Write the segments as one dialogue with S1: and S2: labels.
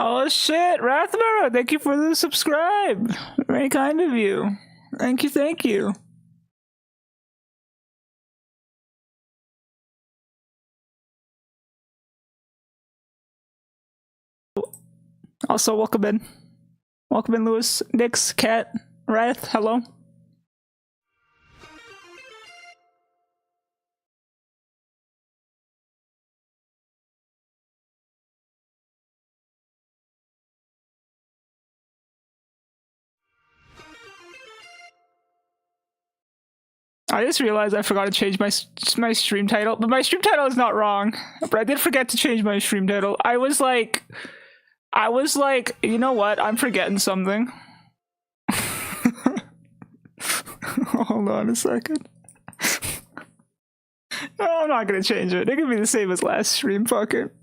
S1: Oh shit, Rathmara, thank you for the subscribe. Very kind of you. Thank you, thank you. Also, welcome in. Welcome in, Lewis, Nix, Cat, Rath, hello. I just realized I forgot to change my stream title, but my stream title is not wrong. But I did forget to change my stream title. I was like, you know what? I'm forgetting something. Hold on a second. No, I'm not gonna change it. It can be the same as last stream. Fuck it.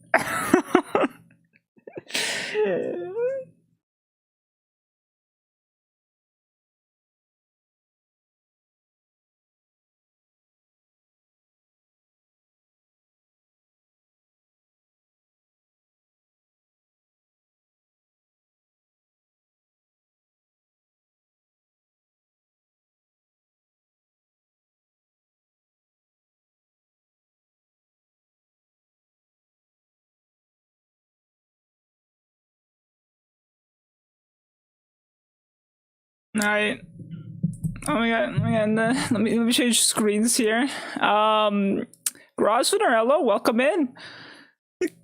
S1: Alright. Oh my god, let me change screens here. Grosvenor, hello, welcome in.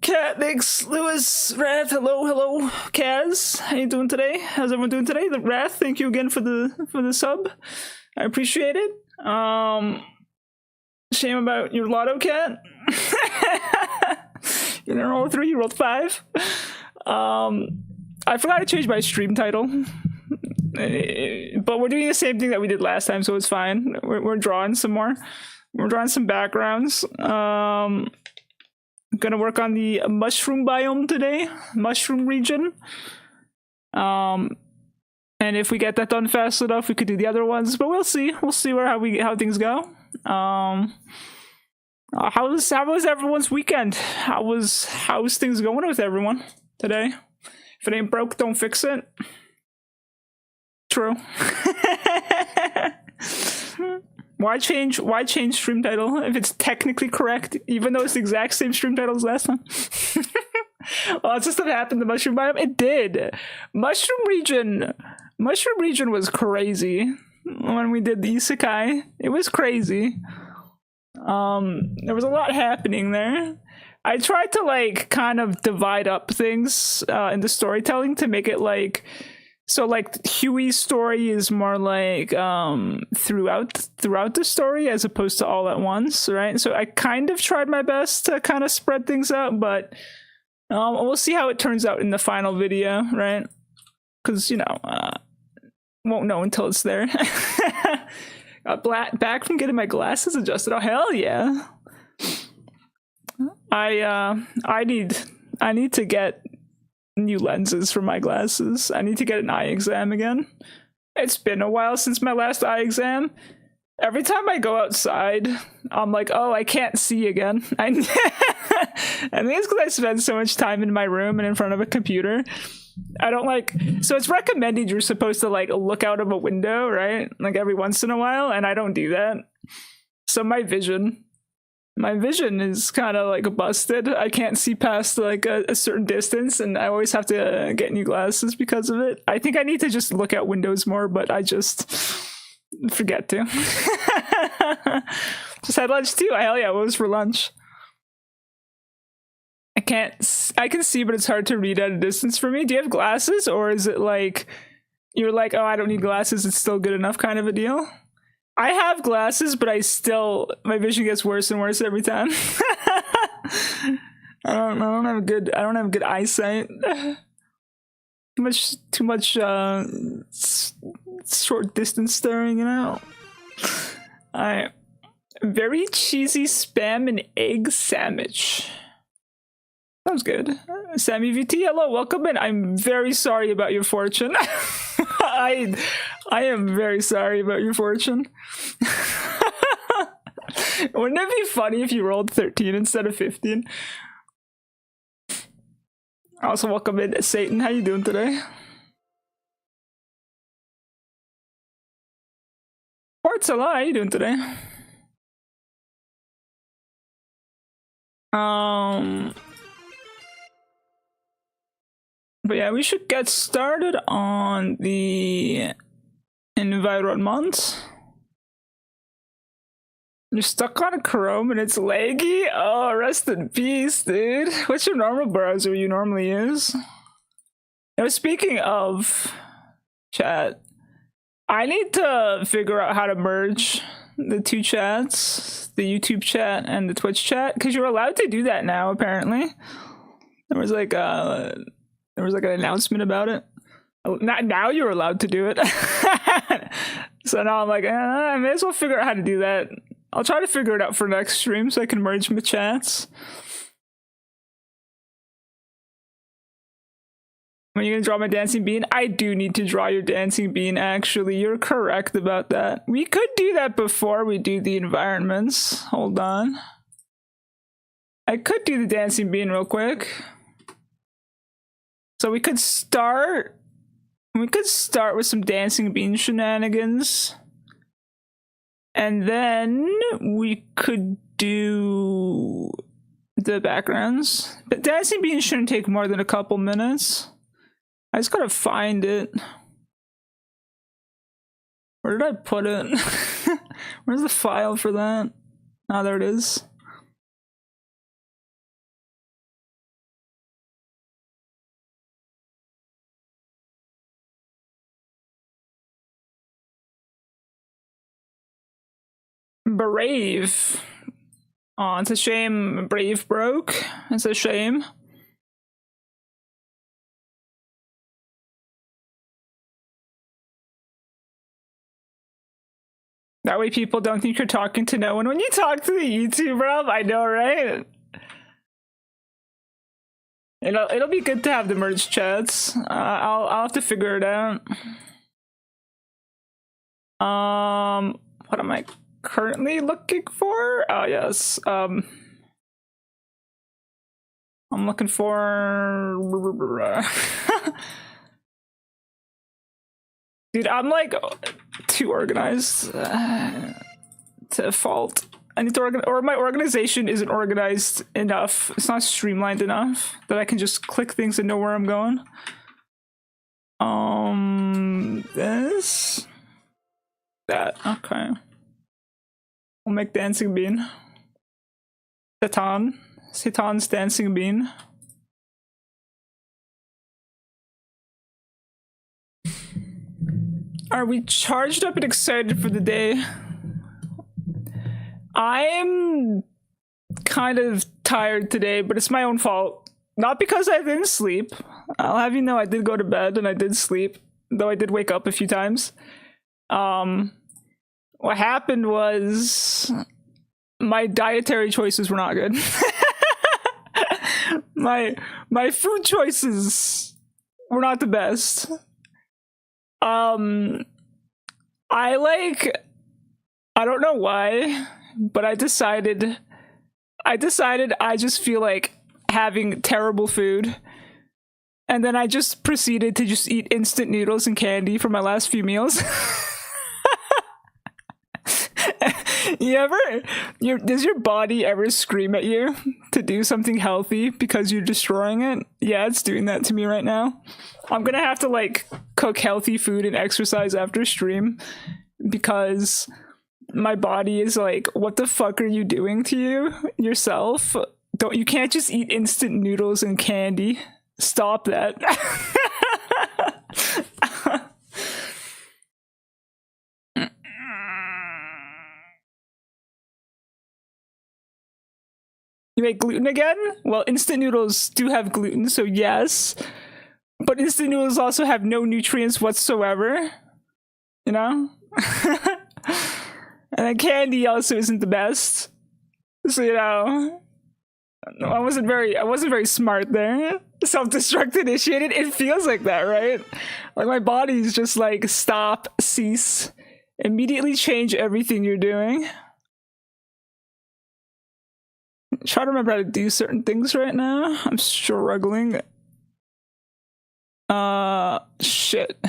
S1: Cat, thanks, Lewis, Wrath, hello, Kaz. How you doing today? How's everyone doing today? The Wrath, thank you again for the sub. I appreciate it. Shame about your lotto, Cat. You didn't roll 3, you rolled 5. I forgot to change my stream title. But we're doing the same thing that we did last time, so it's fine. We're drawing some more. We're drawing some backgrounds. I'm gonna work on the mushroom biome today, mushroom region. And if we get that done fast enough, we could do the other ones. But we'll see. We'll see how things go. How was everyone's weekend? How's things going with everyone today? If it ain't broke, don't fix it. True. Why change stream title if it's technically correct, even though it's the exact same stream title as last time? Well, it's just what happened to Mushroom Biome. It did. Mushroom Region was crazy when we did the isekai. It was crazy. There was a lot happening there. I tried to like kind of divide up things in the storytelling to make it like, so like Huey's story is more like throughout the story as opposed to all at once, right? So I kind of tried my best to kind of spread things out, but we'll see how it turns out in the final video, right? Because you know, won't know until it's there. Back from getting my glasses adjusted. Oh hell yeah! I need to get new lenses for my glasses. I need to get an eye exam again. It's been a while since my last eye exam. Every time I go outside, I'm like, oh, I can't see again. I think it's because I spend so much time in my room and in front of a computer. I don't like, so it's recommended you're supposed to like look out of a window, right? Like every once in a while, and I don't do that. So my vision is kind of like busted. I can't see past like a certain distance, and I always have to get new glasses because of it. I think I need to just look out windows more, but I just forget to. Just had lunch too. Hell yeah, what was for lunch? I can see, but it's hard to read at a distance for me. Do you have glasses, or is it like you're like, oh, I don't need glasses, it's still good enough kind of a deal? I have glasses, but my vision gets worse and worse every time. I don't have good eyesight. Too much short distance staring, you know. Very cheesy spam and egg sandwich. Sounds good. Sammy VT, hello, welcome in. I'm very sorry about your fortune. I am very sorry about your fortune. Wouldn't it be funny if you rolled 13 instead of 15? Also, welcome in, Satan. How you doing today? Portzilla, how you doing today? But yeah, we should get started on the environment. You're stuck on a Chrome and it's laggy? Oh, rest in peace, dude. What's your normal browser you normally use? Now, speaking of chat, I need to figure out how to merge the two chats, the YouTube chat and the Twitch chat, because you're allowed to do that now, apparently. There was like an announcement about it. Not now you're allowed to do it. So now I'm like, I may as well figure out how to do that. I'll try to figure it out for next stream so I can merge my chats. When are you gonna draw my dancing bean? I do need to draw your dancing bean, actually. You're correct about that. We could do that before we do the environments. Hold on. I could do the dancing bean real quick. So we could start with some dancing bean shenanigans. And then we could do the backgrounds. But dancing bean shouldn't take more than a couple minutes. I just gotta find it. Where did I put it? Where's the file for that? Ah, there it is. Brave. Oh, it's a shame Brave broke. It's a shame. That way people don't think you're talking to no one when you talk to the YouTuber. I know, right? It'll be good to have the merged chats. I'll have to figure it out. What am I currently looking for? Oh yes. I'm looking for dude, I'm like too organized to a fault. I need to or my organization isn't organized enough. It's not streamlined enough that I can just click things and know where I'm going. This, that, okay. We'll make dancing bean. Satan's dancing bean. Are we charged up and excited for the day? I'm kind of tired today, but it's my own fault. Not because I didn't sleep. I'll have you know I did go to bed and I did sleep, though I did wake up a few times. What happened was my dietary choices were not good. my food choices were not the best. I don't know why, but I decided I just feel like having terrible food. And then I just proceeded to just eat instant noodles and candy for my last few meals. Does your body ever scream at you to do something healthy because you're destroying it? Yeah, it's doing that to me right now. I'm gonna have to like cook healthy food and exercise after stream because my body is like, what the fuck are you doing to yourself? You can't just eat instant noodles and candy. Stop that. You make gluten again? Well, instant noodles do have gluten, so yes. But instant noodles also have no nutrients whatsoever. You know? And then candy also isn't the best. So, you know, I wasn't very smart there. Self-destruct initiated. It feels like that, right? Like my body's just like, stop, cease, immediately change everything you're doing. Try to remember how to do certain things right now. I'm struggling. Shit. I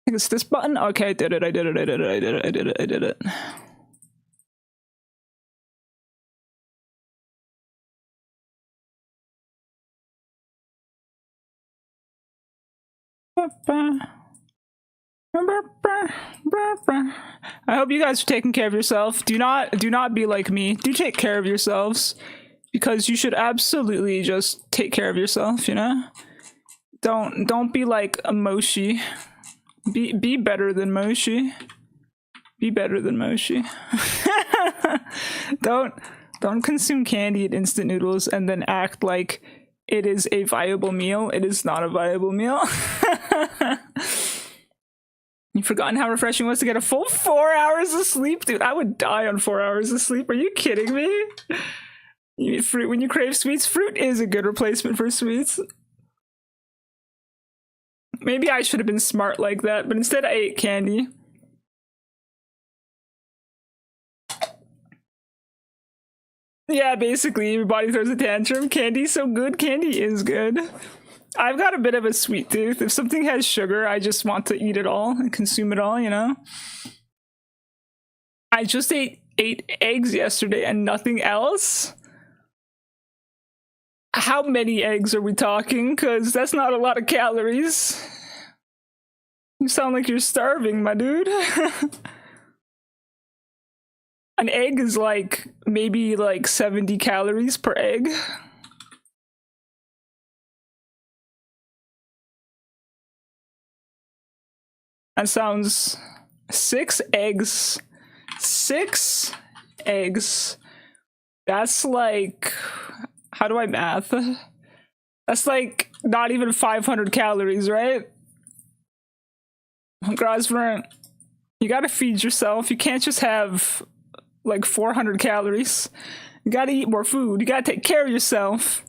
S1: think it's this button. Okay, I did it. I did it. I did it. I did it. I did it. I did it. I hope you guys are taking care of yourself. Do not be like me. Do take care of yourselves, because you should absolutely just take care of yourself, you know? Don't be like a Moshi. Be better than Moshi. Be better than Moshi. Don't consume candy and instant noodles and then act like it is a viable meal. It is not a viable meal. You've forgotten how refreshing it was to get a full 4 hours of sleep? Dude, I would die on 4 hours of sleep. Are you kidding me? You eat fruit when you crave sweets? Fruit is a good replacement for sweets. Maybe I should have been smart like that, but instead I ate candy. Yeah, basically, your body throws a tantrum. Candy's so good. Candy is good. I've got a bit of a sweet tooth. If something has sugar, I just want to eat it all and consume it all, you know? I just ate 8 eggs yesterday and nothing else. How many eggs are we talking? Because that's not a lot of calories. You sound like you're starving, my dude. An egg is like maybe like 70 calories per egg. That sounds 6 eggs. 6 eggs. That's like, how do I math? That's like not even 500 calories, right? Grosvenor, you gotta feed yourself. You can't just have like 400 calories. You gotta eat more food. You gotta take care of yourself.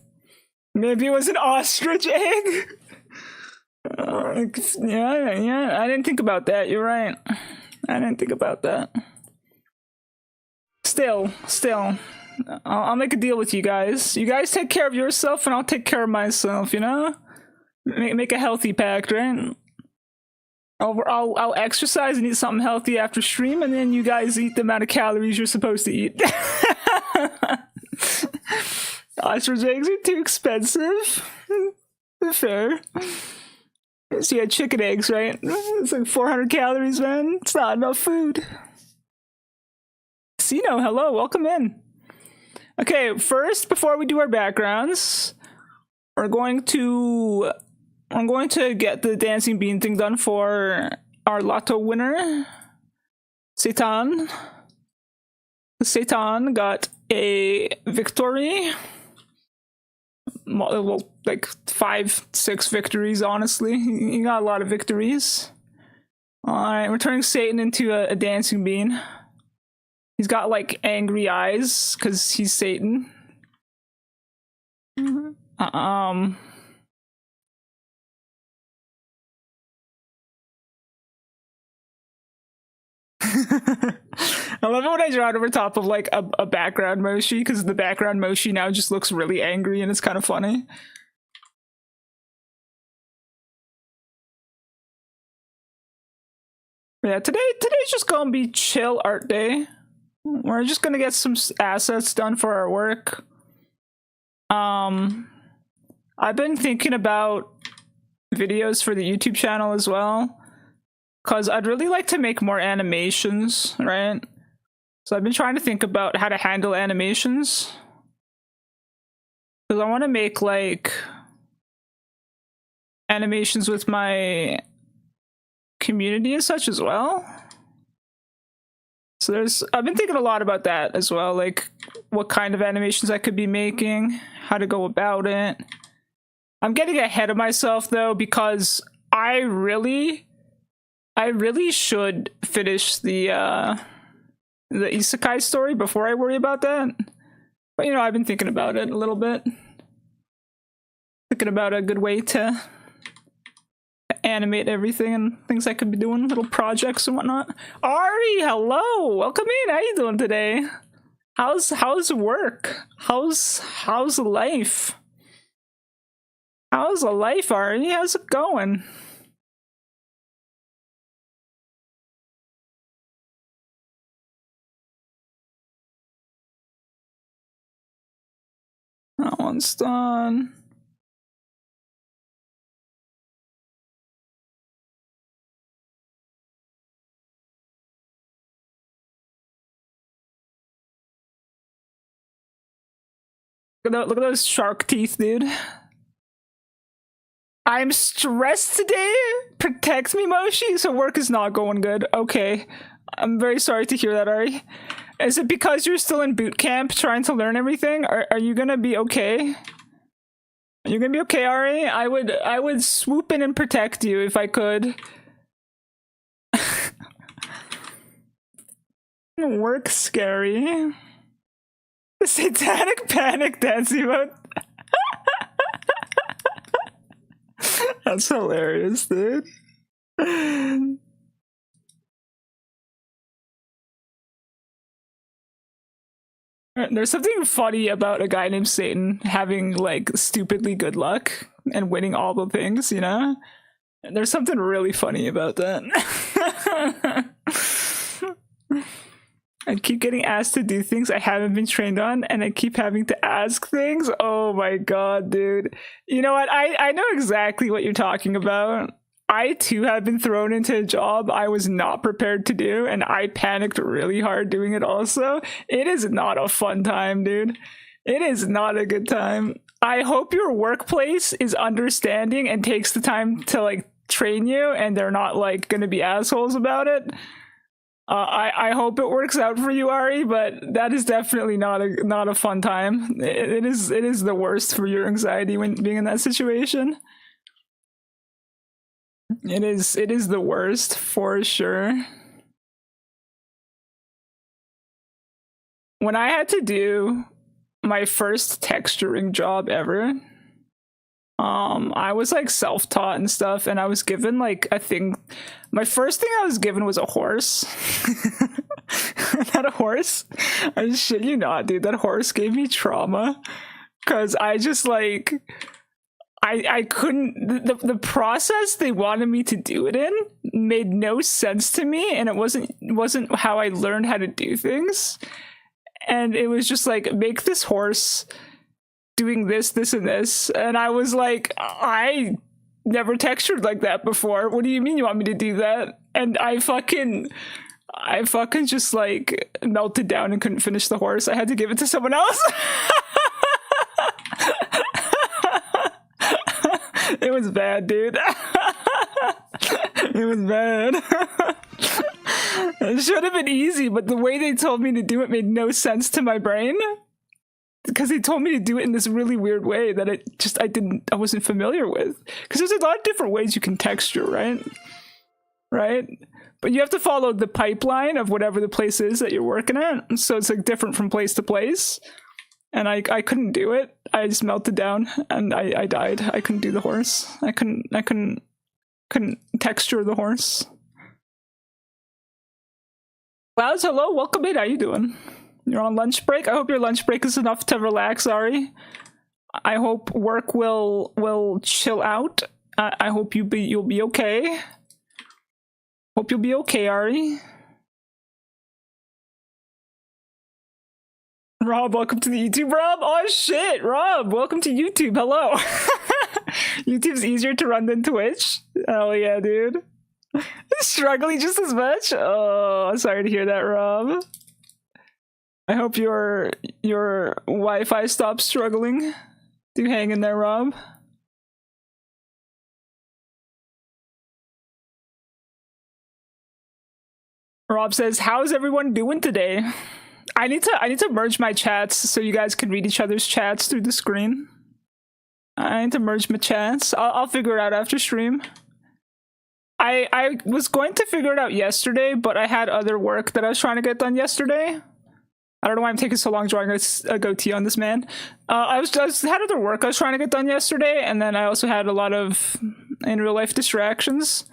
S1: Maybe it was an ostrich egg. Yeah, I didn't think about that. You're right. I didn't think about that. Still, I'll make a deal with you guys. You guys take care of yourself, and I'll take care of myself. You know, make a healthy pact, right? I'll exercise and eat something healthy after stream, and then you guys eat the amount of calories you're supposed to eat. Ostrich eggs are too expensive. Fair. So yeah, chicken eggs, right? It's like 400 calories, man. It's not enough food. Sino, hello, welcome in. Okay, first, before we do our backgrounds, I'm going to get the dancing bean thing done for our lotto winner, Satan. Satan got a victory. Well, like 5-6 victories, honestly. He got a lot of victories. Alright, we're turning Satan into a dancing bean. He's got like angry eyes because he's Satan. I love it when I draw it over top of like a background Moshi, because the background Moshi now just looks really angry and it's kind of funny. Yeah, today's just gonna be chill art day. We're just gonna get some assets done for our work. I've been thinking about videos for the YouTube channel as well, because I'd really like to make more animations, right? So I've been trying to think about how to handle animations, because I want to make like animations with my community and such as well. So I've been thinking a lot about that as well, like what kind of animations I could be making, how to go about it. I'm getting ahead of myself though, because I really should finish the isekai story before I worry about that. But you know, I've been thinking about it a little bit. Thinking about a good way to animate everything and things I could be doing, little projects and whatnot. Ari, hello! Welcome in! How you doing today? How's work? How's life? How's the life, Ari? How's it going? That one's done. Look at those shark teeth, dude. I'm stressed today. Protect me, Moshi. So work is not going good. Okay. I'm very sorry to hear that, Ari. Is it because you're still in boot camp trying to learn everything? Are you gonna be okay? Are you gonna be okay, Ari? I would swoop in and protect you if I could. Work scary. The satanic panic dance emote. That's hilarious, dude. There's something funny about a guy named Satan having like stupidly good luck and winning all the things, you know? There's something really funny about that. I keep getting asked to do things I haven't been trained on, and I keep having to ask things. Oh my god, dude. You know what? I know exactly what you're talking about. I too have been thrown into a job I was not prepared to do, and I panicked really hard doing it also. It is not a fun time, dude. It is not a good time. I hope your workplace is understanding and takes the time to like train you, and they're not like gonna be assholes about it. I hope it works out for you, Ari, but that is definitely not a fun time. It is the worst for your anxiety when being in that situation. It is the worst for sure. When I had to do my first texturing job ever, I was like self-taught and stuff, and I was given like a thing. My first thing I was given was a horse. That horse, I shit you not, dude, that horse gave me trauma because I just like I couldn't, the process they wanted me to do it in made no sense to me, and it wasn't how I learned how to do things. And it was just like, make this horse doing this, and this. And I was like, I never textured like that before. What do you mean you want me to do that? And I fucking just like melted down and couldn't finish the horse. I had to give it to someone else. It was bad, dude. It was bad. It should have been easy, but the way they told me to do it made no sense to my brain. Because they told me to do it in this really weird way that I wasn't familiar with. Because there's a lot of different ways you can texture, right? Right? But you have to follow the pipeline of whatever the place is that you're working at. So it's like different from place to place. And I couldn't do it. I just melted down and I died. I couldn't do the horse. I couldn't texture the horse. Clouds, hello, welcome in. How you doing? You're on lunch break? I hope your lunch break is enough to relax, Ari. I hope work will chill out. I hope you'll be okay. Hope you'll be okay, Ari. Rob, welcome to the YouTube. Rob, oh shit, Rob, welcome to YouTube. Hello. YouTube's easier to run than Twitch. Hell yeah, dude. Struggling just as much? Oh, sorry to hear that, Rob. I hope your Wi-Fi stops struggling. Do hang in there, Rob. Rob says, "How's everyone doing today?" I need to merge my chats so you guys can read each other's chats through the screen. I need to merge my chats. I'll figure it out after stream. I was going to figure it out yesterday, but I had other work that I was trying to get done yesterday. I don't know why I'm taking so long drawing a goatee on this man. I had other work I was trying to get done yesterday, and then I also had a lot of in real life distractions,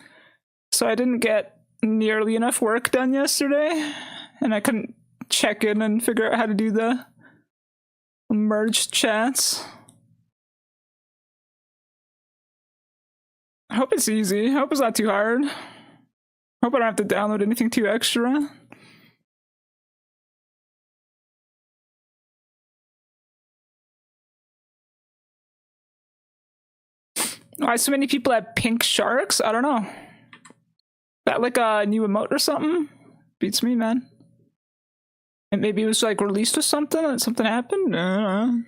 S1: so I didn't get nearly enough work done yesterday, and I couldn't check in and figure out how to do the merged chats. I hope it's easy. I hope it's not too hard. I hope I don't have to download anything too extra. Why so many people have pink sharks? I don't know. That like a new emote or something? Beats me, man. And maybe it was like released or something and something happened? I don't know.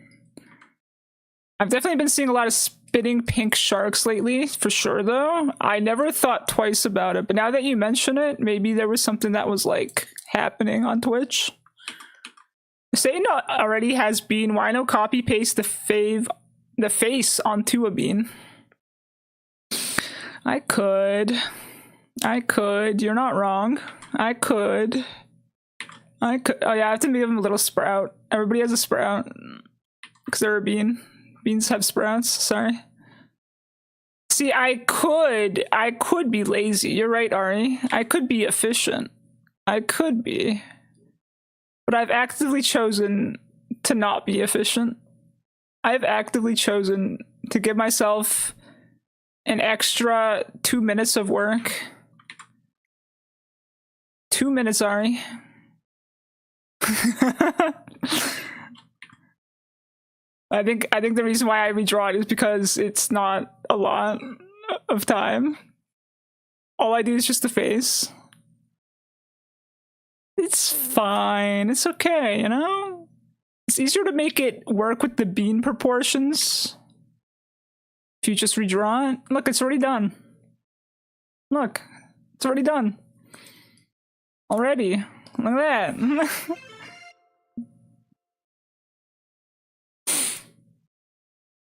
S1: I've definitely been seeing a lot of spitting pink sharks lately, for sure though. I never thought twice about it, but now that you mention it, maybe there was something that was like happening on Twitch. Saying already has Bean, why no copy paste the face onto a Bean? I could. You're not wrong. I could. Oh yeah, I have to give him a little sprout. Everybody has a sprout. Because they're a bean. Beans have sprouts, sorry. See, I could be lazy. You're right, Ari. I could be efficient. I could be. But I've actively chosen to not be efficient. I've actively chosen to give myself an extra 2 minutes of work. 2 minutes, Ari. I think the reason why I redraw it is because it's not a lot of time. All I do is just the face. It's fine. It's okay, you know? It's easier to make it work with the bean proportions if you just redraw it. Look, it's already done. Look, it's already done. Already. Look at that.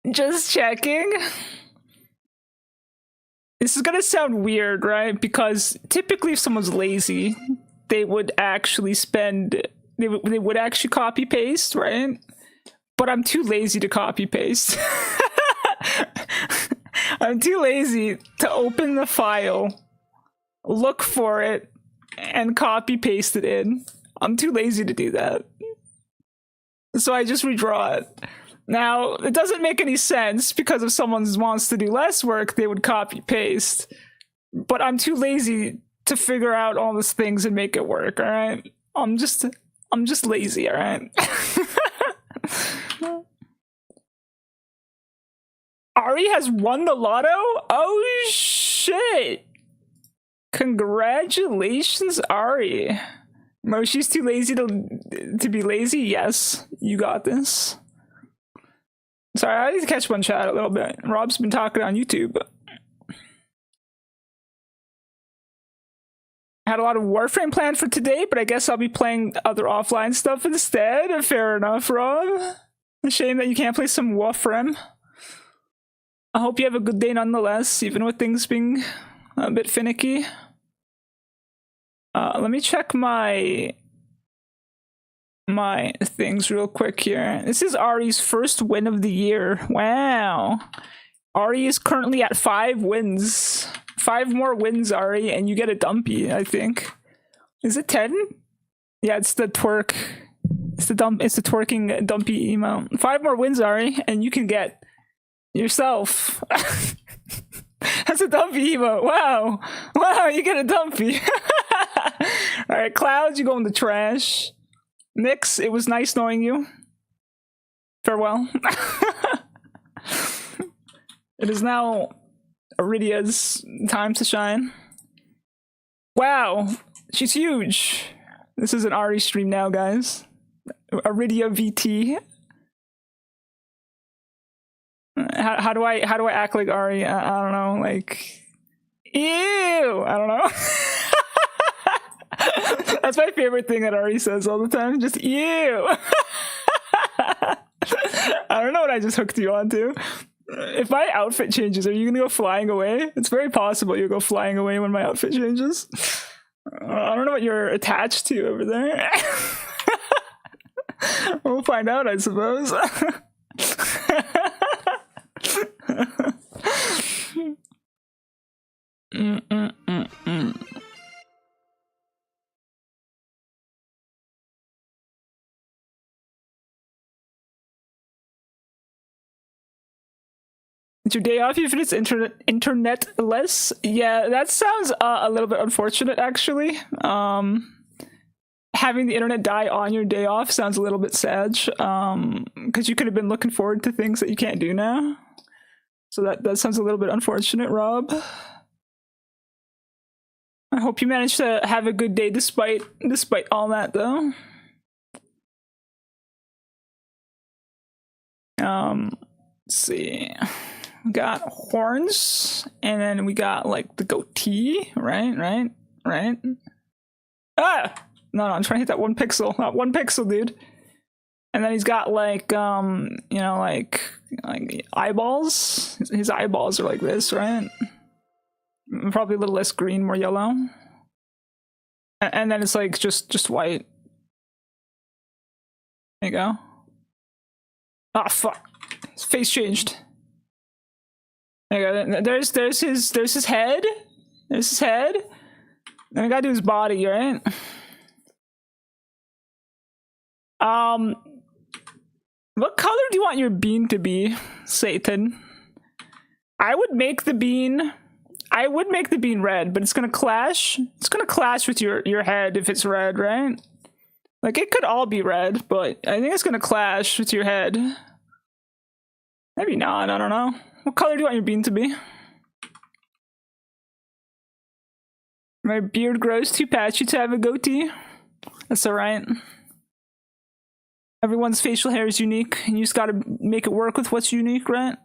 S1: Just checking. This is gonna sound weird, right? Because typically if someone's lazy, they would actually spend... They would actually copy paste, right? But I'm too lazy to copy paste. I'm too lazy to open the file, look for it, and copy paste it in. I'm too lazy to do that. So I just redraw it. Now, it doesn't make any sense because if someone wants to do less work, they would copy paste. But I'm too lazy to figure out all these things and make it work, alright? I'm just lazy, alright? Ari has won the lotto? Oh shit! Congratulations, Ari. Moshi's too lazy to be lazy? Yes, you got this. Sorry, I need to catch one chat a little bit. Rob's been talking on YouTube. I had a lot of Warframe planned for today, but I guess I'll be playing other offline stuff instead. Fair enough, Rob. A shame that you can't play some Warframe. I hope you have a good day nonetheless, even with things being a bit finicky. Let me check my things real quick here. This is Ari's first win of the year. Wow. Ari is currently at 5 wins. 5 more wins, Ari, and you get a dumpy, I think. Is it 10? Yeah, it's the twerk. It's the twerking dumpy emote. 5 more wins, Ari, and you can get yourself. That's a dumpy emote. Wow. Wow, you get a dumpy. Alright, Clouds, you go in the trash. Nyx, it was nice knowing you. Farewell. It is now Iridia's time to shine. Wow, she's huge. This is an Ari stream now, guys. Iridia VT. How do I act like Ari? I don't know, like, ew. I don't know. That's my favorite thing that Ari says all the time. Just ew. I don't know what I just hooked you onto. If my outfit changes, are you gonna go flying away? It's very possible you'll go flying away when my outfit changes. I don't know what you're attached to over there. We'll find out, I suppose. It's your day off even if it's internet-less? Yeah, that sounds a little bit unfortunate, actually. Having the internet die on your day off sounds a little bit sad, because you could have been looking forward to things that you can't do now. So that sounds a little bit unfortunate, Rob. I hope you managed to have a good day despite all that, though. Let's see. We got horns, and then we got like the goatee, right? Ah! No, I'm trying to hit that 1 pixel. Not 1 pixel, dude. And then he's got like, you know, like eyeballs. His eyeballs are like this, right? Probably a little less green, more yellow. And then it's like just white. There you go. Ah, fuck. His face changed. There you go. There's his head. There's his head. Then I gotta do his body, right? What color do you want your bean to be, Satan? I would make the bean red, but it's gonna clash. It's gonna clash with your head if it's red, right? Like, it could all be red, but I think it's gonna clash with your head. Maybe not, I don't know. What color do you want your bean to be? My beard grows too patchy to have a goatee. That's alright. Everyone's facial hair is unique, and you just gotta make it work with what's unique, right?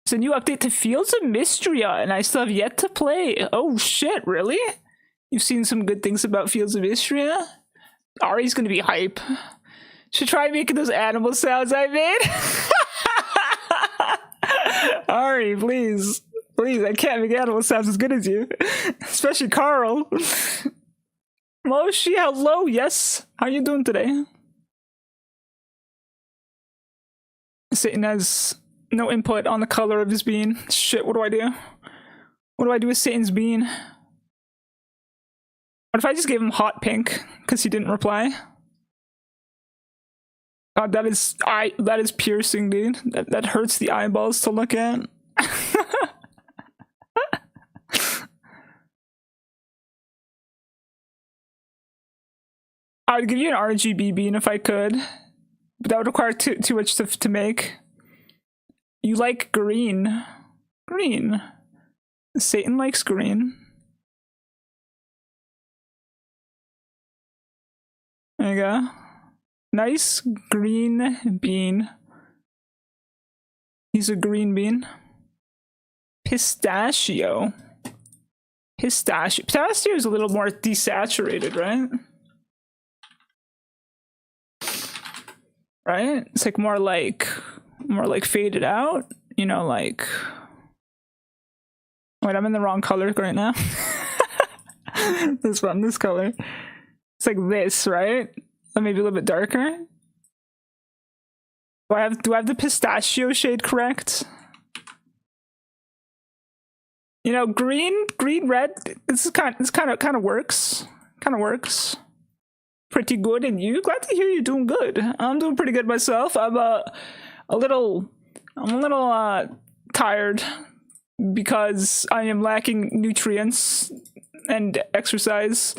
S1: It's a new update to Fields of Mystria, and I still have yet to play. Oh shit, really? You've seen some good things about Fields of Mystria? Ari's gonna be hype. Should try making those animal sounds I made. Ari, please. Please, I can't make animal sounds as good as you. Especially Carl. Moshi, hello, yes. How you doing today? Satan has no input on the color of his bean. Shit, what do I do? What do I do with Satan's bean? What if I just gave him hot pink because he didn't reply? God, that is piercing, dude. That hurts the eyeballs to look at. I would give you an RGB bean if I could, but that would require too much stuff to make. You like green. Green. Satan likes green. There you go. Nice green bean. He's a green bean. Pistachio. Pistachio is a little more desaturated, right? Right? It's like more like faded out, you know, like. Wait, I'm in the wrong color right now. This one, this color. It's like this, right? Or maybe a little bit darker. Do I have the pistachio shade correct? You know, green, red. This kind of works. Kind of works. Pretty good, and you? Glad to hear you're doing good. I'm doing pretty good myself. I'm a little tired because I am lacking nutrients and exercise.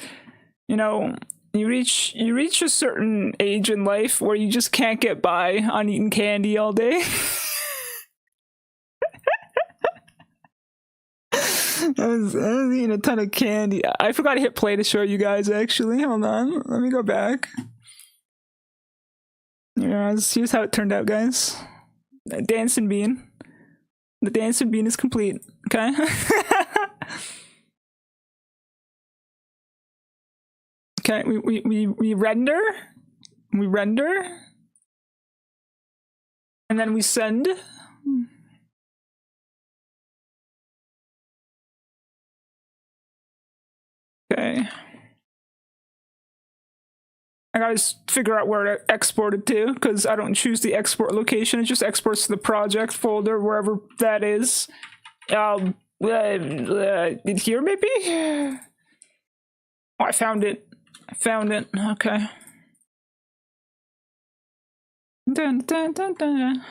S1: You know, you reach a certain age in life where you just can't get by on eating candy all day. I was eating a ton of candy. I forgot to hit play to show you guys, actually. Hold on. Let me go back. Yeah, here's how it turned out, guys. Dancing bean. The dancing bean is complete. Okay? Okay, we render. We render. And then we send. Okay. I gotta figure out where to export it to, because I don't choose the export location. It just exports to the project folder, wherever that is. Here, maybe? Oh, I found it. Okay. Dun, dun, dun, dun.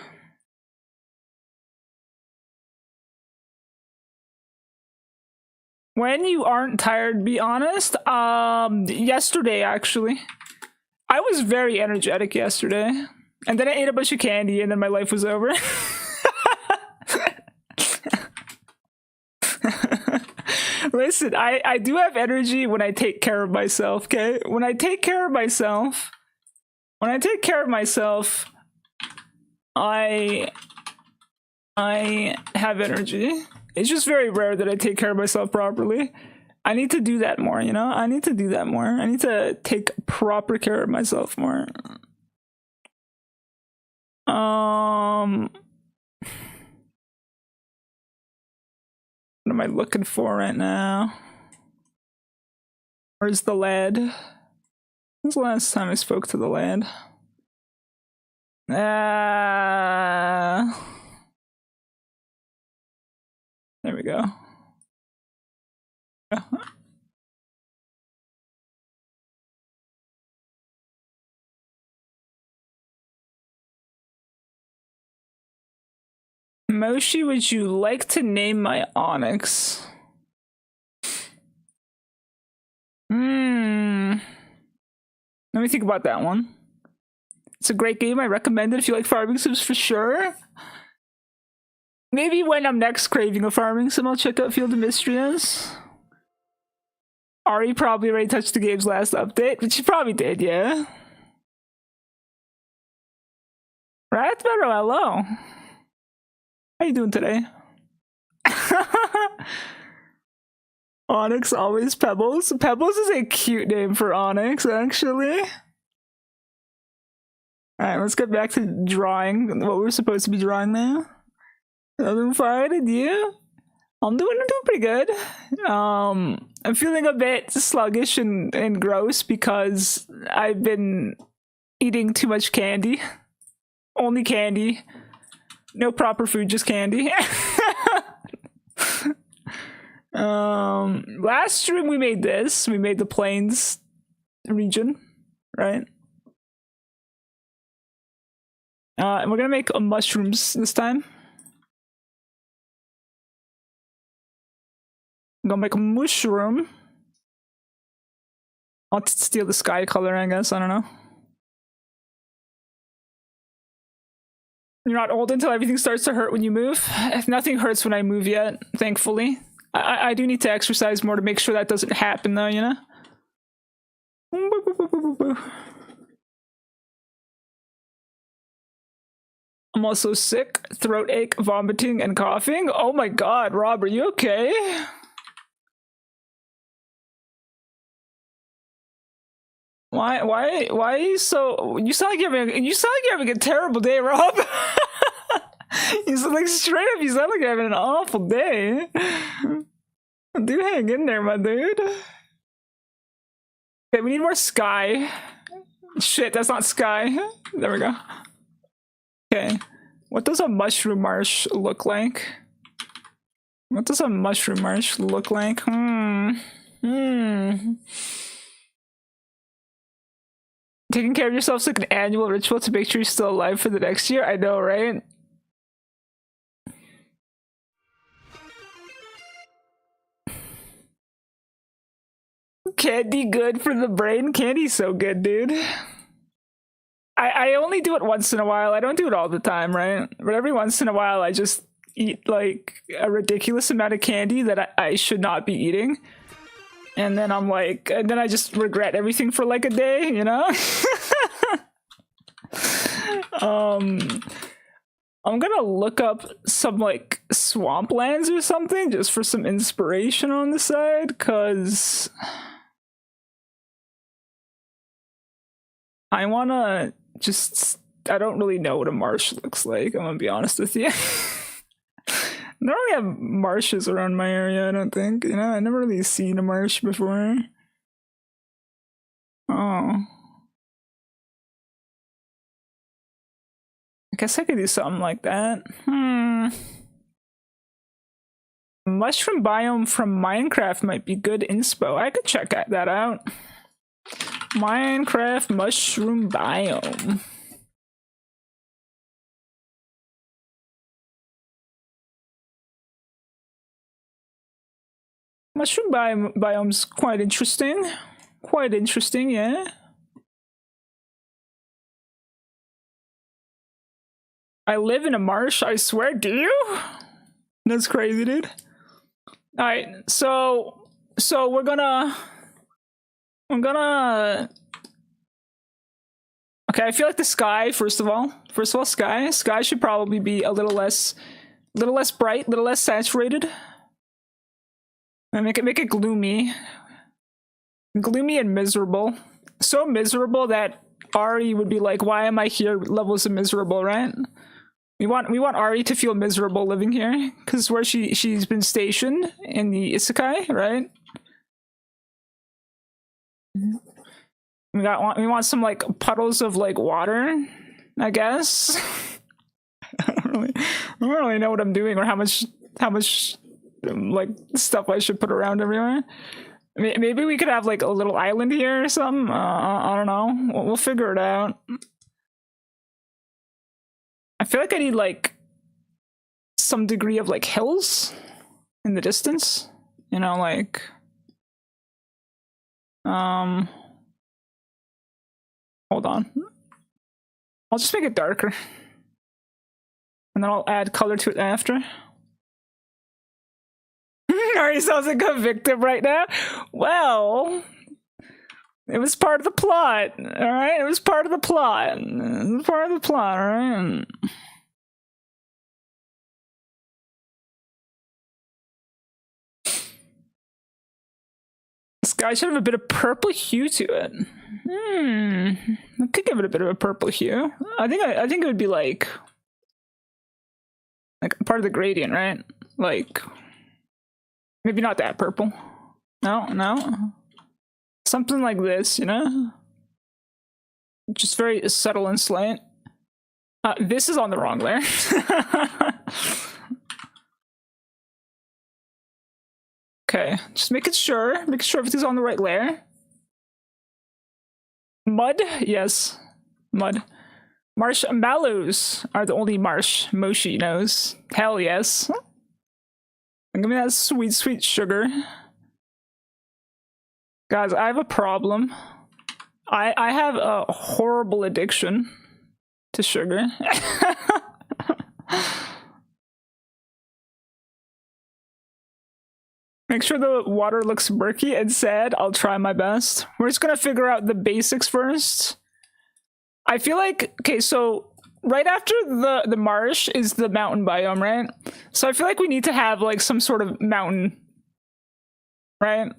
S1: When you aren't tired, be honest. Yesterday, actually. I was very energetic yesterday. And then I ate a bunch of candy and then my life was over. Listen, I do have energy when I take care of myself, okay? When I take care of myself, I have energy. It's just very rare that I take care of myself properly. I need to do that more, you know? I need to do that more. I need to take proper care of myself more. What am I looking for right now? Where's the lad? When's the last time I spoke to the lad? There we go. Moshi, would you like to name my Onyx? Let me think about that one. It's a great game. I recommend it if you like farming sims for sure. Maybe when I'm next craving a farming sim, I'll check out Field of Mysteries. Ari probably already touched the game's last update, but she probably did, yeah. Rathbaro, hello. How you doing today? Onyx, always Pebbles. Pebbles is a cute name for Onyx, actually. Alright, let's get back to drawing what we're supposed to be drawing now. Nothing fine, and you? I'm doing pretty good. I'm feeling a bit sluggish and gross because I've been eating too much candy. Only candy. No proper food, just candy. Last stream we made this. We made the plains region, right? And we're gonna make mushrooms this time. I'm gonna make a mushroom. I'll steal the sky color, I guess. I don't know. You're not old until everything starts to hurt when you move. If nothing hurts when I move yet, thankfully. I do need to exercise more to make sure that doesn't happen, though, you know? I'm also sick, throat ache, vomiting, and coughing. Oh my god, Rob, are you okay? Why are you so... You sound like you're having a terrible day, Rob. He's like, straight up, you sound like you're having an awful day. Do hang in there, my dude. Okay, we need more sky. Shit, that's not sky. There we go. Okay. What does a mushroom marsh look like? What does a mushroom marsh look like? Taking care of yourself is like an annual ritual to make sure you're still alive for the next year. I know, right? Candy good for the brain? Candy's so good, dude. I only do it once in a while. I don't do it all the time, right? But every once in a while, I just eat like a ridiculous amount of candy that I should not be eating. And then I'm like, and then I just regret everything for like a day, you know? I'm gonna look up some like swamplands or something just for some inspiration on the side, cause I wanna just, I don't really know what a marsh looks like, I'm gonna be honest with you. I don't really have marshes around my area, I don't think. You know, I've never really seen a marsh before. Oh. I guess I could do something like that. Mushroom biome from Minecraft might be good inspo. I could check that out. Minecraft mushroom biome. Mushroom biome's quite interesting. Quite interesting, yeah. I live in a marsh, I swear, do you? That's crazy, dude. Alright, so we're gonna okay, I feel like the sky, first of all, sky should probably be a little less bright, a little less saturated. And make it gloomy. Gloomy and miserable. So miserable that Ari would be like, why am I here? Levels of miserable, right? We want Ari to feel miserable living here, because where she's been stationed in the isekai, right? We want some like puddles of like water, I guess. I don't really know what I'm doing or how much like stuff I should put around everywhere. Maybe we could have like a little island here or something. I don't know. We'll figure it out. I feel like I need like some degree of like hills in the distance. You know, like hold on. I'll just make it darker. And then I'll add color to it after. Ari sounds like a victim right now. Well, it was part of the plot, alright? It was part of the plot. It was part of the plot, alright? This guy should have a bit of purple hue to it. I could give it a bit of a purple hue. I think it would be like part of the gradient, right? Like maybe not that purple. No. Something like this, you know? Just very subtle and slight. This is on the wrong layer. Okay, just making sure everything's on the right layer. Mud? Yes. Mud. Marshmallows are the only marsh Moshi knows. Hell yes. Give me that sweet, sweet sugar. Guys, I have a problem. I have a horrible addiction to sugar. Make sure the water looks murky and sad. I'll try my best. We're just gonna figure out the basics first. I feel like, okay, so right after the marsh is the mountain biome, right? So I feel like we need to have like some sort of mountain, right?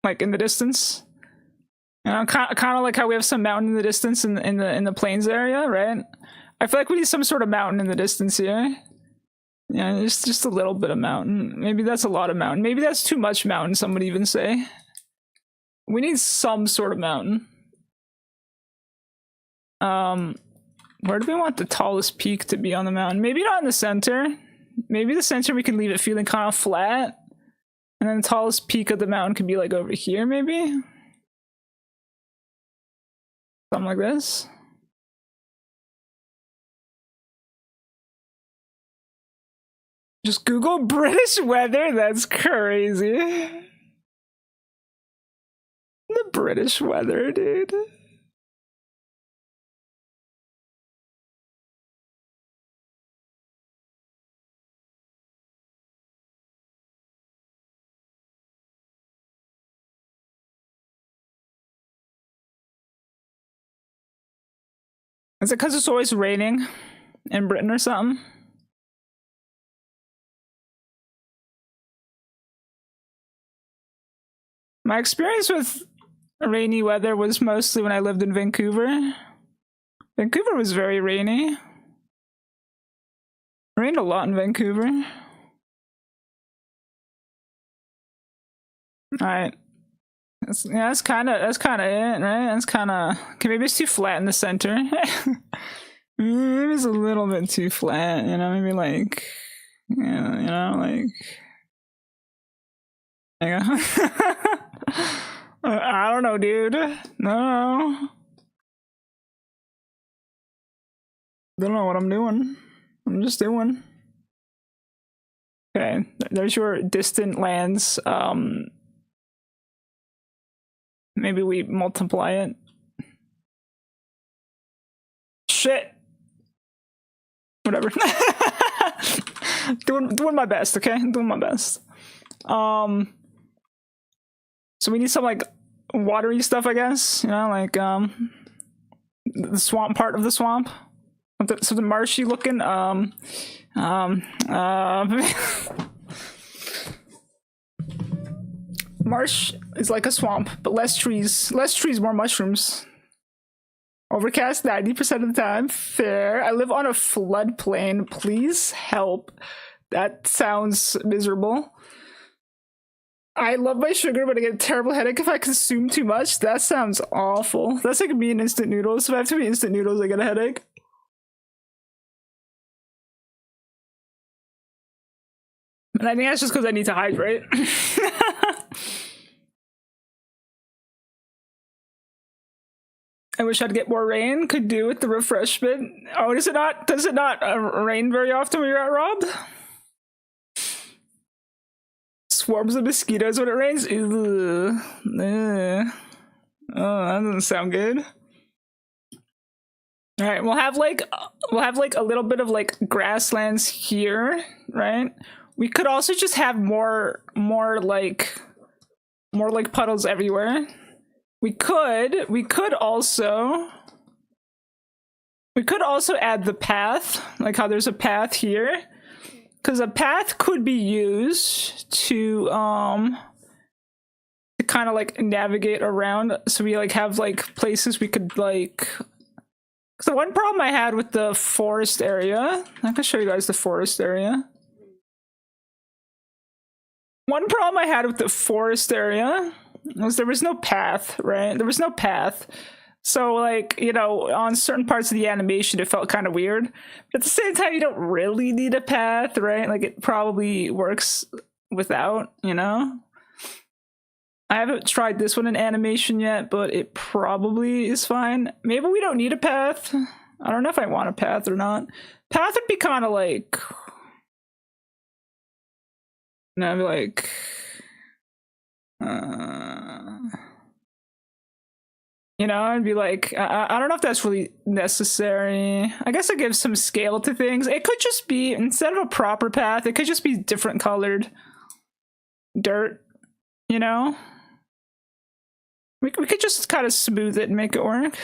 S1: Like in the distance. You know, kind of like how we have some mountain in the distance in the plains area, right? I feel like we need some sort of mountain in the distance here. Yeah, just a little bit of mountain. Maybe that's a lot of mountain. Maybe that's too much mountain, some would even say. We need some sort of mountain. Where do we want the tallest peak to be on the mountain? Maybe not in the center. Maybe the center we can leave it feeling kind of flat. And then the tallest peak of the mountain could be like over here, maybe? Something like this. Just Google British weather? That's crazy. The British weather, dude. Is it because it's always raining in Britain or something? My experience with rainy weather was mostly when I lived in Vancouver. Vancouver was very rainy. It rained a lot in Vancouver. Alright. That's kind of it, right? That's kind of... Okay, maybe it's too flat in the center. Maybe it's a little bit too flat, you know? Maybe like... Yeah, you know, like... There you go. I don't know, dude. No. Don't know what I'm doing. I'm just doing. Okay, there's your distant lands. Maybe we multiply it. Shit. Whatever. doing my best, okay? Doing my best. So we need some like watery stuff, I guess. You know, like the swamp part of the swamp. Something marshy looking. Marsh is like a swamp, but less trees. Less trees, more mushrooms. Overcast 90% of the time. Fair. I live on a floodplain. Please help. That sounds miserable. I love my sugar, but I get a terrible headache if I consume too much. That sounds awful. That's like me and instant noodles. If I have too many instant noodles, I get a headache. And I think that's just because I need to hydrate. I wish I'd get more rain. Could do with the refreshment. Oh, does it not? Does it not rain very often when you're at Rob? Swarms of mosquitoes when it rains. Ugh. Ugh. Oh, that doesn't sound good. All right, we'll have like a little bit of like grasslands here, right? We could also just have more like puddles everywhere. We could also add the path, like how there's a path here, because a path could be used to kind of like navigate around. So we like have like places we could like. So one problem I had with the forest area, I can show you guys the forest area. One problem I had with the forest area was there was no path, right? There was no path. So like, you know, on certain parts of the animation, it felt kind of weird. But at the same time, you don't really need a path, right? Like it probably works without, you know? I haven't tried this one in animation yet, but it probably is fine. Maybe we don't need a path. I don't know if I want a path or not. Path would be kind of like... No, I'd be like... you know, I'd be like, I don't know if that's really necessary. I guess it gives some scale to things. It could just be, instead of a proper path, it could just be different colored dirt, you know? We could just kind of smooth it and make it work.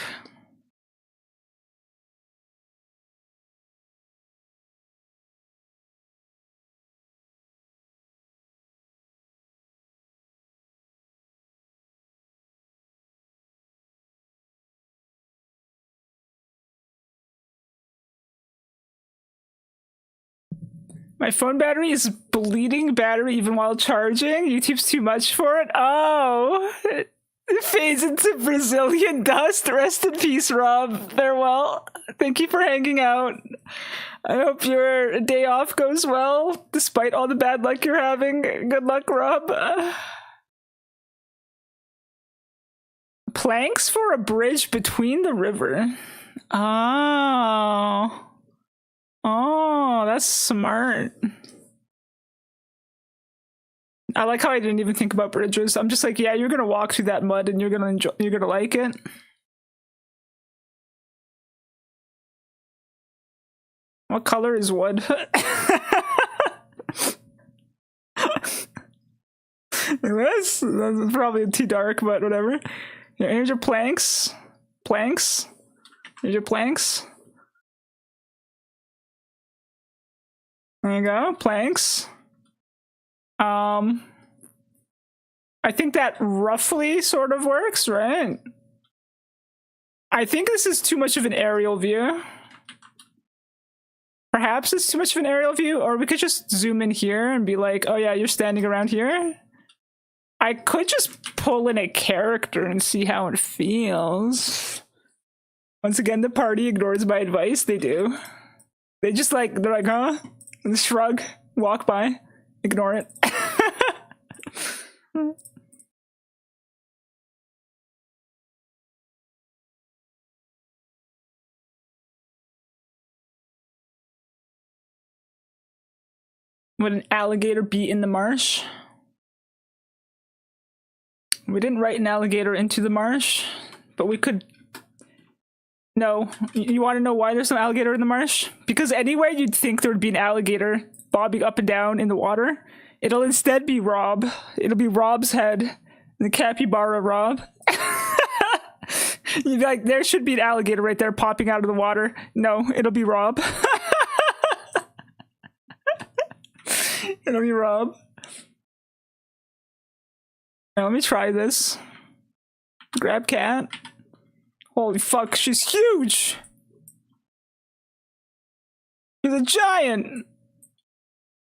S1: My phone battery is bleeding battery even while charging. YouTube's too much for it. Oh, it fades into Brazilian dust. Rest in peace, Rob. Farewell. Thank you for hanging out. I hope your day off goes well, despite all the bad luck you're having. Good luck, Rob. Planks for a bridge between the river. Oh. Oh, that's smart. I like how I didn't even think about bridges. I'm just like, yeah, you're gonna walk through that mud and you're gonna enjoy, you're gonna like it. What color is wood? That's probably too dark, but whatever. Here's your planks. Planks. Here's your planks. There you go, planks. I think that roughly sort of works, right? I think this is too much of an aerial view. Perhaps it's too much of an aerial view, or we could just zoom in here and be like, oh yeah, you're standing around here. I could just pull in a character and see how it feels. Once again, the party ignores my advice. They do. They just like, they're like, huh? And shrug, walk by, ignore it. Would an alligator be in the marsh? We didn't write an alligator into the marsh, but we could. No. You want to know why there's no alligator in the marsh? Because anywhere you'd think there would be an alligator bobbing up and down in the water, it'll instead be Rob. It'll be Rob's head. The capybara Rob. You'd be like, there should be an alligator right there popping out of the water. No, it'll be Rob. It'll be Rob. Now, let me try this. Grab cat. Holy fuck, she's huge! She's a giant!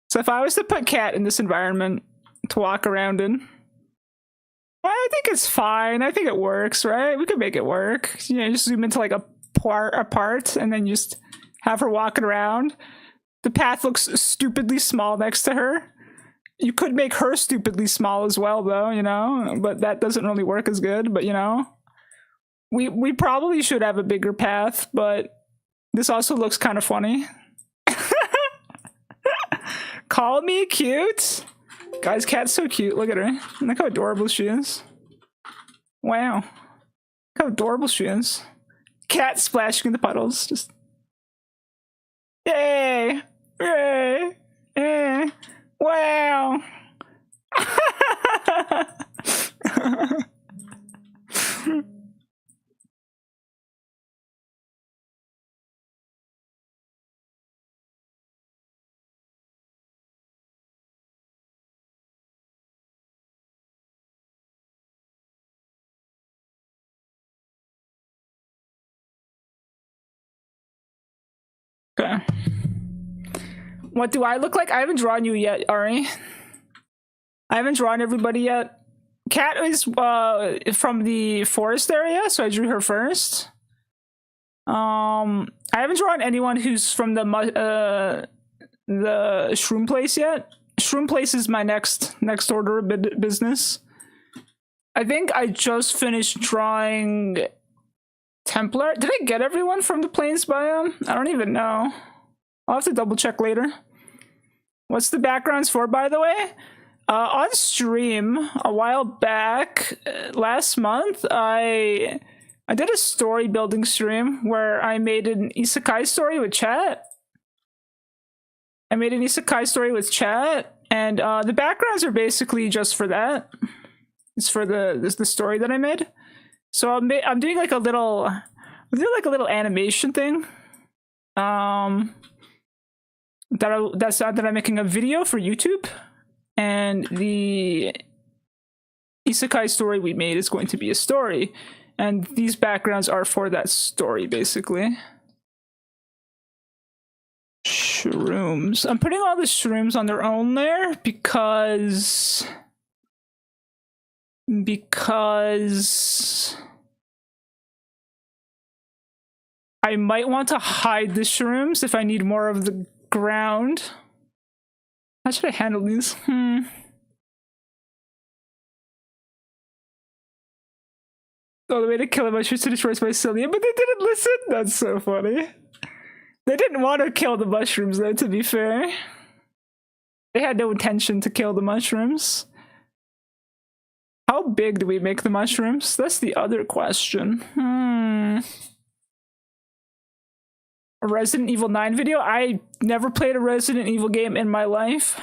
S1: So if I was to put cat in this environment to walk around in, I think it's fine. I think it works, right? We could make it work. You know, just zoom into like a part and then just have her walking around. The path looks stupidly small next to her. You could make her stupidly small as well, though, you know? But that doesn't really work as good, but you know? We probably should have a bigger path, but this also looks kind of funny. Call me cute? Guys, cat's so cute. Look at her. Look how adorable she is. Wow. Look how adorable she is. Cat splashing in the puddles. Just. Yay! Yay! Yay! Wow! Okay. What do I look like? I haven't drawn you yet, Ari. I haven't drawn everybody yet. Cat is from the forest area, so I drew her first. I haven't drawn anyone who's from the shroom place yet. Shroom place is my next order of business. I think I just finished drawing Templar. Did I get everyone from the Plains biome? I don't even know. I'll have to double check later. What's the backgrounds for, by the way? On stream a while back, last month, I did a story building stream where I made an isekai story with chat. And the backgrounds are basically just for that. It's for the story that I made. So I'm doing like a little animation thing. That's that I'm making a video for YouTube, and the isekai story we made is going to be a story, and these backgrounds are for that story basically. Shrooms. I'm putting all the shrooms on their own layer because I might want to hide the shrooms if I need more of the ground. How should I handle these? Oh, the way to kill a mushroom is to destroy mycelium, but they didn't listen? That's so funny. They didn't want to kill the mushrooms, though, to be fair. They had no intention to kill the mushrooms. How big do we make the mushrooms? That's the other question. A Resident Evil 9 video? I never played a Resident Evil game in my life.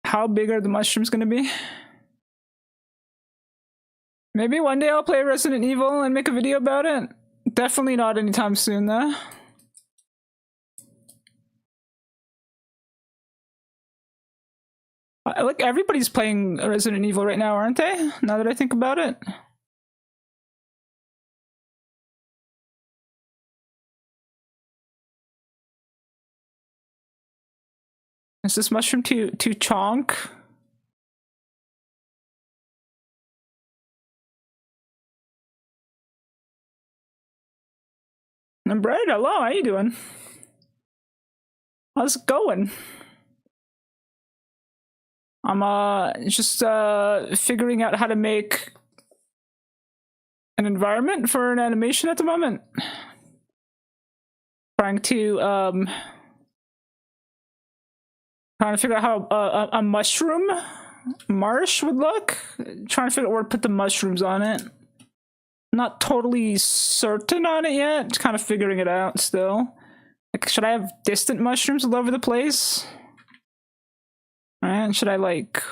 S1: How big are the mushrooms gonna be? Maybe one day I'll play Resident Evil and make a video about it. Definitely not anytime soon, though. Look, everybody's playing Resident Evil right now, aren't they? Now that I think about it. Is this mushroom too chonk? I'm Brad, hello, how you doing? How's it going? I'm just figuring out how to make an environment for an animation at the moment. Trying to figure out how a mushroom marsh would look. Trying to figure out where to put the mushrooms on it. Not totally certain on it yet. Just kind of figuring it out still. Like, should I have distant mushrooms all over the place? And should I like...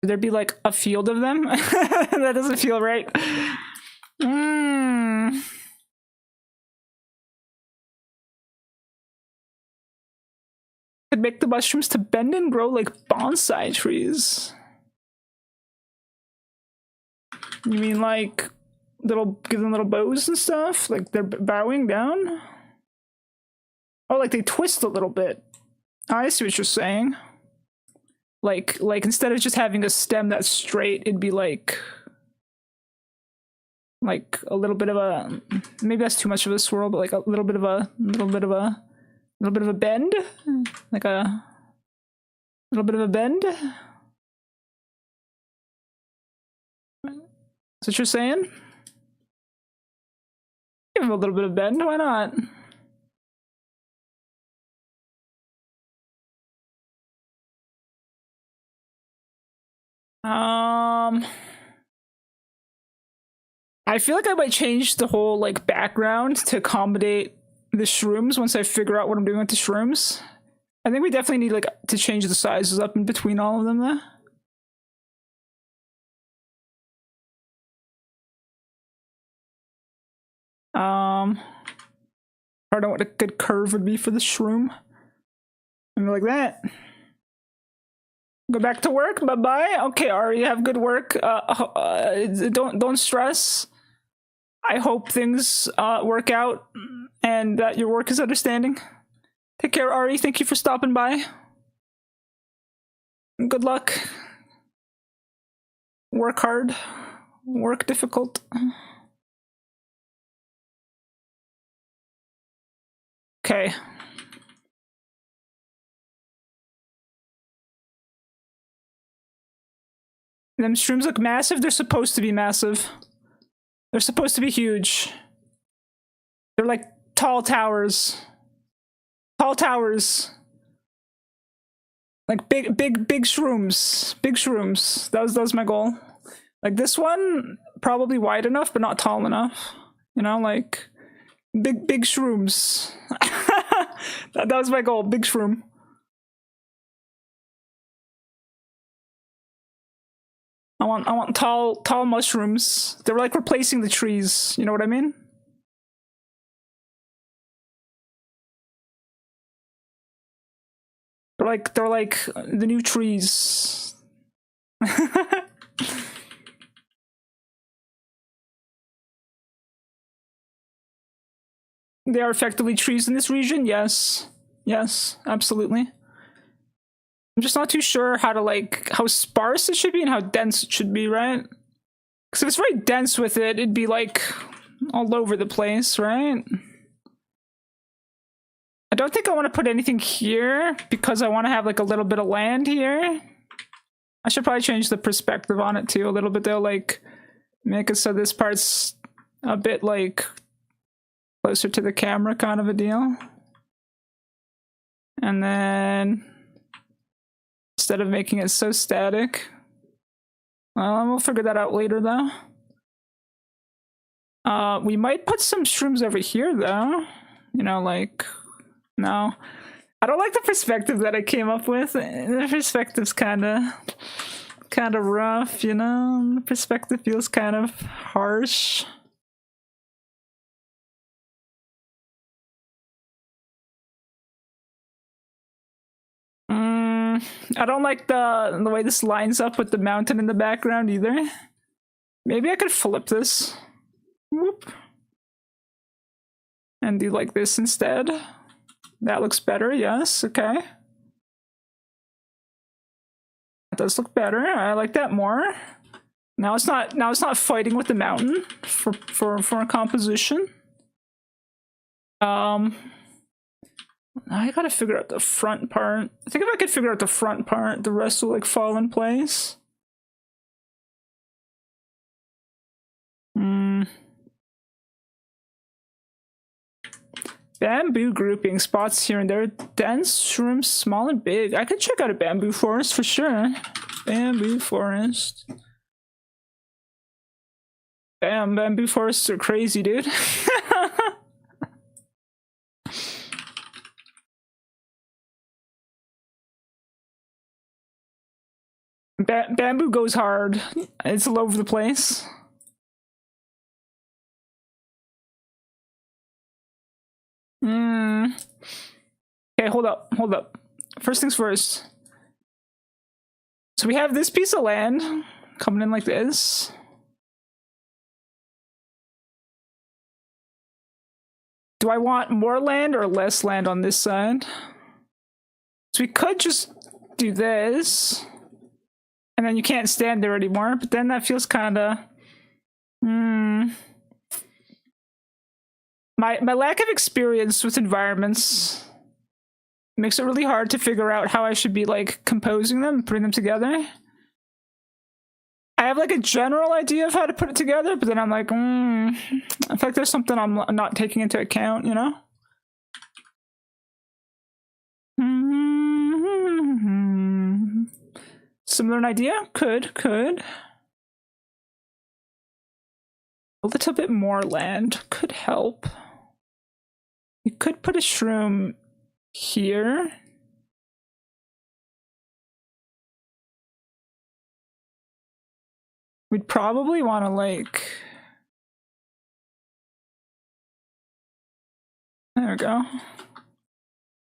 S1: Should there be like a field of them? That doesn't feel right. Could make the mushrooms to bend and grow like bonsai trees. You mean like give them little bows and stuff? Like they're bowing down? Oh, like they twist a little bit. I see what you're saying. Like instead of just having a stem that's straight, it'd be like a little bit of a, maybe that's too much of a swirl, but like a little bit of a bend, like a little bit of a bend. Is what you're saying? Give him a little bit of bend, why not? I feel like I might change the whole like background to accommodate the shrooms once I figure out what I'm doing with the shrooms. I think we definitely need like to change the sizes up in between all of them though. I don't know what a good curve would be for the shroom. Maybe like that. Go back to work. Bye bye. Okay, Ari, have good work. Don't stress. I hope things work out and that your work is understanding. Take care, Ari. Thank you for stopping by. Good luck. Work hard. Work difficult. Okay. Them shrooms look massive. They're supposed to be massive. They're supposed to be huge. They're like tall towers. Tall towers. Like big shrooms. Big shrooms. That was my goal. Like this one, probably wide enough, but not tall enough. You know, like big shrooms. that was my goal. Big shroom. I want tall mushrooms. They're like replacing the trees. You know what I mean? They're like the new trees. They are effectively trees in this region. Yes, absolutely. I'm just not too sure how to like how sparse it should be and how dense it should be, right? Because if it's very dense with it, it'd be like all over the place, right? I don't think I want to put anything here because I want to have like a little bit of land here. I should probably change the perspective on it too a little bit though, like make it so this part's a bit like closer to the camera kind of a deal. And then instead of making it so static, well, we'll figure that out later though. We might put some shrooms over here though. You know, like, no. I don't like the perspective that I came up with. The perspective's kind of rough, you know? The perspective feels kind of harsh. I don't like the way this lines up with the mountain in the background either. Maybe I could flip this. Whoop. And do like this instead. That looks better, yes, okay. That does look better. I like that more. Now it's not fighting with the mountain for a composition. I gotta figure out the front part. I think if I could figure out the front part, the rest will like fall in place. Bamboo grouping spots here and there. Dense shrooms, small and big. I could check out a bamboo forest for sure. Bamboo forest. Damn, bamboo forests are crazy, dude. Bamboo goes hard. It's all over the place. Okay, hold up. First things first. So we have this piece of land coming in like this. Do I want more land or less land on this side? So we could just do this. And then you can't stand there anymore, but then that feels kinda... My lack of experience with environments makes it really hard to figure out how I should be like composing them, putting them together. I have like a general idea of how to put it together, but then I'm like, I feel like there's something I'm not taking into account, you know? Similar idea? Could. A little bit more land could help. You could put a shroom here. We'd probably want to like... There we go.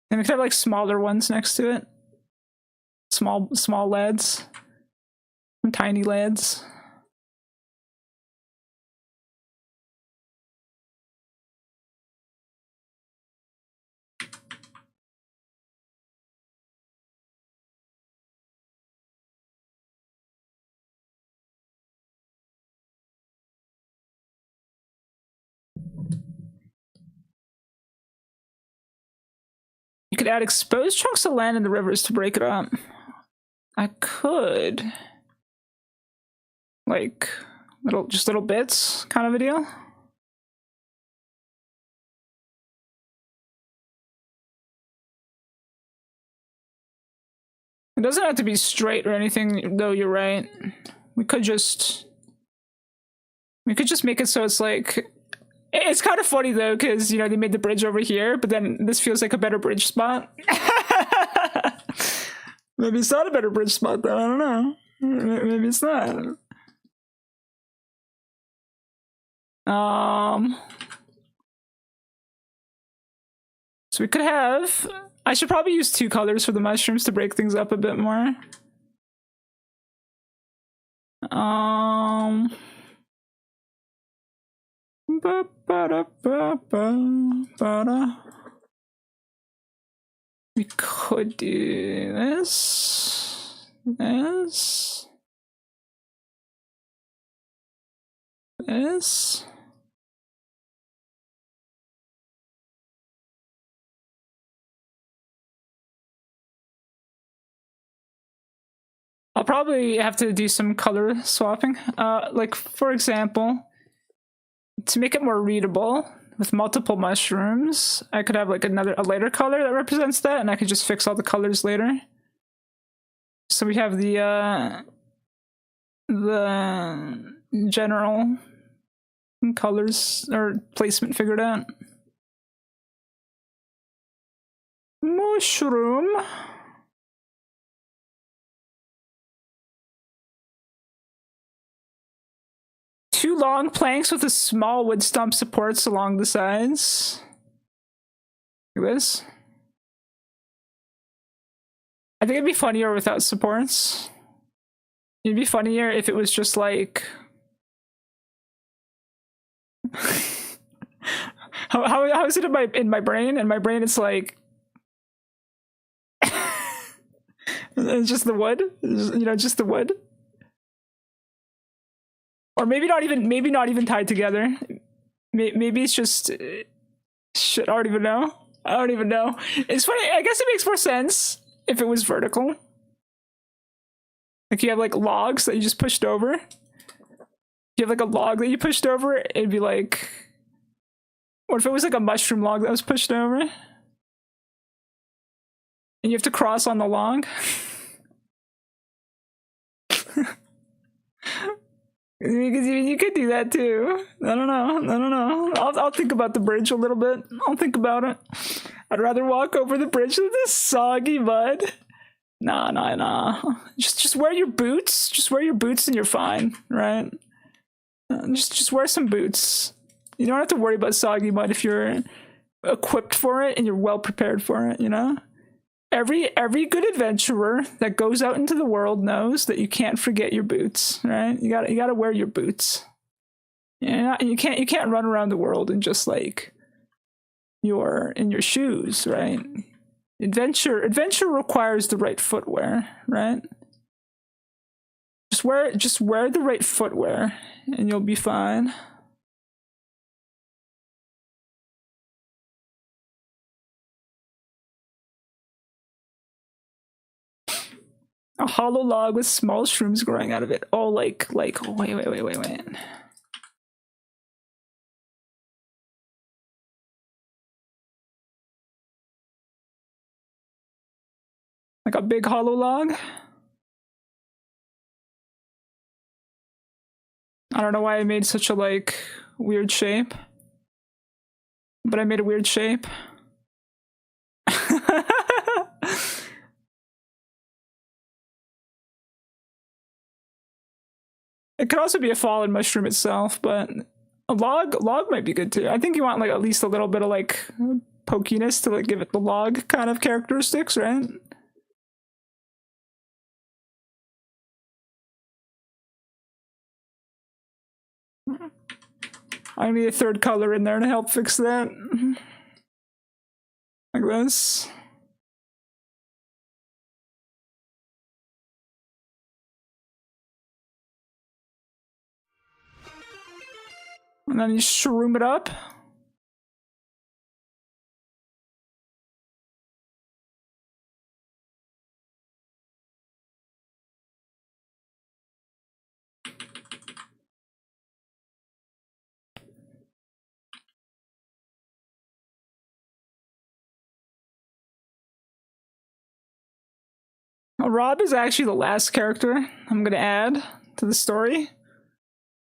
S1: And we could have like smaller ones next to it. Small leads. Some tiny leads. You could add exposed chunks of land in the rivers to break it up. I could. Like, just little bits kind of a deal. It doesn't have to be straight or anything, though, you're right. We could just make it so it's like... It's kind of funny, though, because, you know, they made the bridge over here, but then this feels like a better bridge spot. Maybe it's not a better bridge spot, though. I don't know. Maybe it's not. So we could have... I should probably use 2 colors for the mushrooms to break things up a bit more. We could do this. I'll probably have to do some color swapping. Like, for example, to make it more readable with multiple mushrooms, I could have like a lighter color that represents that, and I could just fix all the colors later. So we have the general colors or placement figured out. Mushroom. Two long planks with a small wood stump supports along the sides. Look at this. I think it'd be funnier without supports. It'd be funnier if it was just like... how is it in my brain? In my brain it's like... it's just the wood? You know, just the wood? Or maybe not even tied together. Maybe it's just shit. I don't even know. It's funny. I guess it makes more sense if it was vertical. Like you have like logs that you just pushed over. If you have like a log that you pushed over, it'd be like, What if it was like a mushroom log that was pushed over? And you have to cross on the log? You could do that too. I don't know. I'll think about the bridge a little bit. I'll think about it. I'd rather walk over the bridge with this soggy mud. Nah. Just wear your boots. Just wear your boots and you're fine, right? Just wear some boots. You don't have to worry about soggy mud if you're equipped for it and you're well prepared for it, you know? Every good adventurer that goes out into the world knows that you can't forget your boots, right? You gotta wear your boots. You can't run around the world in just like you're in your shoes, right? Adventure requires the right footwear, right? Just wear the right footwear and you'll be fine. A hollow log with small shrooms growing out of it. Oh, like, wait. Like a big hollow log? I don't know why I made such a, like, weird shape. But I made a weird shape. It could also be a fallen mushroom itself, but a log might be good too. I think you want like at least a little bit of like pokiness to like give it the log kind of characteristics, right? I need a third color in there to help fix that. Like this. And then you shroom it up. Rob is actually the last character I'm gonna add to the story.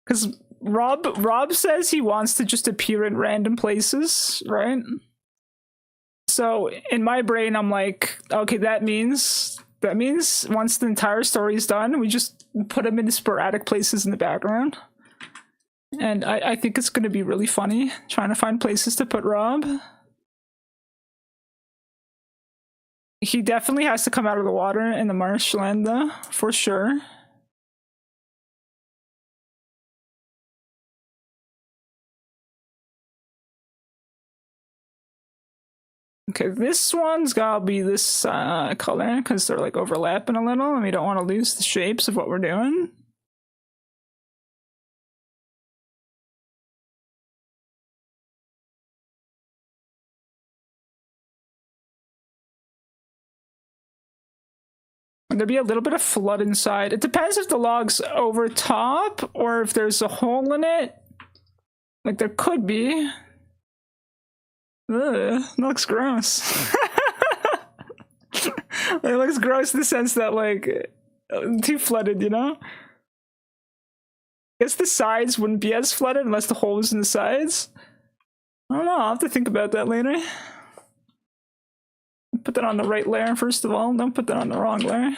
S1: Because Rob says he wants to just appear in random places, right? So in my brain, I'm like, okay, that means once the entire story is done, we just put him in sporadic places in the background. And I think it's gonna be really funny trying to find places to put Rob. He definitely has to come out of the water in the marshland, though, for sure. Okay, this one's gotta be this color, because they're like overlapping a little, and we don't want to lose the shapes of what we're doing. There'd be a little bit of flood inside. It depends if the log's over top or if there's a hole in it. Like there could be. Ugh, that looks gross. It looks gross in the sense that like too flooded, you know? I guess the sides wouldn't be as flooded unless the hole was in the sides. I don't know, I'll have to think about that later. Put that on the right layer first of all, don't put that on the wrong layer.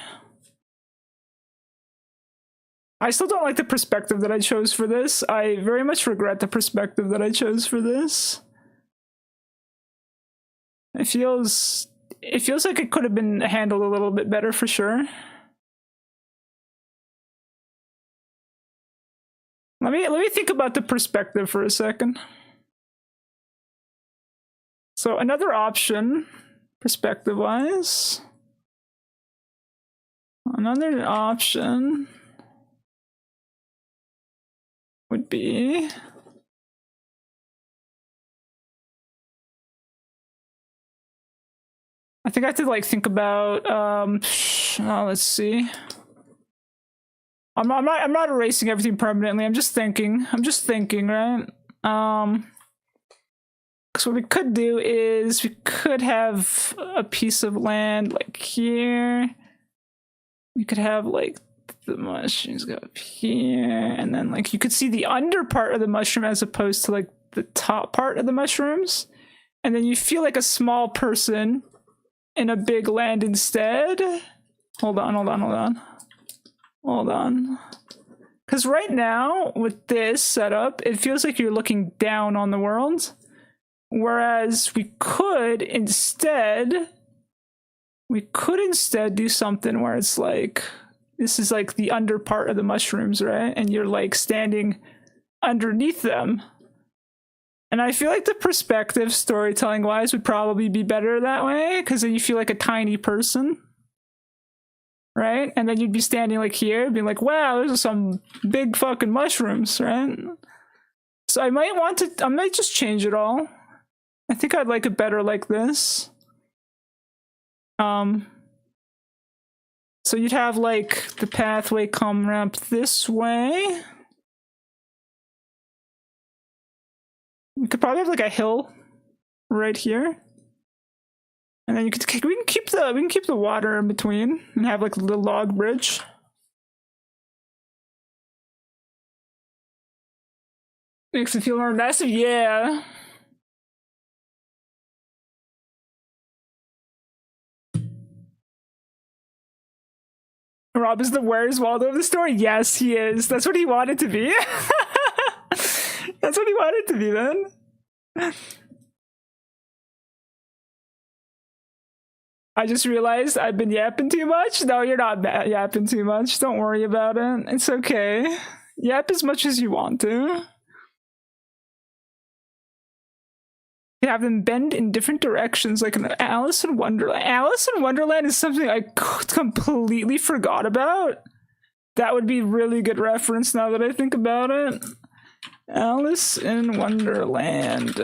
S1: I still don't like the perspective that I chose for this. I very much regret the perspective that I chose for this. It feels like it could have been handled a little bit better for sure. Let me think about the perspective for a second. So another option, perspective-wise. Another option would be I think I have to like think about let's see. I'm not erasing everything permanently. I'm just thinking, right? So what we could do is we could have a piece of land like here. We could have like the mushrooms go up here, and then like you could see the under part of the mushroom as opposed to like the top part of the mushrooms, and then you feel like a small person in a big land instead. Hold on. Because right now with this setup, it feels like you're looking down on the world, whereas we could instead do something where it's like, this is like the under part of the mushrooms, right? And you're like standing underneath them. And I feel like the perspective, storytelling wise, would probably be better that way, because then you feel like a tiny person, right? And then you'd be standing like here, being like, wow, those are some big fucking mushrooms, right? So I might just change it all. I think I'd like it better like this. So you'd have like the pathway come up this way. We could probably have like a hill right here, and then we can keep the water in between and have like a little log bridge. Makes it feel more massive, yeah. Rob is the Where's Waldo of the story. Yes, he is. That's what he wanted to be. That's what he wanted to be, then. I just realized I've been yapping too much. No, you're not yapping too much. Don't worry about it. It's okay. Yap as much as you want to. You have them bend in different directions, like an Alice in Wonderland. Alice in Wonderland is something I completely forgot about. That would be really good reference now that I think about it. Alice in Wonderland.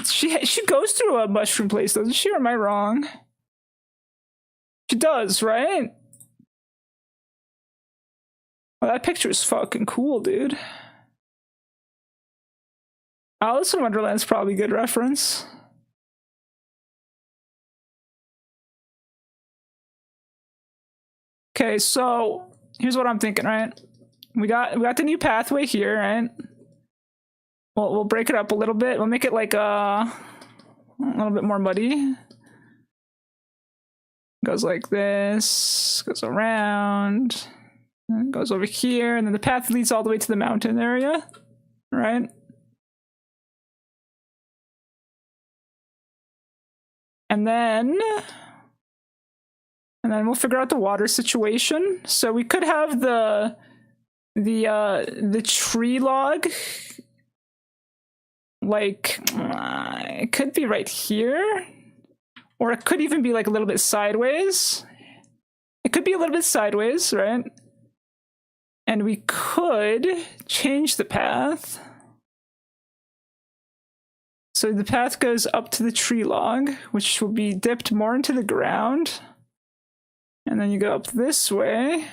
S1: She goes through a mushroom place, doesn't she? Or am I wrong? She does, right? Well, that picture is fucking cool, dude. Alice in Wonderland's probably a good reference. Okay, so here's what I'm thinking, right? We got the new pathway here, right? We'll break it up a little bit. We'll make it like a little bit more muddy. Goes like this, goes around, and goes over here, and then the path leads all the way to the mountain area, right? And then we'll figure out the water situation. So we could have the tree log, like it could be right here, or it could even be like a little bit sideways. It could be a little bit sideways, right? And we could change the path. So the path goes up to the tree log, which will be dipped more into the ground. And then you go up this way.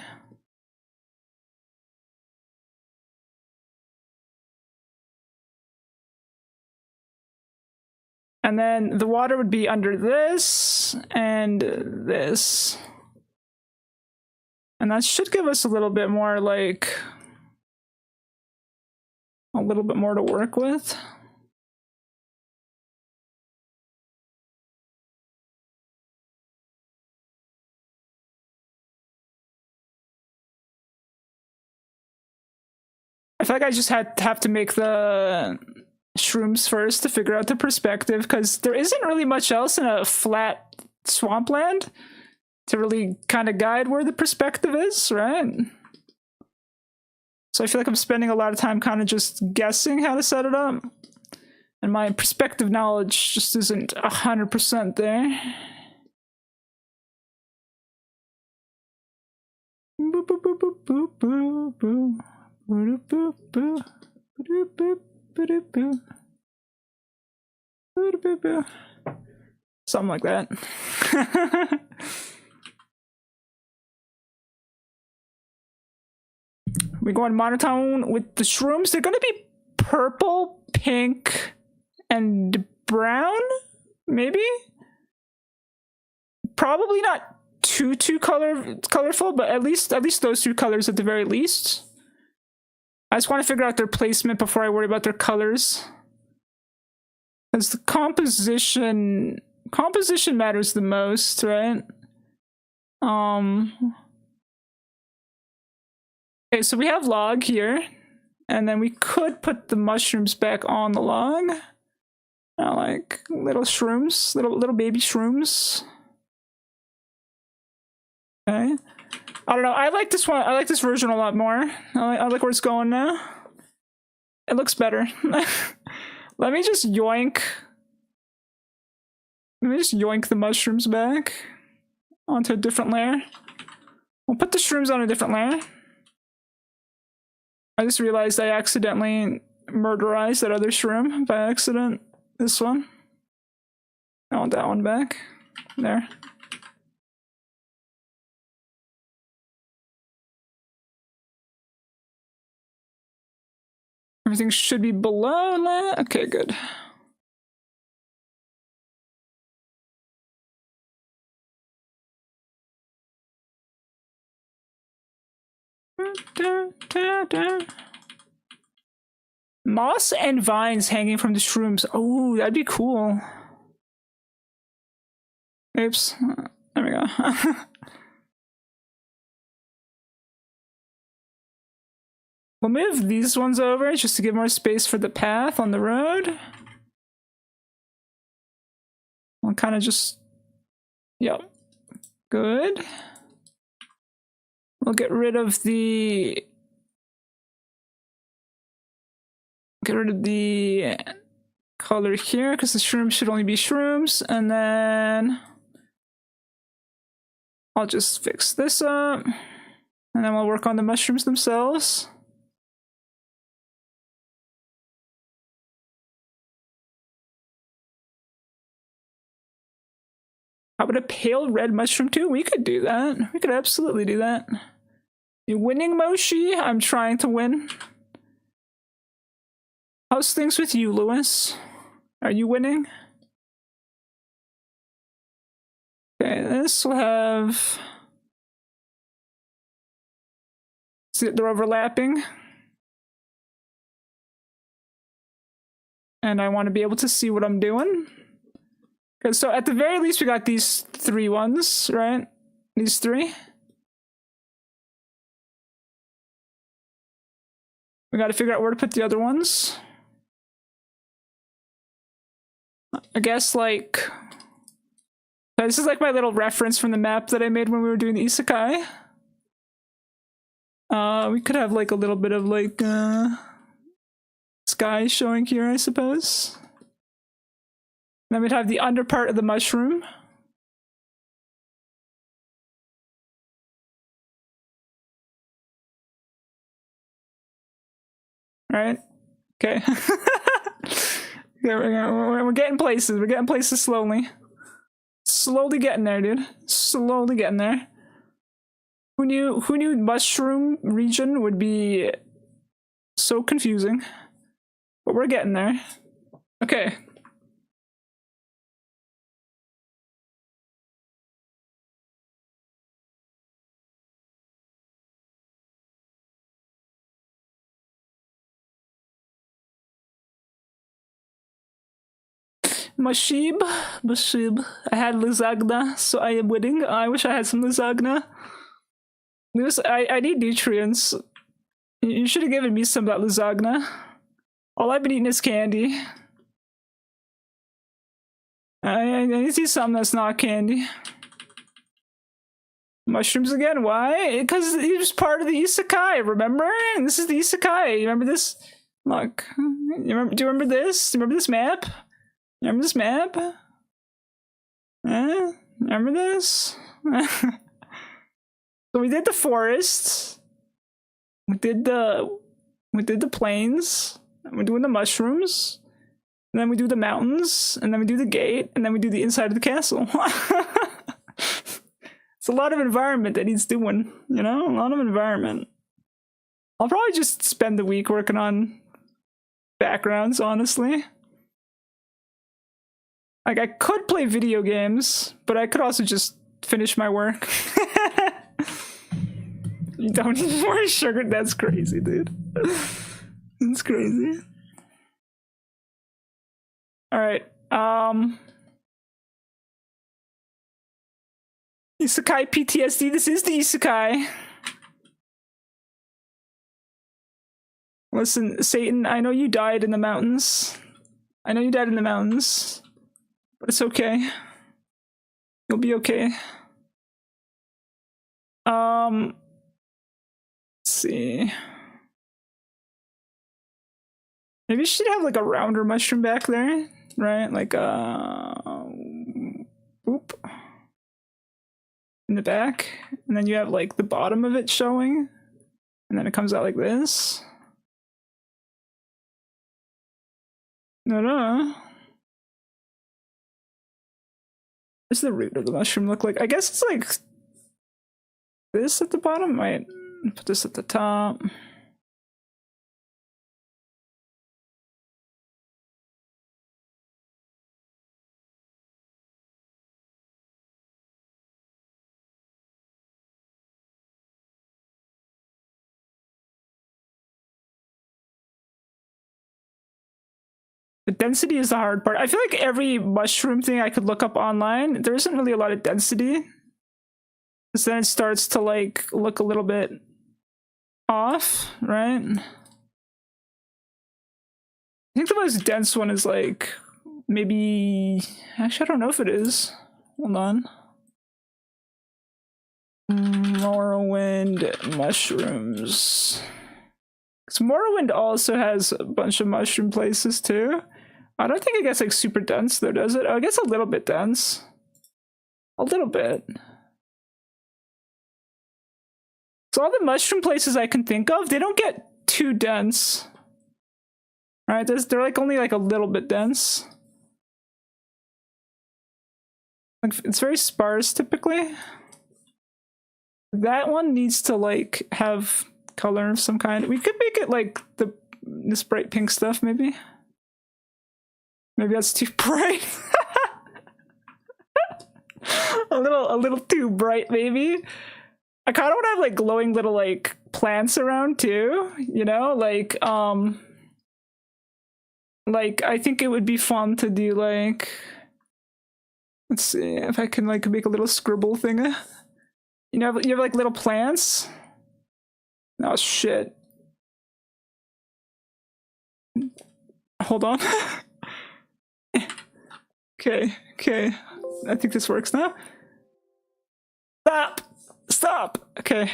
S1: And then the water would be under this and this. And that should give us a little bit more, like, a little bit more to work with. I feel like I just have to make the shrooms first to figure out the perspective, because there isn't really much else in a flat swampland to really kind of guide where the perspective is, right? So I feel like I'm spending a lot of time kind of just guessing how to set it up, and my perspective knowledge just isn't 100% there. Boop, boop, boop, boop, boop, boop, boop. Something like that. We're going monotone with the shrooms. They're going to be purple, pink, and brown, maybe. Probably not too colorful, but at least those two colors at the very least. I just want to figure out their placement before I worry about their colors. Because the composition matters the most, right? Okay, so we have log here, and then we could put the mushrooms back on the log. Like little shrooms, little baby shrooms. Okay. I don't know. I like this one. I like this version a lot more. I like where it's going now. It looks better. Let me just yoink. Let me just yoink the mushrooms back onto a different layer. We'll put the shrooms on a different layer. I just realized I accidentally murderized that other shroom by accident. This one. I want that one back. There. Everything should be below that. Okay, good. Moss and vines hanging from the shrooms. Oh, that'd be cool. Oops. There we go. We'll move these ones over just to give more space for the path on the road. I'll kind of just... Yep. Good. We'll get rid of the... Get rid of the color here, because the shrooms should only be shrooms, and then... I'll just fix this up, and then we'll work on the mushrooms themselves. How about a pale red mushroom too? We could do that. We could absolutely do that. You winning, Moshi? I'm trying to win. How's things with you, Lewis? Are you winning? Okay, this will have... See, they're overlapping. And I want to be able to see what I'm doing. Okay, so at the very least we got these three ones, right? These three. We got to figure out where to put the other ones. I guess, like... This is like my little reference from the map that I made when we were doing the isekai. We could have like a little bit of like sky showing here, I suppose. Then we'd have the under part of the mushroom. Right? Okay. We're getting places. We're getting places slowly. Slowly getting there, dude. Slowly getting there. Who knew mushroom region would be so confusing? But we're getting there. Okay. Mashib. I had lasagna, so I am winning. I wish I had some lasagna. I need nutrients. You should have given me some of that lasagna. All I've been eating is candy. I need to see something that's not candy. Mushrooms again? Why? Because it was part of the isekai, remember? This is the isekai. You remember this? Look. Do you remember this? Do you remember this map? Remember this map? Remember this? So we did the forest. We did the plains. We're doing the mushrooms. And then we do the mountains. And then we do the gate. And then we do the inside of the castle. It's a lot of environment that needs doing, you know? A lot of environment. I'll probably just spend the week working on backgrounds, honestly. Like, I could play video games, but I could also just finish my work. You don't need more sugar? That's crazy, dude. That's crazy. Alright, Isekai PTSD. This is the Isekai. Listen, Satan, I know you died in the mountains. I know you died in the mountains. But it's okay. You'll be okay. Let's see. Maybe you should have like a rounder mushroom back there, right? Like oop. In the back. And then you have like the bottom of it showing. And then it comes out like this. No. What's the root of the mushroom look like? I guess it's like this at the bottom. Might put this at the top. The density is the hard part. I feel like every mushroom thing I could look up online, there isn't really a lot of density. Because then it starts to like look a little bit off, right? I think the most dense one is like maybe, actually I don't know if it is. Hold on. Morrowind mushrooms. Because Morrowind also has a bunch of mushroom places too. I don't think it gets like super dense though, does it? Oh, it gets a little bit dense. A little bit. So all the mushroom places I can think of, they don't get too dense. Right? They're like only like a little bit dense. Like it's very sparse typically. That one needs to like have color of some kind. We could make it like this bright pink stuff maybe. Maybe that's too bright. a little too bright maybe. I kind of want to have like glowing little like plants around too, you know, like I think it would be fun to do like, let's see if I can like make a little scribble thing. You know, you have like little plants. Oh shit. Hold on. Okay. I think this works now. Stop. Okay.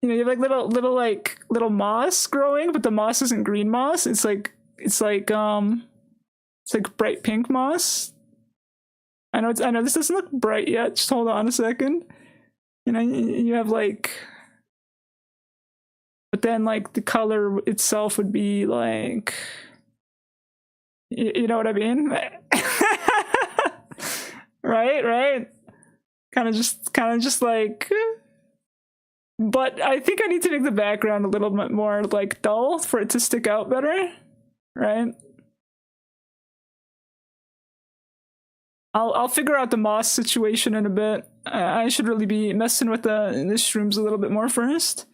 S1: You know, you have like little moss growing, but the moss isn't green moss. It's like bright pink moss. I know this doesn't look bright yet. Just hold on a second. You know, you have like, but then like the color itself would be like, you know what I mean? Right. Kind of just like, but I think I need to make the background a little bit more like dull for it to stick out better, right? I'll figure out the moss situation in a bit. I should really be messing with the shrooms a little bit more first.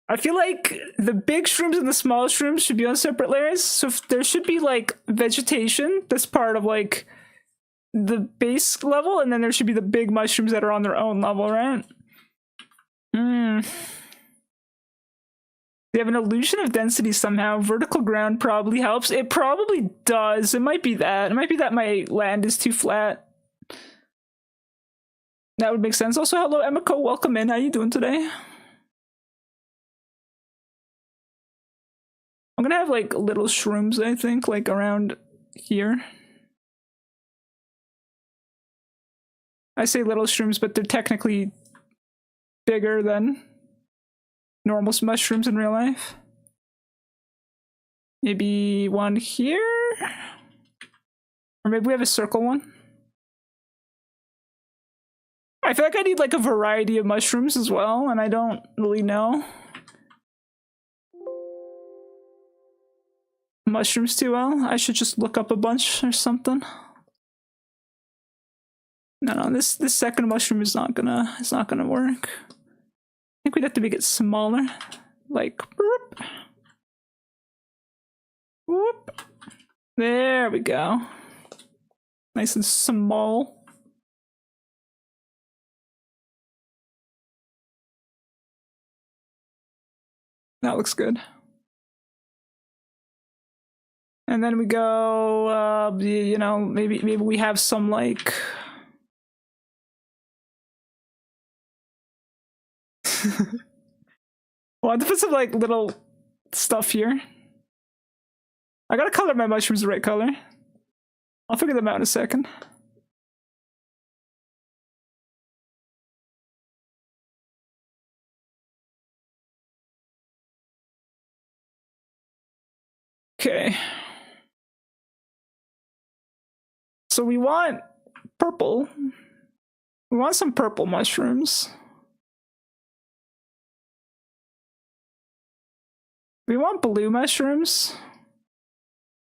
S1: I feel like the big shrooms and the small shrooms should be on separate layers. So if there should be like vegetation that's part of like the base level, and then there should be the big mushrooms that are on their own level, right? They have an illusion of density somehow. Vertical ground probably helps. It probably does. It might be that. It might be that my land is too flat. That would make sense. Also, hello, Emiko. Welcome in. How you doing today? I'm gonna have like little shrooms, I think, like around here. I say little shrooms, but they're technically bigger than normal mushrooms in real life. Maybe one here? Or maybe we have a circle one. I feel like I need like a variety of mushrooms as well, and I don't really know. mushrooms too well. I should just look up a bunch or something. No, this second mushroom is not gonna work. I think we'd have to make it smaller. Like whoop. Whoop. There we go. Nice and small. That looks good. And then we go, you know, maybe we have some like well, I have to put some like little stuff here. I gotta color my mushrooms the right color. I'll figure them out in a second. Okay. So we want purple. We want some purple mushrooms. We want blue mushrooms.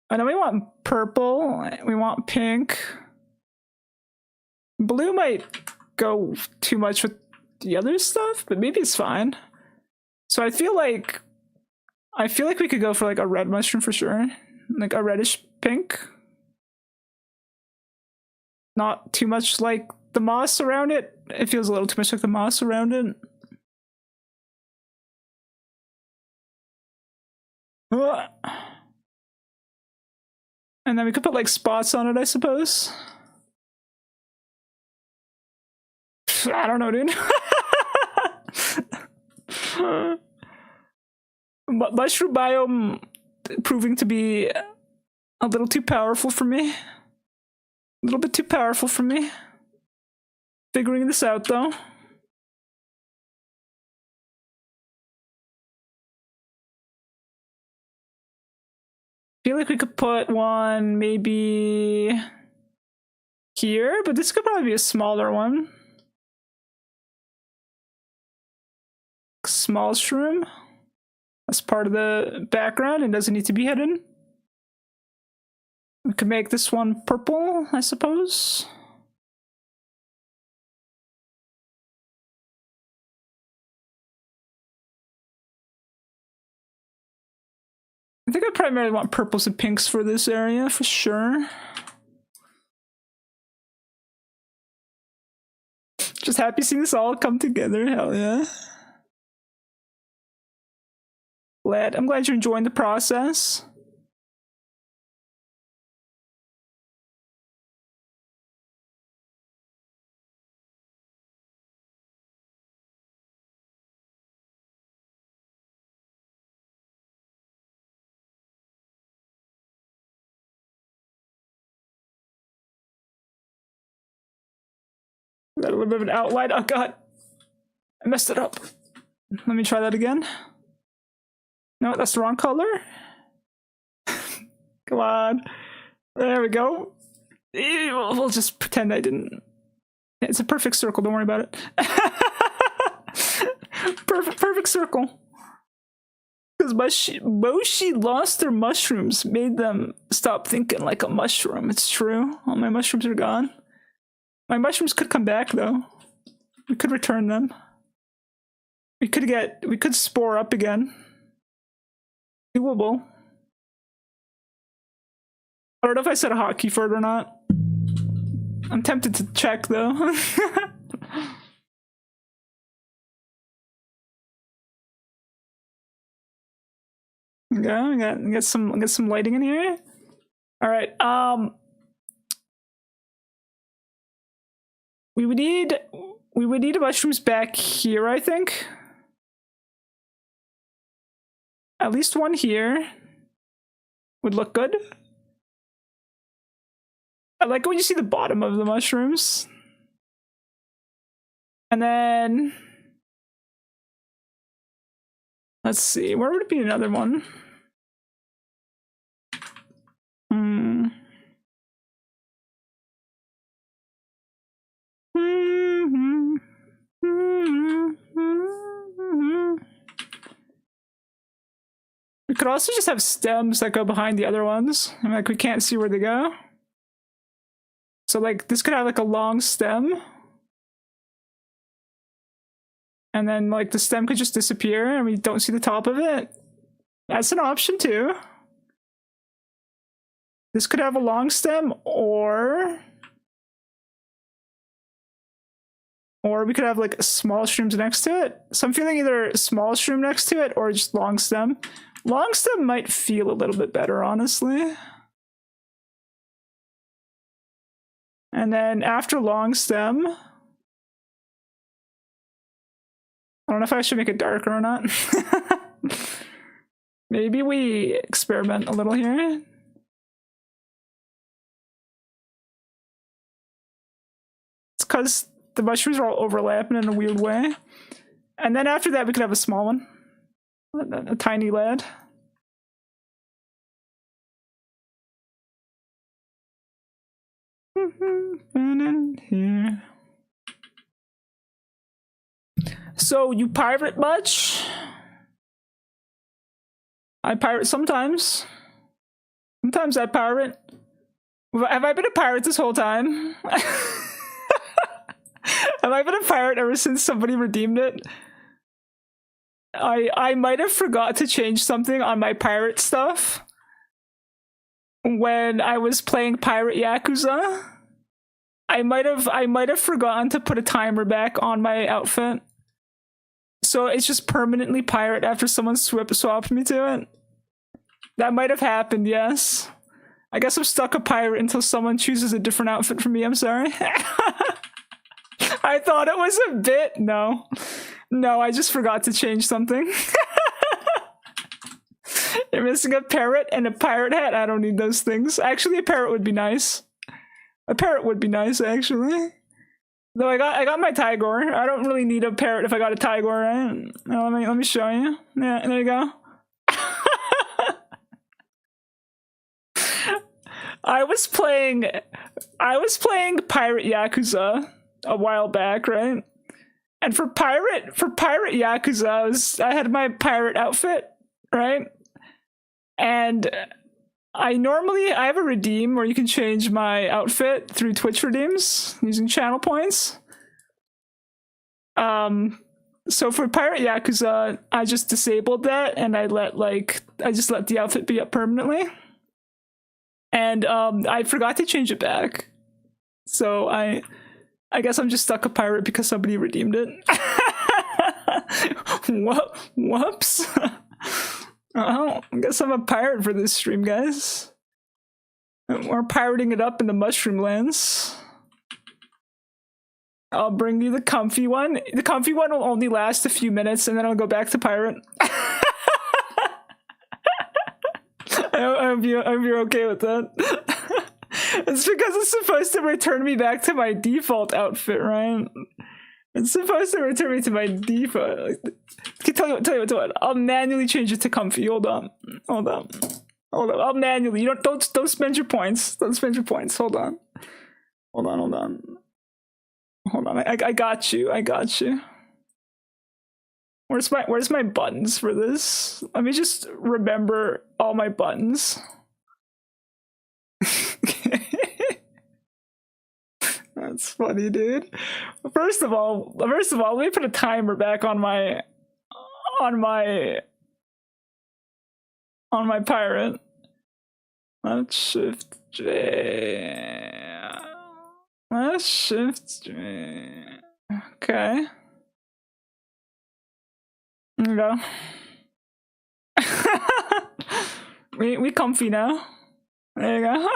S1: I know we want purple. We want pink. Blue might go too much with the other stuff, but maybe it's fine. So I feel like we could go for like a red mushroom for sure. Like a reddish pink. Not too much like the moss around it. It feels a little too much like the moss around it. And then we could put like spots on it, I suppose. I don't know, dude. Mushroom biome proving to be a little too powerful for me. A little bit too powerful for me. Figuring this out though. Feel like we could put one maybe here, but this could probably be a smaller one. Small shroom. That's part of the background and doesn't need to be hidden. We could make this one purple, I suppose. I think I primarily want purples and pinks for this area, for sure. Just happy seeing this all come together, hell yeah. I'm glad you're enjoying the process. Got a little bit of an outline. Oh god, I messed it up. Let me try that again. No, that's the wrong color. Come on. There we go. We'll just pretend I didn't. It's a perfect circle, don't worry about it. Perfect circle. Because Moshi lost their mushrooms, made them stop thinking like a mushroom. It's true. All my mushrooms are gone. My mushrooms could come back though. We could return them. We could spore up again. Doable. I don't know if I said a hotkey for it or not. I'm tempted to check though. Yeah, get some lighting in here. All right. We would need mushrooms back here, I think. At least one here would look good. I like when you see the bottom of the mushrooms. And then let's see, where would it be another one? We could also just have stems that go behind the other ones. And like we can't see where they go. So like this could have like a long stem. And then like the stem could just disappear and we don't see the top of it. That's an option too. This could have a long stem or we could have like small shrooms next to it. So I'm feeling either small shroom next to it or just long stem. Long stem might feel a little bit better, honestly. And then after long stem, I don't know if I should make it darker or not. Maybe we experiment a little here. It's because the mushrooms are all overlapping in a weird way. And then after that, we could have a small one. A tiny lad. Here. So you pirate much? I pirate sometimes. Sometimes I pirate. Have I been a pirate this whole time? Have I been a pirate ever since somebody redeemed it? I might have forgot to change something on my pirate stuff when I was playing Pirate Yakuza. I might have forgotten to put a timer back on my outfit. So it's just permanently pirate after someone swapped me to it. That might have happened, yes. I guess I'm stuck a pirate until someone chooses a different outfit for me, I'm sorry. I thought it was a bit. No, I just forgot to change something. You're missing a parrot and a pirate hat. I don't need those things. Actually, a parrot would be nice. A parrot would be nice, actually. Though I got my Tigor. I don't really need a parrot if I got a Tigor, right? Let me show you. Yeah, there you go. I was playing Pirate Yakuza a while back, right? And for Pirate Yakuza, I had my pirate outfit, right? And I have a redeem where you can change my outfit through Twitch redeems using channel points. So for Pirate Yakuza, I just disabled that and I just let the outfit be up permanently. And I forgot to change it back. So I guess I'm just stuck a pirate because somebody redeemed it. Whoops. Oh, I guess I'm a pirate for this stream, guys. We're pirating it up in the mushroom lands. I'll bring you the comfy one. The comfy one will only last a few minutes and then I'll go back to pirate. I hope you're okay with that. It's because it's supposed to return me back to my default outfit, right? It's supposed to return me to my default. Tell you what. I'll manually change it to comfy. Hold on. I'll manually. Don't spend your points. Don't spend your points. Hold on. I got you. Where's my buttons for this? Let me just remember all my buttons. That's funny, dude. First of all, let me put a timer back on my pirate. Let's shift J. Let's shift J. Okay. There we go. we comfy now. There you go.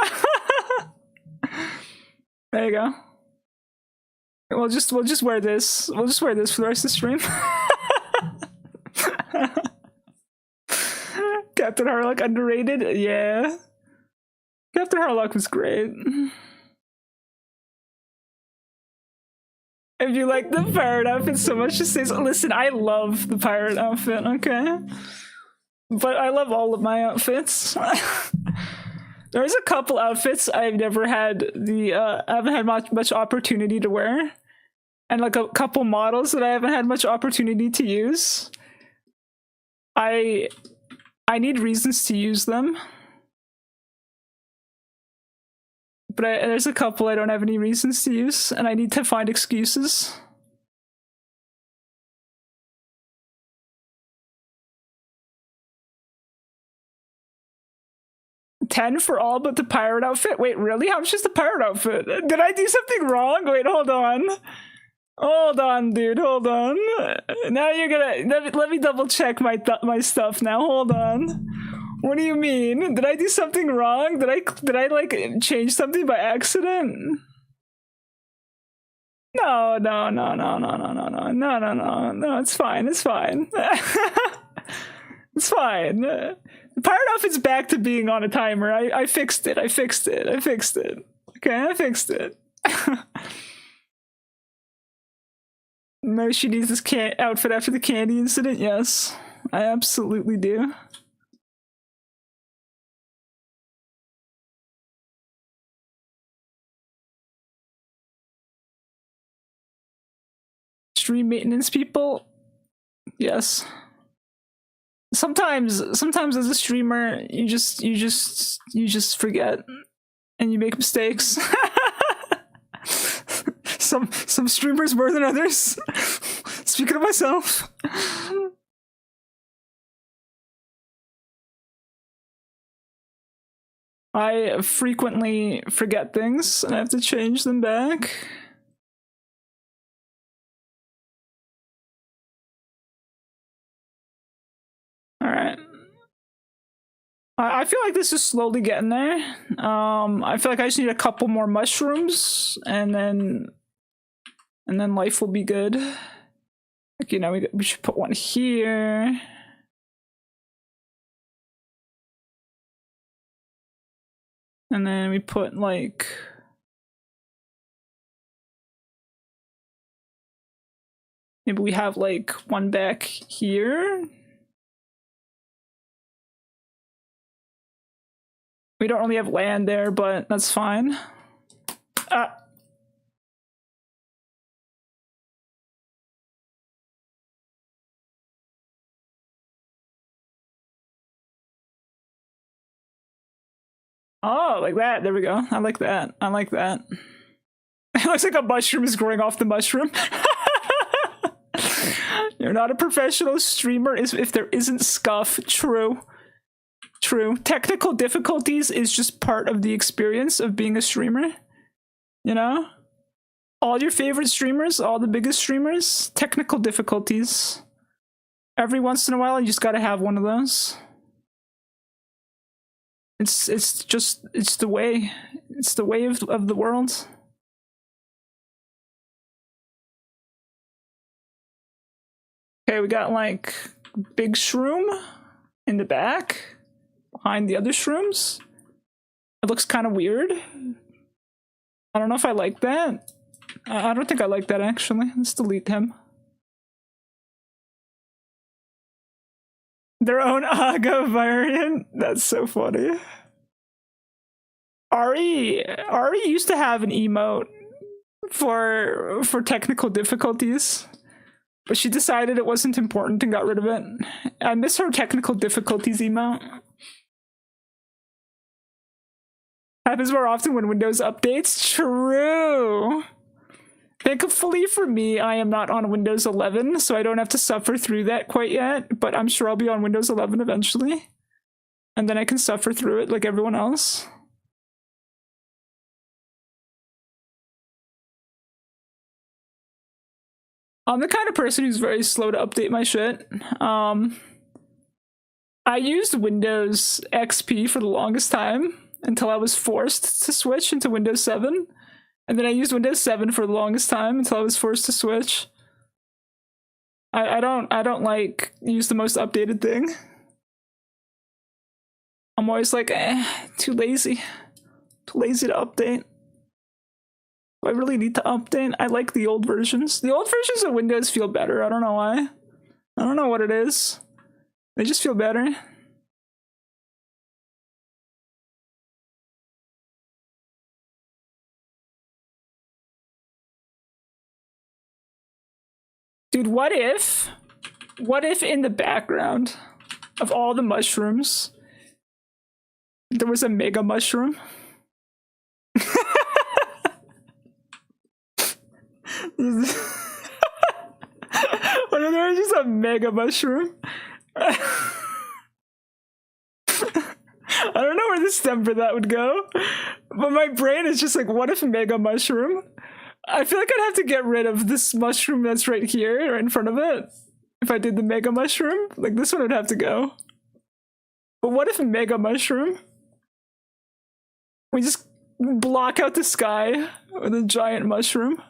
S1: There you go. We'll just wear this. We'll just wear this for the rest of the stream. Captain Harlock underrated? Yeah. Captain Harlock was great. If you like the pirate outfit so much, just say so. Listen, I love the pirate outfit, okay? But I love all of my outfits. There's a couple outfits I've never had I haven't had much opportunity to wear. And like a couple models that I haven't had much opportunity to use. I I need reasons to use them. But there's a couple I don't have any reasons to use, and I need to find excuses. $10 for all but the pirate outfit? Wait, really? How much is the pirate outfit? Did I do something wrong? Wait, hold on. Hold on, dude. Hold on. Now you're gonna let me double check my stuff now. Hold on. What do you mean? Did I do something wrong? Did I like change something by accident? No. It's fine. It's fine. It's fine. The pirate outfit's back to being on a timer. I fixed it. Okay, I fixed it. No, she needs this outfit after the candy incident. Yes, I absolutely do. Stream maintenance people. Yes. Sometimes as a streamer, you just forget and you make mistakes. Some streamers more than others. Speaking of myself. I frequently forget things and I have to change them back. Alright. I feel like this is slowly getting there. I feel like I just need a couple more mushrooms and then life will be good. Like, you know, we should put one here. And then we put like maybe we have like one back here. We don't really have land there, but that's fine. Oh, like that. There we go. I like that. It looks like a mushroom is growing off the mushroom. You're not a professional streamer if there isn't scuff. True. Technical difficulties is just part of the experience of being a streamer. You know? All your favorite streamers, all the biggest streamers, technical difficulties. Every once in a while, you just gotta have one of those. It's the way of the world. Okay, we got like big shroom in the back behind the other shrooms. It looks kind of weird. I don't know if I like that. I don't think I like that actually. Let's delete him. Their own Aga variant? That's so funny. Ari used to have an emote for technical difficulties, but she decided it wasn't important and got rid of it. I miss her technical difficulties emote. Happens more often when Windows updates. True. Thankfully for me, I am not on Windows 11, so I don't have to suffer through that quite yet, but I'm sure I'll be on Windows 11 eventually. And then I can suffer through it like everyone else. I'm the kind of person who's very slow to update my shit. I used Windows XP for the longest time until I was forced to switch into Windows 7. And then I used Windows 7 for the longest time until I was forced to switch. I don't like use the most updated thing. I'm always like, too lazy. Too lazy to update. Do I really need to update? I like the old versions. The old versions of Windows feel better. I don't know why. I don't know what it is. They just feel better. Dude, what if in the background Of all the mushrooms, there was a mega mushroom. What if there was just a mega mushroom? I don't know where the stem for that would go, but my brain is just like, what if mega mushroom? I feel like I'd have to get rid of this mushroom that's right here, right in front of it. If I did the mega mushroom, like this one would have to go. But what if mega mushroom? We just block out the sky with a giant mushroom.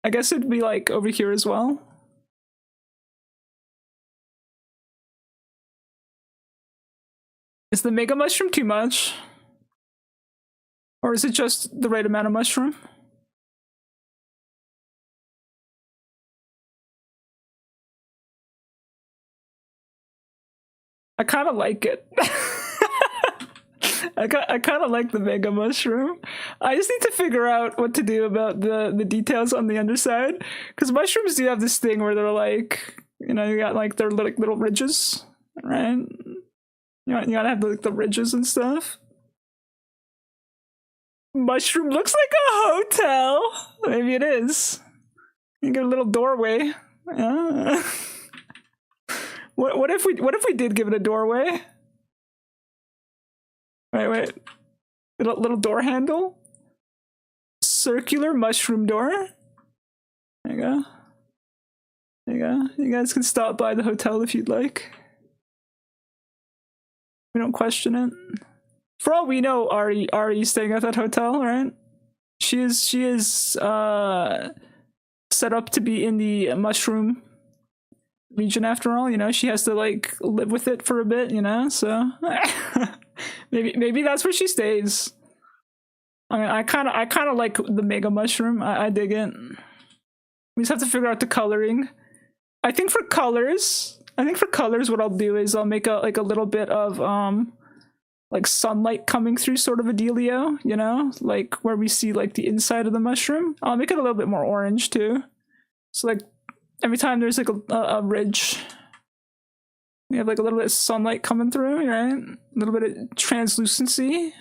S1: I guess it'd be like over here as well. Is the mega mushroom too much? Or is it just the right amount of mushroom? I kind of like it. I kind of like the mega mushroom. I just need to figure out what to do about the details on the underside, because mushrooms do have this thing where they're like, you know, you got like their little ridges, right? You gotta have like the ridges and stuff. Mushroom looks like a hotel. Maybe it is. You get a little doorway. Yeah. What if we did give it a doorway? Wait. Little door handle? Circular mushroom door? There you go. There you go. You guys can stop by the hotel if you'd like. We don't question it. For all we know, Ari's staying at that hotel, right? She is set up to be in the mushroom region after all, you know. She has to like live with it for a bit, you know, so maybe that's where she stays. I mean, I kind of like the mega mushroom. I dig it. We just have to figure out the coloring. I think for colors, what I'll do is I'll make a little bit of like sunlight coming through, sort of a dealio, you know, like where we see like the inside of the mushroom. I'll make it a little bit more orange too. So like every time there's like a ridge, we have like a little bit of sunlight coming through, right? A little bit of translucency.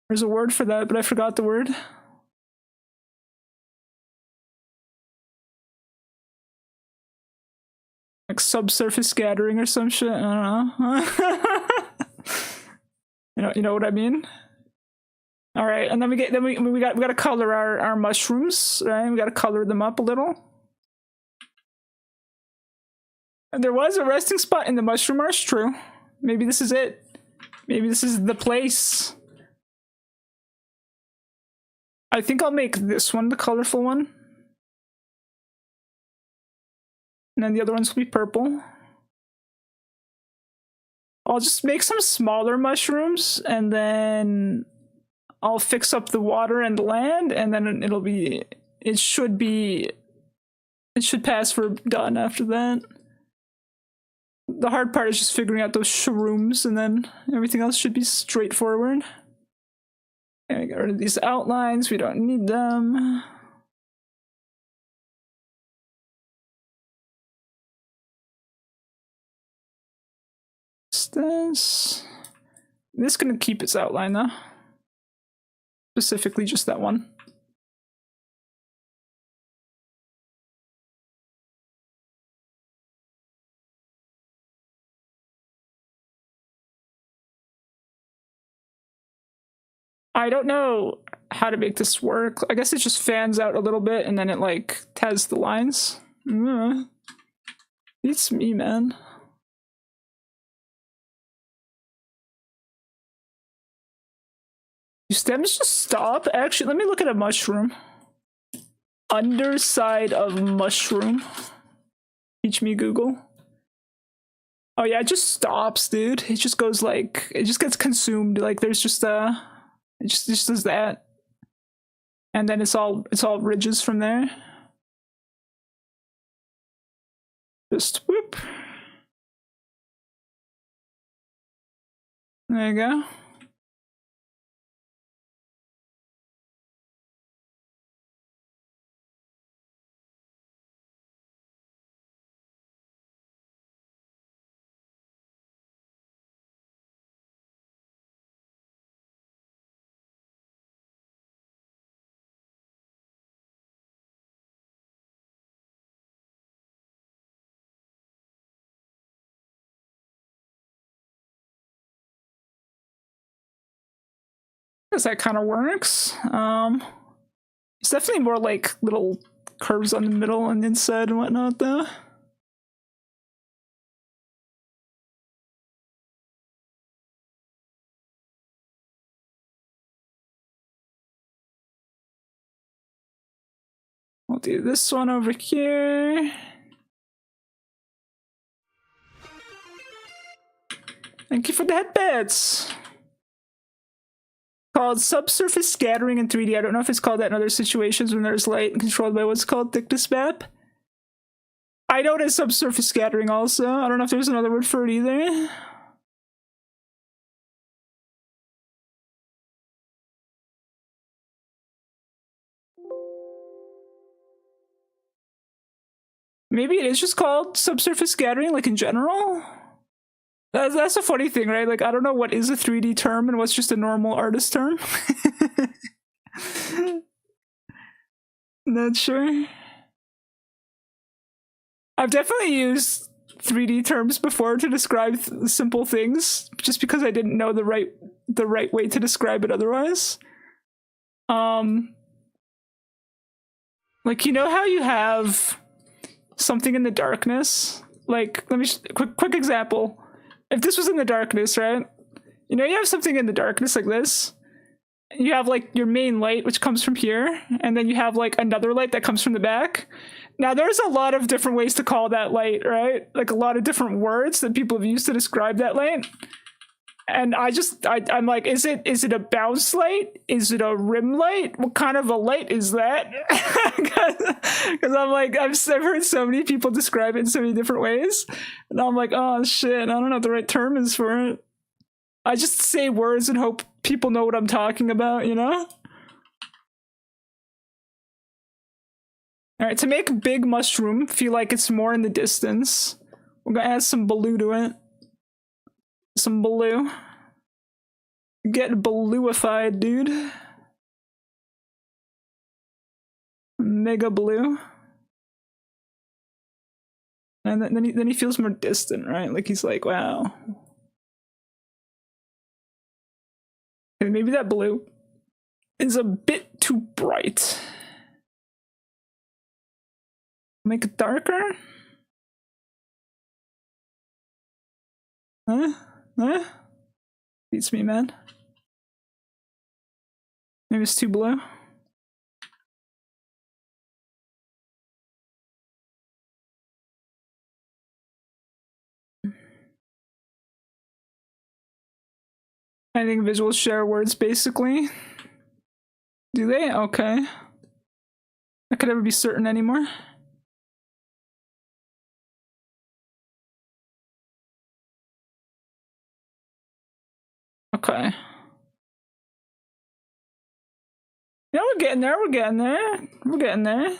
S1: There's a word for that, but I forgot the word. Like subsurface scattering or some shit. I don't know. You know what I mean? All right, and then we got to color our mushrooms, right? We got to color them up a little. And there was a resting spot in the mushroom marsh. True. Maybe this is it. Maybe this is the place. I think I'll make this one the colorful one. And then the other ones will be purple. I'll just make some smaller mushrooms, and then I'll fix up the water and the land, and then it should pass for done after that. The hard part is just figuring out those shrooms, and then everything else should be straightforward. And we get rid of these outlines, we don't need them. This gonna keep its outline though. Specifically just that one. I don't know how to make this work. I guess it just fans out a little bit and then it like has the lines. It's me, man. Do stems just stop? Actually, let me look at a mushroom. Underside of mushroom. Teach me, Google. Oh yeah, it just stops, dude. It just goes like, it just gets consumed. Like there's just it just does that. And then it's all ridges from there. Just whoop. There you go. guess that kind of works. It's definitely more like little curves on the middle and inside and whatnot, though. I'll do this one over here. Thank you for the headbeds. Called subsurface scattering in 3D. I don't know if it's called that in other situations when there's light controlled by what's called thickness map. I know it is subsurface scattering also. I don't know if there's another word for it either. Maybe it is just called subsurface scattering, like in general. That's a funny thing, right? Like, I don't know what is a 3D term and what's just a normal artist term. Not sure. I've definitely used 3D terms before to describe simple things, just because I didn't know the right way to describe it otherwise. Like, you know how you have something in the darkness? Like, let me quick example. If this was in the darkness, right? You know, you have something in the darkness like this. You have like your main light, which comes from here, and then you have like another light that comes from the back. Now, there's a lot of different ways to call that light, right? Like a lot of different words that people have used to describe that light. And I'm like, is it a bounce light? Is it a rim light? What kind of a light is that? Because I'm like, I've heard so many people describe it in so many different ways. And I'm like, oh shit, I don't know what the right term is for it. I just say words and hope people know what I'm talking about, you know? Alright, to make big mushroom feel like it's more in the distance, we're gonna add some blue to it. Some blue. Get bluified, dude. Mega blue. And then he feels more distant, right? Like he's like, wow. And maybe that blue is a bit too bright. Make it darker? Huh? Beats me, man. Maybe it's too blue. I think visuals share words, basically. Do they? Okay. I could never be certain anymore. Okay. Yeah, we're getting there, We're getting there.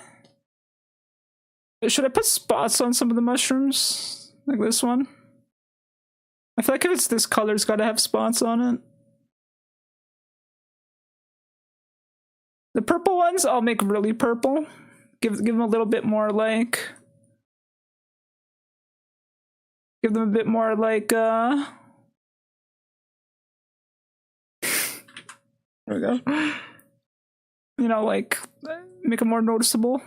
S1: Should I put spots on some of the mushrooms? Like this one? I feel like if it's this color, it's gotta have spots on it. The purple ones, I'll make really purple. Give them a little bit more like... Give them a bit more like, There we go. You know, like, make them more noticeable.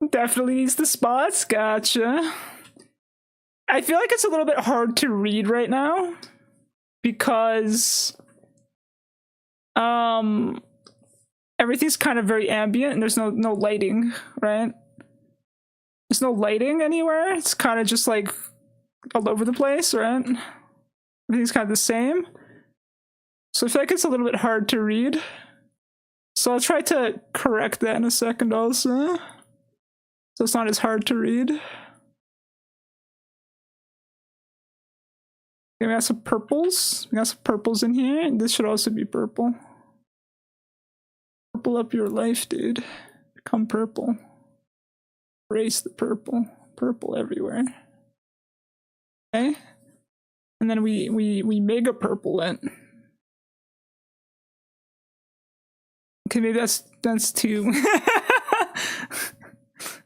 S1: Definitely needs the spots, gotcha. I feel like it's a little bit hard to read right now because everything's kind of very ambient and there's no lighting, right? There's no lighting anywhere. It's kind of just like all over the place, right? Everything's kind of the same. So I feel like it's a little bit hard to read. So I'll try to correct that in a second also. So it's not as hard to read. Okay, we got some purples. We got some purples in here. And this should also be purple. Purple up your life, dude. Become purple. Embrace the purple. Purple everywhere. Okay. And then we mega purple it. Okay, maybe that's too.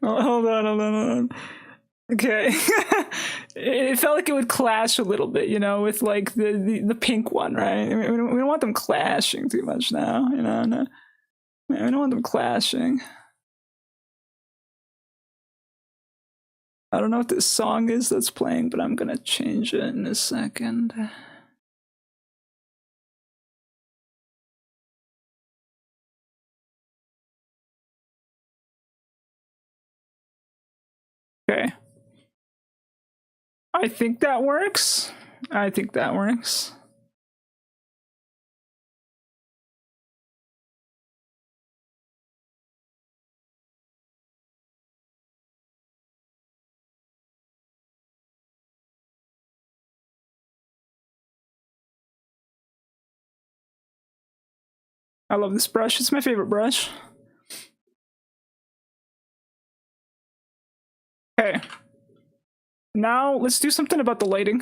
S1: Oh, hold on. Okay. It felt like it would clash a little bit, you know, with like the pink one, right? We don't want them clashing too much now, you know. No. We don't want them clashing. I don't know what this song is that's playing, but I'm gonna change it in a second. Okay. I think that works. I think that works. I love this brush. It's my favorite brush. Okay. Now let's do something about the lighting.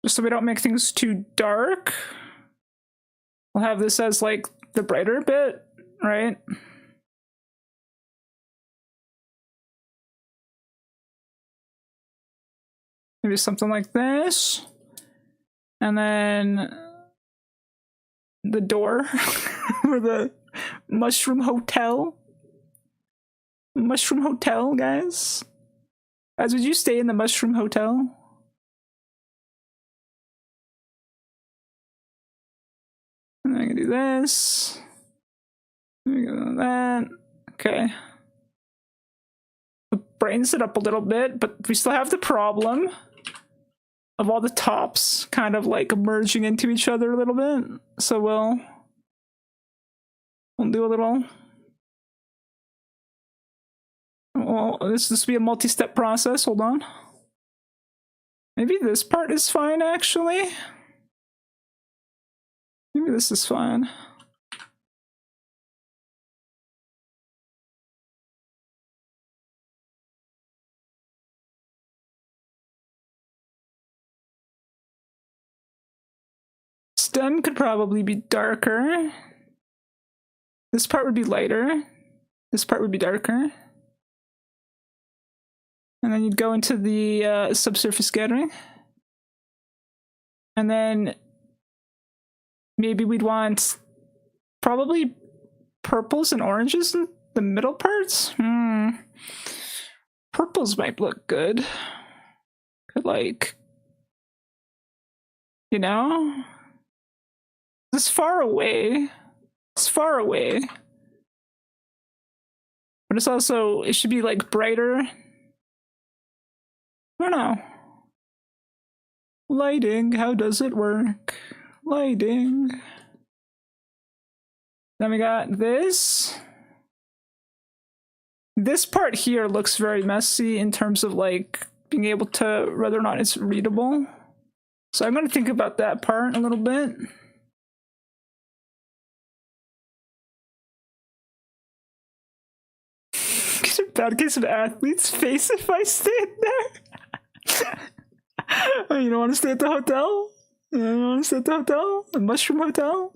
S1: Just so we don't make things too dark. We'll have this as like the brighter bit, right? Maybe something like this. And then the door for the Mushroom Hotel. Mushroom Hotel, guys. Guys, would you stay in the Mushroom Hotel? And I can do this. We go that. Okay. It brightens it up a little bit, but we still have the problem of all the tops kind of like merging into each other a little bit. So we'll do a little. Well, this will be a multi-step process. Hold on. Maybe this part is fine, actually. Maybe this is fine. Stem could probably be darker. This part would be lighter. This part would be darker. And then you'd go into the subsurface scattering. And then maybe we'd want probably purples and oranges in the middle parts. Purples might look good. Could like, you know, it's far away. It's far away. But it's also, it should be like brighter. I don't know. Lighting, how does it work? Lighting. Then we got this. This part here looks very messy in terms of like being able to, whether or not it's readable. So I'm going to think about that part a little bit. Bad case of athlete's face if I stayed there. Oh, you don't want to stay at the hotel? You don't want to stay at the hotel? The Mushroom Hotel?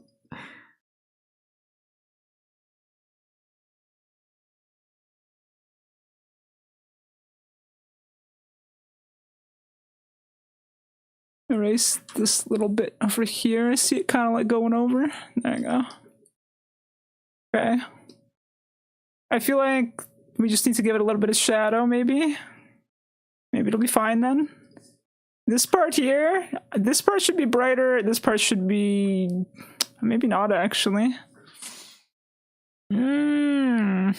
S1: Erase this little bit over here. I see it kind of like going over. There you go. Okay. I feel like we just need to give it a little bit of shadow, maybe. Maybe it'll be fine then. This part here, this part should be brighter. This part should be, maybe not actually. Maybe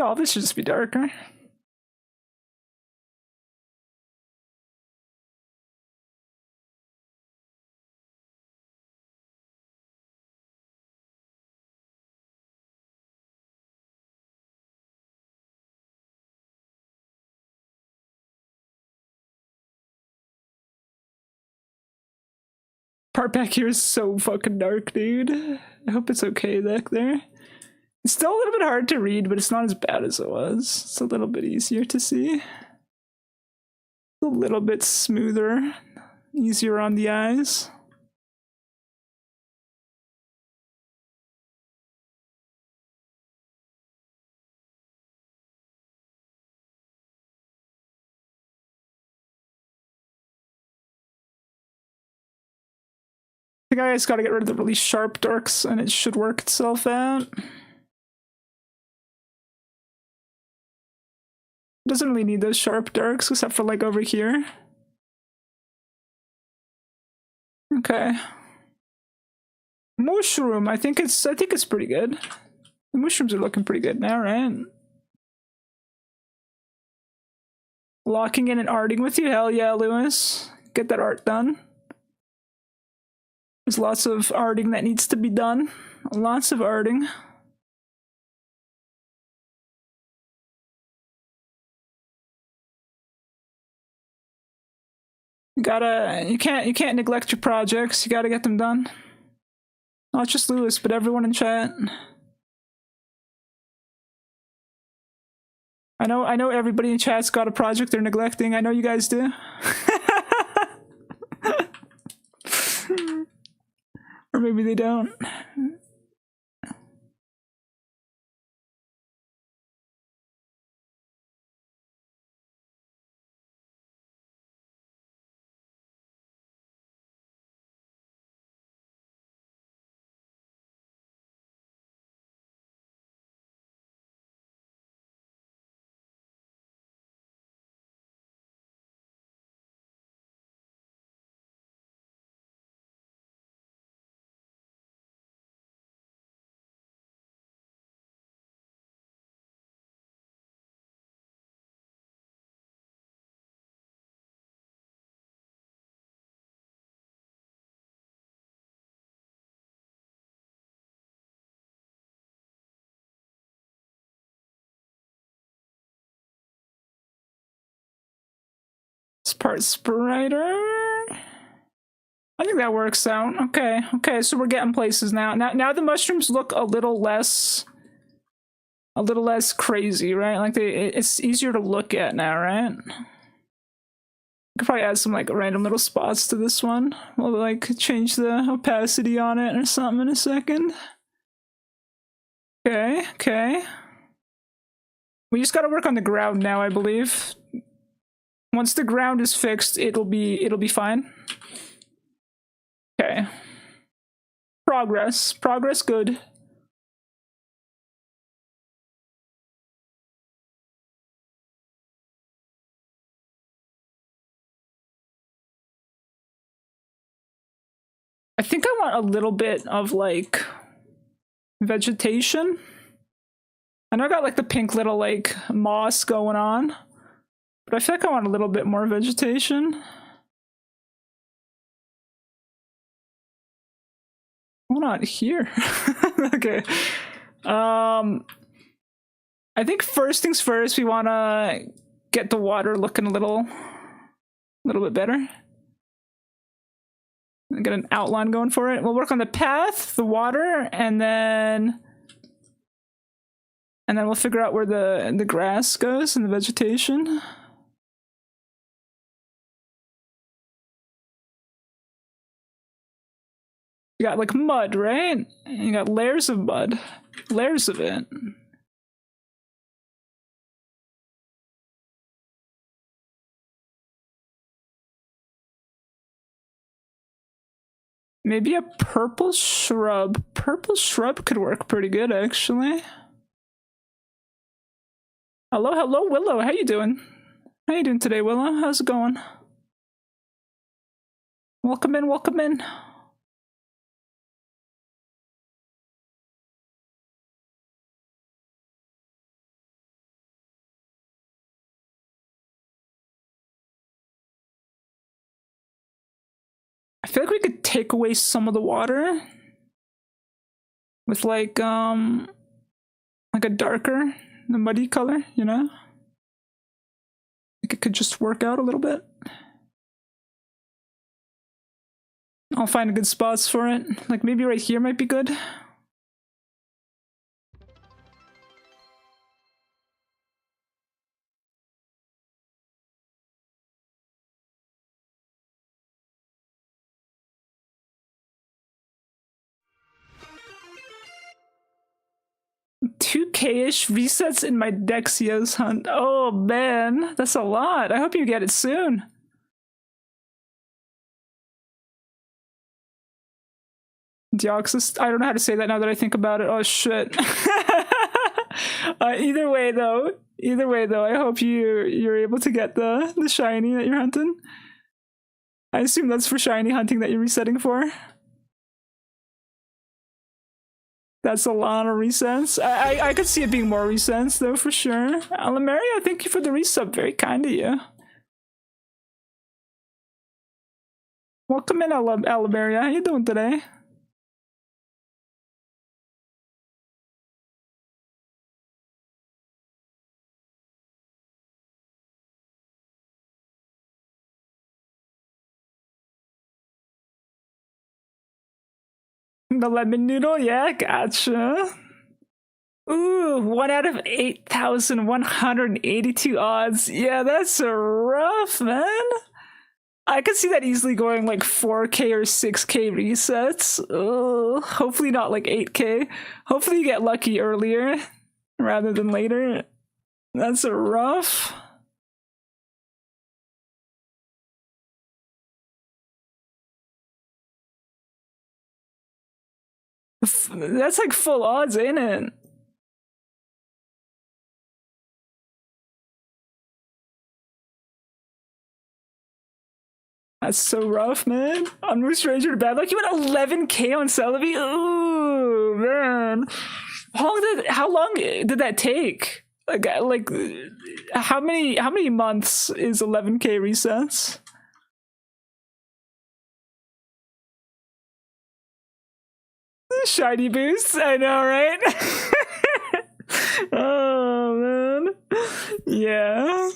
S1: all this should just be darker. part back here is so fucking dark, dude. I hope it's okay back there. It's still a little bit hard to read, but it's not as bad as it was. It's a little bit easier to see. A little bit smoother, easier on the eyes. I think I just gotta get rid of the really sharp darks and it should work itself out. Doesn't really need those sharp darks except for like over here. Okay. Mushroom, I think it's pretty good. The mushrooms are looking pretty good now, right? Locking in and arting with you? Hell yeah, Lewis. Get that art done. There's lots of arting that needs to be done. Lots of arting. You can't neglect your projects. You gotta get them done. Not just Lewis, but everyone in chat. I know everybody in chat's got a project they're neglecting. I know you guys do. Or maybe they don't. This part's brighter. I think that works out. Okay, so we're getting places now. Now the mushrooms look a little less crazy, right? Like it's easier to look at now, right? Could probably add some like random little spots to this one. We'll like change the opacity on it or something in a second. Okay. We just gotta work on the ground now, I believe. Once the ground is fixed, it'll be fine. Okay. Progress good. I think I want a little bit of like vegetation. I know I got like the pink little like moss going on, but I feel like I want a little bit more vegetation. Why not here? Okay. I think first things first, we want to get the water looking a little bit better. Get an outline going for it. We'll work on the path, the water, and then we'll figure out where the grass goes and the vegetation. You got like mud, right? And you got layers of mud. Layers of it. Maybe a purple shrub. Purple shrub could work pretty good, actually. Hello, Willow. How you doing? How you doing today, Willow? How's it going? Welcome in. I feel like we could take away some of the water with like a darker, a muddy color, you know? Like it could just work out a little bit. I'll find good spots for it. Like maybe right here might be good. $2K-ish resets in my Dexia's hunt. Oh man, that's a lot. I hope you get it soon. Deoxys, I don't know how to say that now that I think about it. Oh shit. Either way though, I hope you're able to get the shiny that you're hunting. I assume that's for shiny hunting that you're resetting for. That's a lot of resets. I could see it being more resets though, for sure. Alamaria, thank you for the resub. Very kind of you. Welcome in, Alamaria. How you doing today? The lemon noodle, yeah, gotcha. Ooh, 1 out of 8,182 odds. Yeah, that's rough, man. I could see that easily going like 4K or 6K resets. Ugh, hopefully not like 8K. Hopefully you get lucky earlier rather than later. That's a rough. That's like full odds, ain't it? That's so rough, man. On Moose Ranger to bad luck. You went 11K on Celebi? Ooh, man. How long did that take? Like how many months is 11K resets? Shiny boosts, I know, right? Oh man, yeah.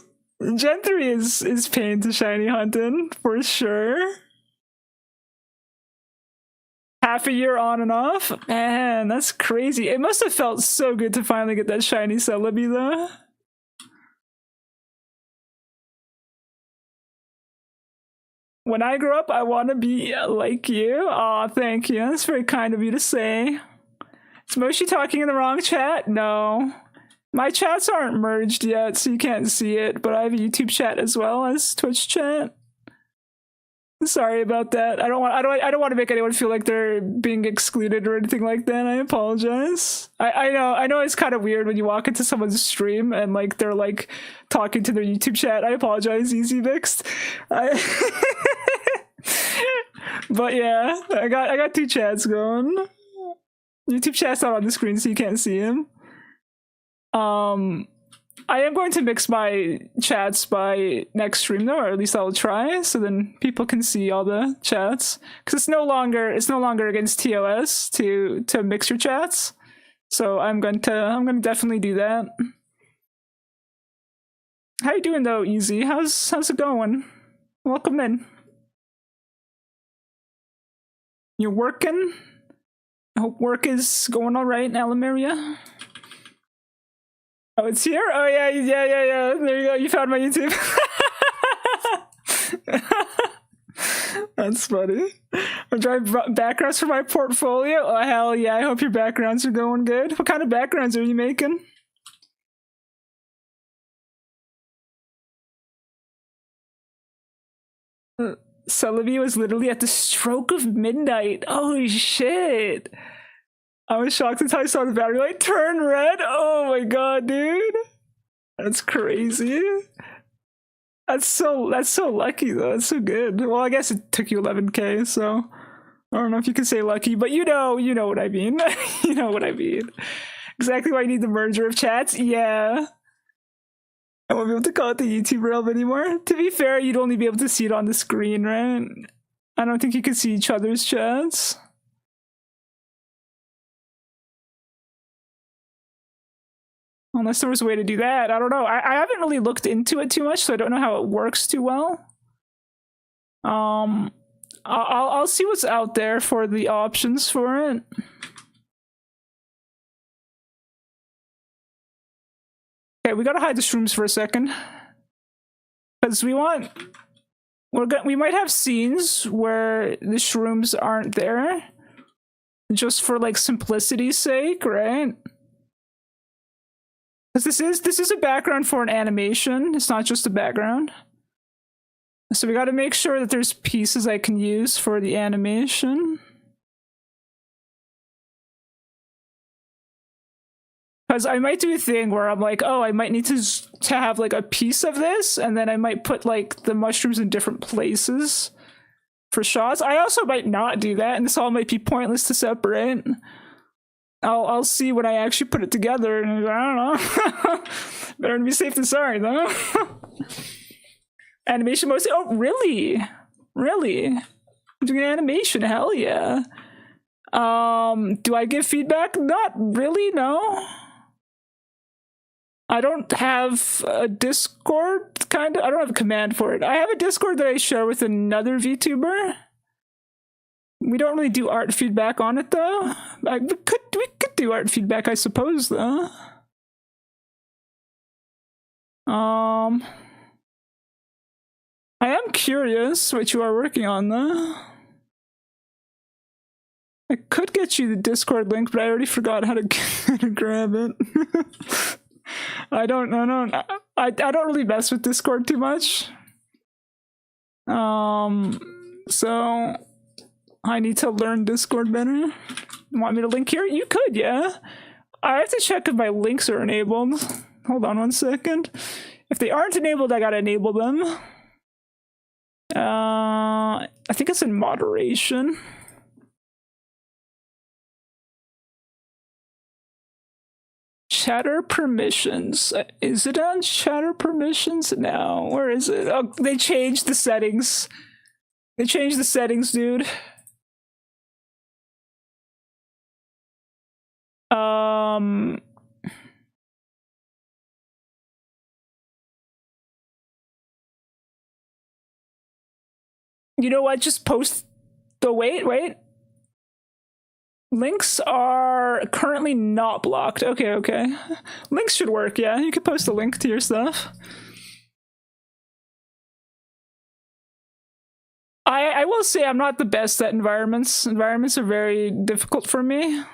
S1: Gen 3 is pain to shiny hunting for sure. Half a year on and off, man. That's crazy. It must have felt so good to finally get that shiny Celebi though. When I grow up, I want to be like you. Aw, thank you. That's very kind of you to say. Is Moshi talking in the wrong chat? No. My chats aren't merged yet, so you can't see it, but I have a YouTube chat as well as Twitch chat. Sorry about that. I don't want to make anyone feel like they're being excluded or anything like that. I apologize. I know it's kind of weird when you walk into someone's stream and like they're like talking to their YouTube chat. I apologize, Easy Mixed. But yeah, I got two chats going. YouTube chat's not on the screen, so you can't see him. I am going to mix my chats by next stream though, or at least I'll try, so then people can see all the chats. Because it's no longer against TOS to mix your chats. So I'm gonna definitely do that. How you doing though, Easy? How's it going? Welcome in. You're working? I hope work is going alright in Alamaria. Oh, it's here? Oh, yeah. There you go. You found my YouTube. That's funny. I'm drawing backgrounds for my portfolio. Oh, hell yeah. I hope your backgrounds are going good. What kind of backgrounds are you making? Celebi was literally at the stroke of midnight. Oh, shit. I was shocked until I saw the battery light turn red. Oh my god, dude. That's crazy. That's so lucky though. That's so good. Well, I guess it took you 11K, so I don't know if you can say lucky, but you know what I mean. You know what I mean. Exactly why you need the merger of chats. Yeah. I won't be able to call it the YouTube realm anymore. To be fair, you'd only be able to see it on the screen, right? I don't think you could see each other's chats. Unless there was a way to do that. I don't know. I haven't really looked into it too much, so I don't know how it works too well. I'll see what's out there for the options for it. Okay, we gotta hide the shrooms for a second, because we might have scenes where the shrooms aren't there, just for like simplicity's sake, right? Because this is a background for an animation. It's not just a background. So we got to make sure that there's pieces I can use for the animation. Because I might do a thing where I'm like, oh, I might need to have like a piece of this, and then I might put like the mushrooms in different places for shots. I also might not do that, and this all might be pointless to separate. I'll see when I actually put it together, and I don't know. Better to be safe than sorry, though. Animation mostly. Oh, really? Really? I'm doing an animation. Hell yeah. Do I give feedback? Not really. No. I don't have a Discord. Kind of. I don't have a command for it. I have a Discord that I share with another VTuber. We don't really do art feedback on it though. We could do art feedback, I suppose, though. I am curious what you are working on, though. I could get you the Discord link, but I already forgot how to grab it. I don't really mess with Discord too much. So I need to learn Discord better. You want me to link here? You could, yeah. I have to check if my links are enabled. Hold on one second. If they aren't enabled, I gotta enable them. I think it's in moderation. Chatter permissions. Is it on chatter permissions? No. Where is it? Oh, they changed the settings. They changed the settings, dude. You know what? Just post the wait. Links are currently not blocked. Okay. Links should work, yeah. You could post a link to your stuff. I will say I'm not the best at environments. Environments are very difficult for me.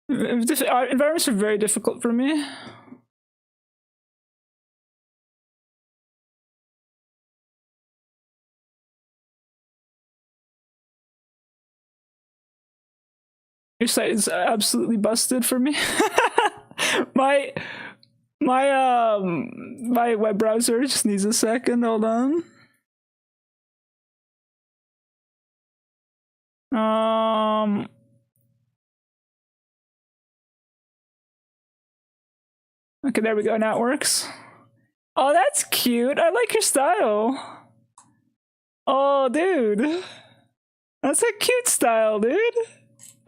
S1: Environments are very difficult for me. Your site is absolutely busted for me. my web browser just needs a second. Hold on. Okay, there we go. Now it works. Oh, that's cute. I like your style. Oh, dude. That's a cute style, dude.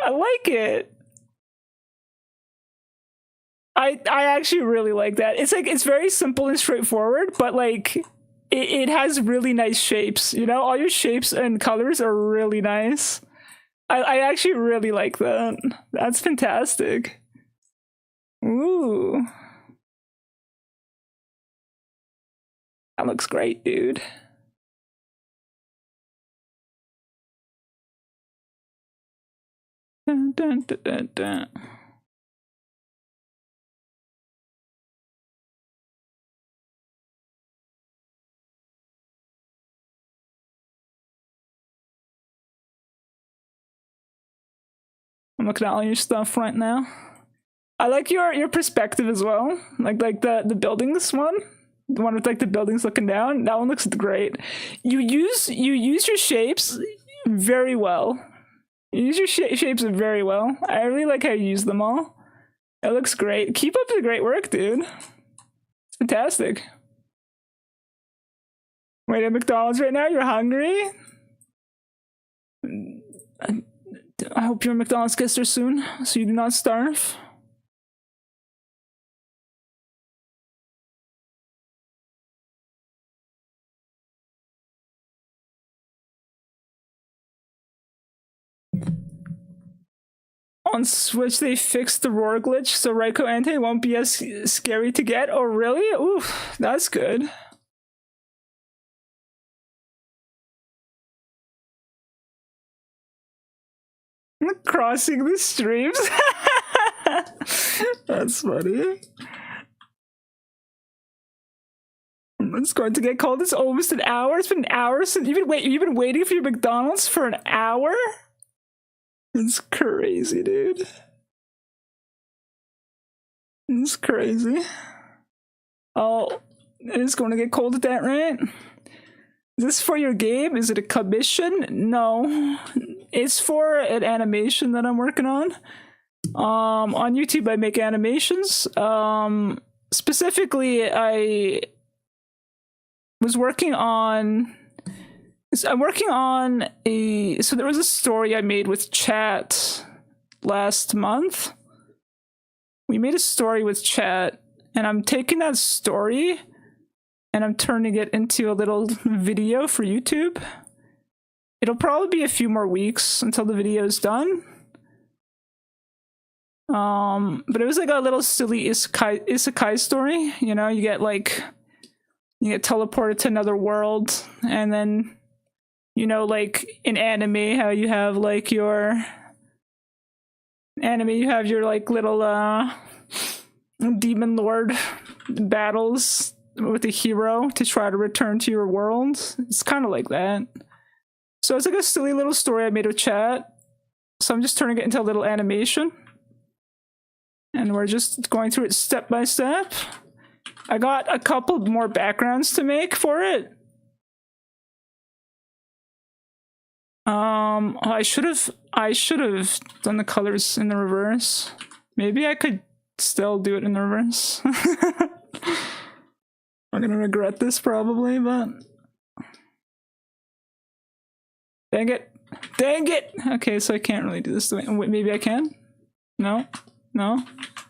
S1: I like it. I actually really like that. It's like, it's very simple and straightforward, but like it has really nice shapes, you know? All your shapes and colors are really nice. I actually really like that. That's fantastic. Ooh. That looks great, dude. Dun, dun, dun, dun, dun. I'm looking at all your stuff right now. I like your perspective as well. Like the buildings one. The one with like the buildings looking down. That one looks great. You use your shapes very well. You use your shapes very well. I really like how you use them all. It looks great. Keep up the great work, dude. It's fantastic. Wait at McDonald's right now? You're hungry? I hope your McDonald's gets there soon, so you do not starve. On Switch, they fixed the roar glitch, so Raiko Ante won't be as scary to get. Oh, really? Ooh, that's good. Crossing the streams. That's funny. It's going to get cold. It's almost an hour. It's been an hour since you've been waiting for your McDonald's for an hour? It's crazy, dude. It's crazy. Oh, it's going to get cold at that rate. Is this for your game? Is it a commission? No. It's for an animation that I'm working on. On YouTube, I make animations. Specifically, I'm working on so there was a story I made with chat last month. We made a story with chat, and I'm taking that story and I'm turning it into a little video for YouTube. It'll probably be a few more weeks until the video is done. But it was like a little silly isekai story. You know, you get teleported to another world, and then, you know, like in anime, how you have like your like little demon lord battles with a hero to try to return to your world. It's kind of like that. So it's like a silly little story I made with chat. So I'm just turning it into a little animation. And we're just going through it step by step. I got a couple more backgrounds to make for it. I should have done the colors in the reverse. Maybe I could still do it in the reverse. I'm gonna regret this probably, but dang it. Dang it! Okay, so I can't really do this. Maybe I can? No? No?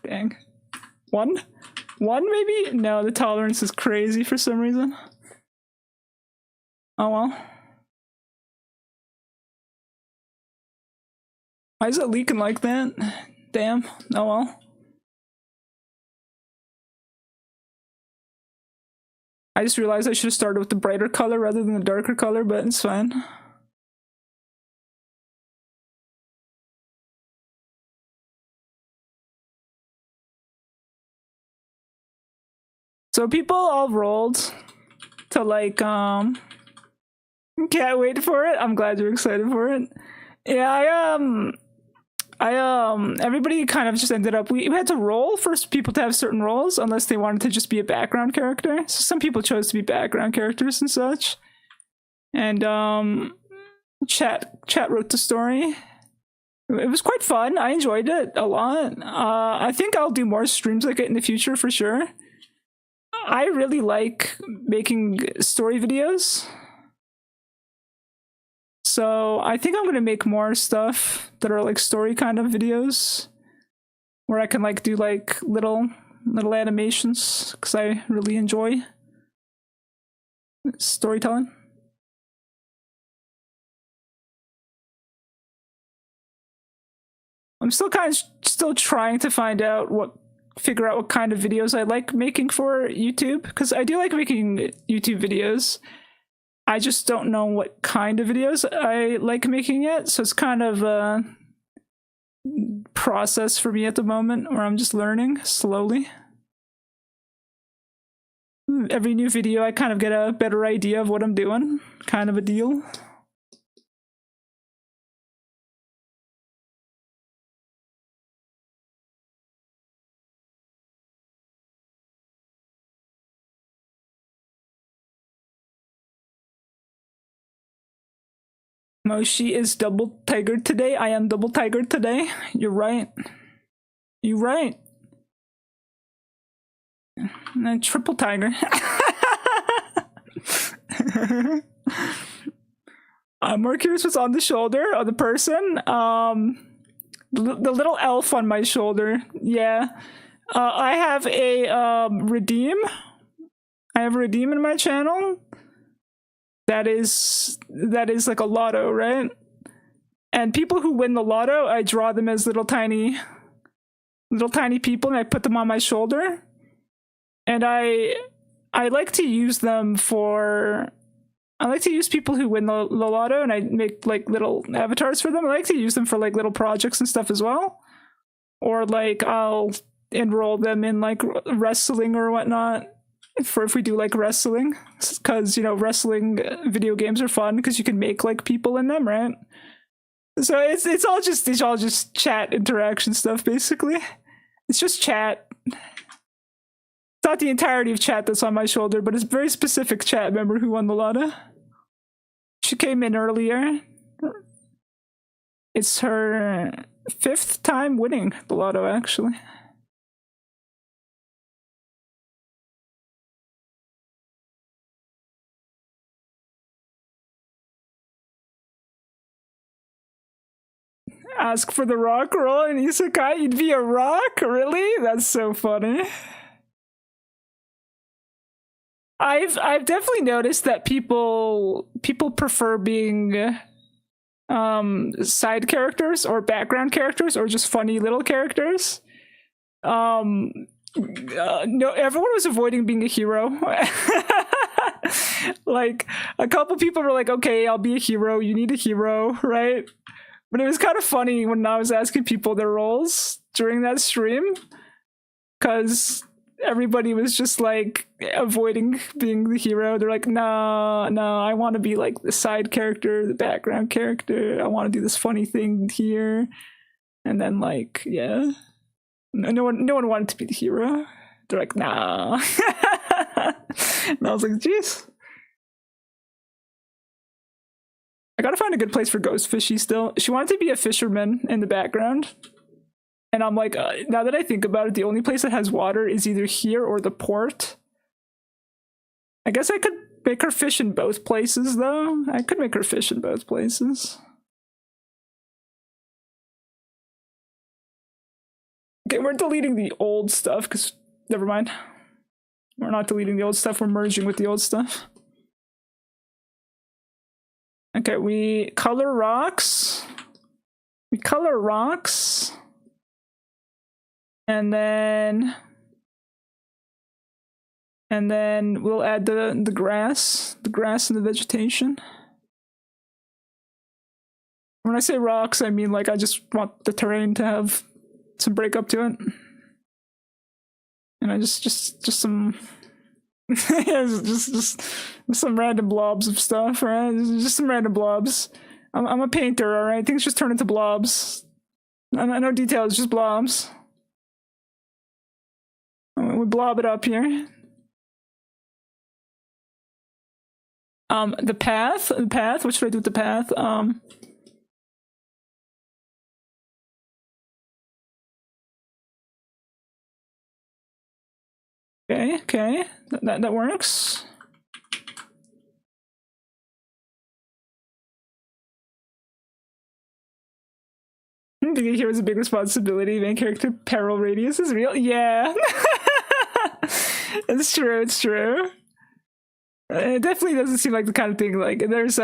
S1: Dang. One maybe? No, the tolerance is crazy for some reason. Oh well. Why is it leaking like that? Damn. Oh well. I just realized I should have started with the brighter color rather than the darker color, but it's fine. So people all rolled to like, can't wait for it. I'm glad you're excited for it. Yeah, everybody kind of just ended up, we had to roll for people to have certain roles unless they wanted to just be a background character. So some people chose to be background characters and such. And chat wrote the story. It was quite fun. I enjoyed it a lot. I think I'll do more streams like it in the future for sure. I really like making story videos. So I think I'm gonna make more stuff that are like story kind of videos where I can like do like little animations because I really enjoy storytelling. I'm still trying to figure out what kind of videos I like making for YouTube, because I do like making YouTube videos. I just don't know what kind of videos I like making yet, so it's kind of a process for me at the moment where I'm just learning slowly. Every new video I kind of get a better idea of what I'm doing, kind of a deal. Moshi is double tigered today. I am double tigered today. You're right. You're right. And triple tiger. I'm more curious what's on the shoulder of the person. The little elf on my shoulder. Yeah. I have a redeem. I have a redeem in my channel. That is like a lotto, right? And people who win the lotto, I draw them as little tiny people, and I put them on my shoulder. And I like to use them for. I like to use people who win the lotto, and I make like little avatars for them. I like to use them for like little projects and stuff as well. Or like I'll enroll them in like wrestling or whatnot for if we do like wrestling, because you know wrestling video games are fun because you can make like people in them, right? So it's all just chat interaction stuff basically. It's just chat. It's not the entirety of chat that's on my shoulder, but it's a very specific chat member who won the lotto. She came in earlier. It's her 5th time winning the lotto, actually. Ask for the rock roll in isekai? You'd be a rock? Really? That's so funny. I've definitely noticed that people prefer being side characters or background characters or just funny little characters. No, everyone was avoiding being a hero. Like a couple people were like, okay, I'll be a hero, you need a hero, right? But it was kind of funny when I was asking people their roles during that stream, because everybody was just like avoiding being the hero. They're like, no, I want to be like the side character, the background character. I want to do this funny thing here. And then like, yeah, no one wanted to be the hero. They're like, nah. And I was like, jeez. I gotta find a good place for Ghost Fishy still. She wanted to be a fisherman in the background. And I'm like, now that I think about it, the only place that has water is either here or the port. I guess I could make her fish in both places, though. I could make her fish in both places. Okay, we're deleting the old stuff, because... Never mind. We're not deleting the old stuff, we're merging with the old stuff. Okay, we color rocks. And then we'll add the grass and the vegetation. When I say rocks, I mean like I just want the terrain to have some breakup to it. And I just some just some random blobs of stuff, right? Just some random blobs. I'm a painter, all right? Things just turn into blobs. I know details, just blobs. We blob it up here. The path. What should I do with the path? Okay, that works. Being a hero is a big responsibility. Main character peril radius is real. Yeah, it's true. It's true. It definitely doesn't seem like the kind of thing like there's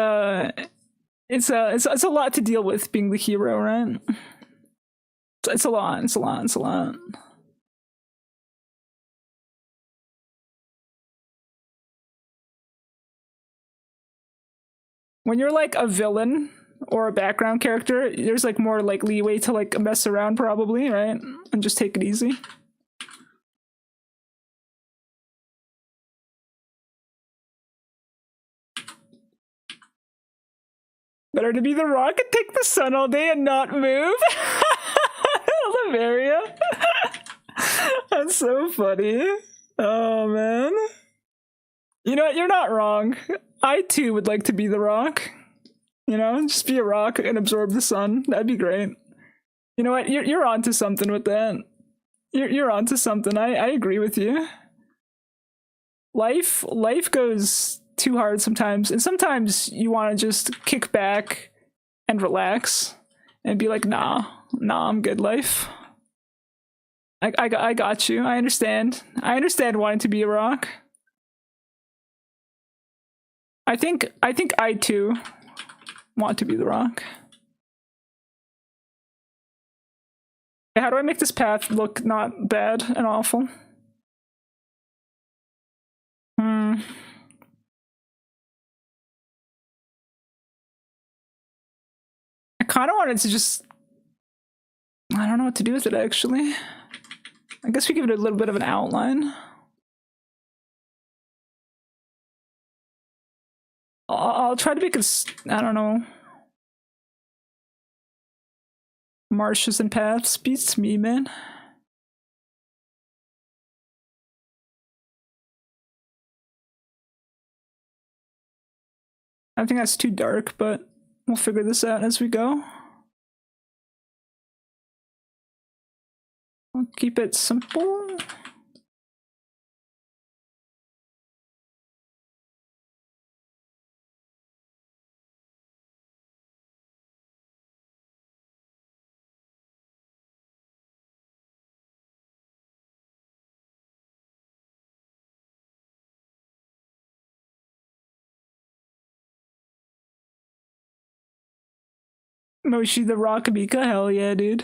S1: it's a lot to deal with being the hero, right? It's a lot. When you're like a villain or a background character, there's like more like leeway to like mess around probably, right? And just take it easy. Better to be the rock and take the sun all day and not move. Levaria. That's so funny. Oh man. You know what? You're not wrong. I too would like to be the rock. You know, just be a rock and absorb the sun. That'd be great. You know what? You're onto something with that. You're onto something. I agree with you. Life goes too hard sometimes, and sometimes you want to just kick back and relax and be like, nah, I'm good, life. I got you. I understand wanting to be a rock. I think I too want to be the rock. How do I make this path look not bad and awful? Hmm. I kind of wanted to just... I don't know what to do with it, actually. I guess we give it a little bit of an outline. I'll try to make it... I don't know. Marshes and paths. Beats me, man. I think that's too dark, but we'll figure this out as we go. I'll keep it simple. Moshi the Rockabika, hell yeah, dude.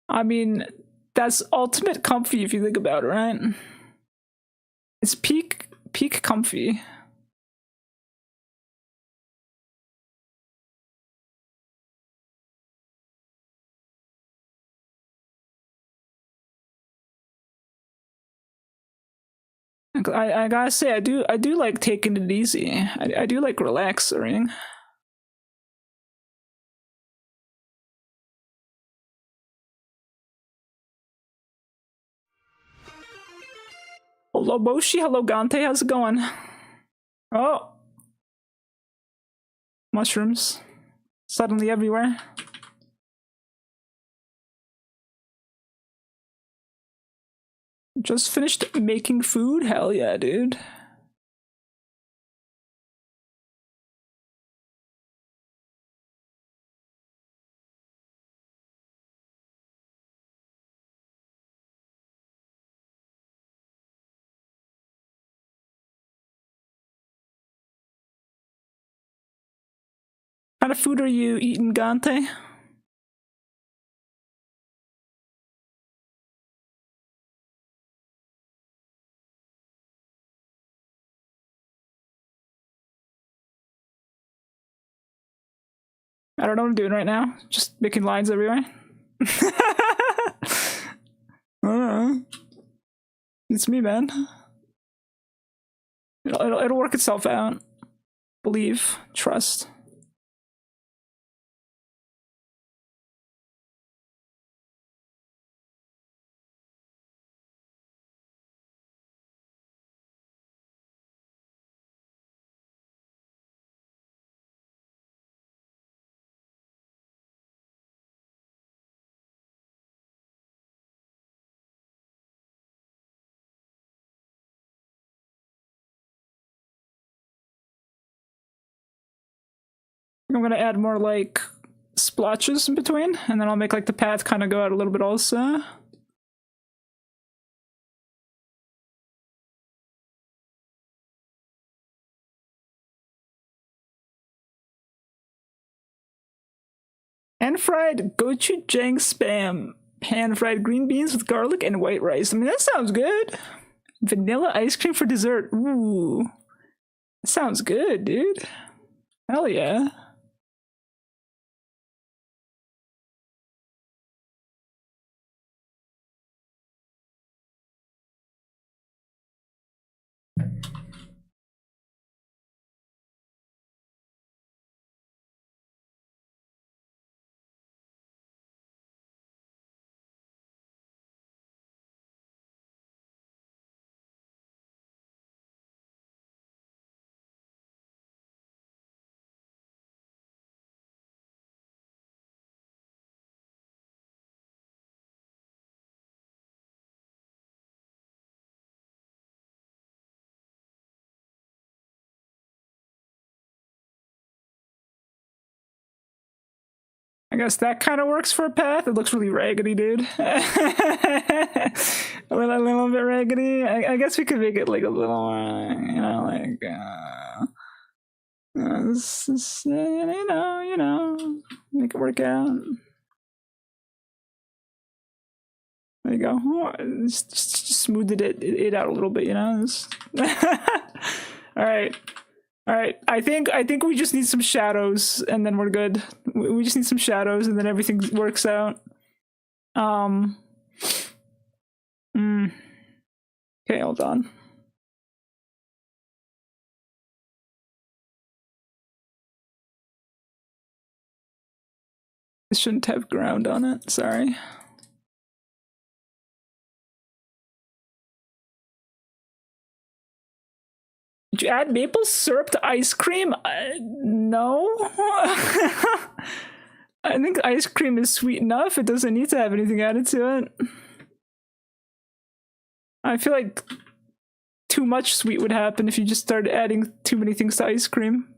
S1: I mean, that's ultimate comfy if you think about it, right? It's peak comfy. I gotta say, I do like taking it easy. I do like relaxing. Hello Moshi, hello Gante, how's it going? Oh, mushrooms suddenly everywhere. Just finished making food. Hell yeah, dude. What kind of food are you eating, Gante? I don't know what I'm doing right now. Just making lines everywhere. It's me, man. It'll work itself out. Believe, trust. I'm gonna add more like splotches in between, and then I'll make like the path kind of go out a little bit also. Pan-fried gochujang spam. Pan-fried green beans with garlic and white rice. I mean, that sounds good. Vanilla ice cream for dessert. Ooh. That sounds good, dude. Hell yeah. I guess that kind of works for a path. It looks really raggedy, dude. a little bit raggedy. I guess we could make it like a little, like, make it work out. There you go. Just smoothed it out a little bit, All right. All right. I think we just need some shadows, and then we're good. We just need some shadows, and then everything works out. Okay, hold on. This shouldn't have ground on it. Sorry. Did you add maple syrup to ice cream? No. I think ice cream is sweet enough. It doesn't need to have anything added to it. I feel like too much sweet would happen if you just started adding too many things to ice cream.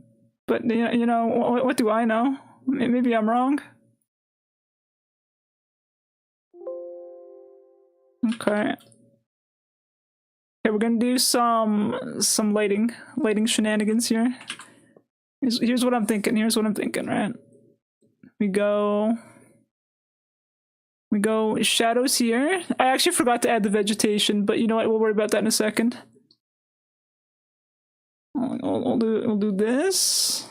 S1: But, what do I know? Maybe I'm wrong. Okay. Okay, we're gonna do some lighting shenanigans here. Here's what I'm thinking. Right? We go shadows here. I actually forgot to add the vegetation, but you know what? We'll worry about that in a second. We'll do this.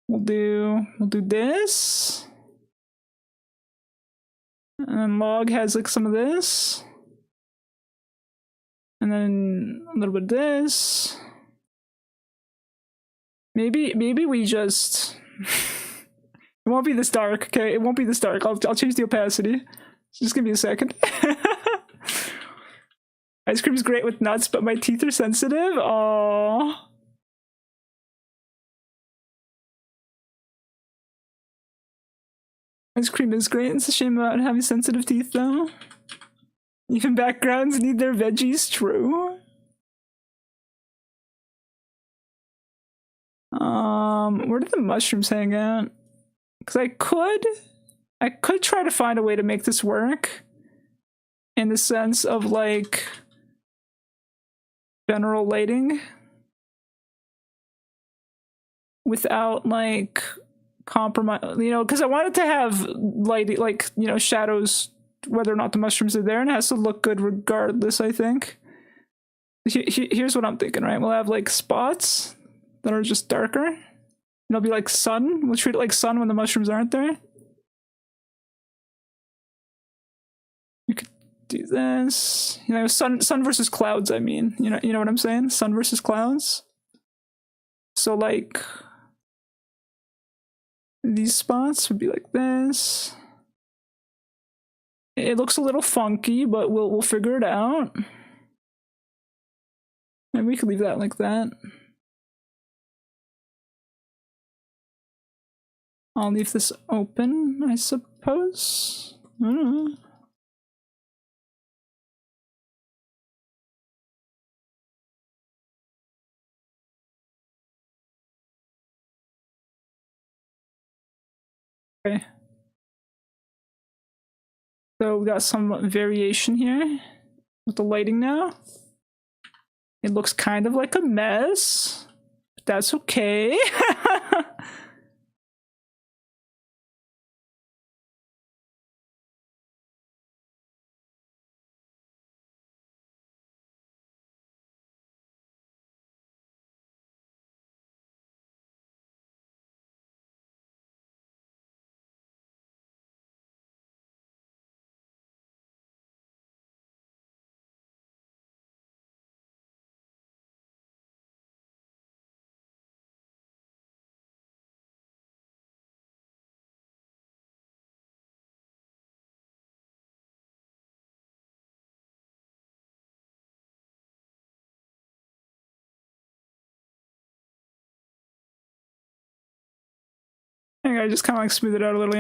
S1: We'll do this. And then log has like some of this. And then a little bit of this. Maybe we just it won't be this dark, okay? It won't be this dark. I'll change the opacity. Just give me a second. Ice cream's great with nuts, but my teeth are sensitive. Aww. Ice cream is great. It's a shame about having sensitive teeth, though. Even backgrounds need their veggies, true. Where did the mushrooms hang out? Because I could try to find a way to make this work in the sense of like general lighting without like compromise, because I wanted to have lighting, like, shadows, whether or not the mushrooms are there, and it has to look good regardless, I think. Here's what I'm thinking, right? We'll have like spots that are just darker. It'll be like sun. We'll treat it like sun when the mushrooms aren't there. You could do this. Sun versus clouds, I mean. You know what I'm saying? Sun versus clouds. So like these spots would be like this. It looks a little funky, but we'll figure it out. And we could leave that like that. I'll leave this open, I suppose. I don't know. Okay. So we got some variation here with the lighting now. It looks kind of like a mess, but that's okay. I think I just kind of like smooth it out a little,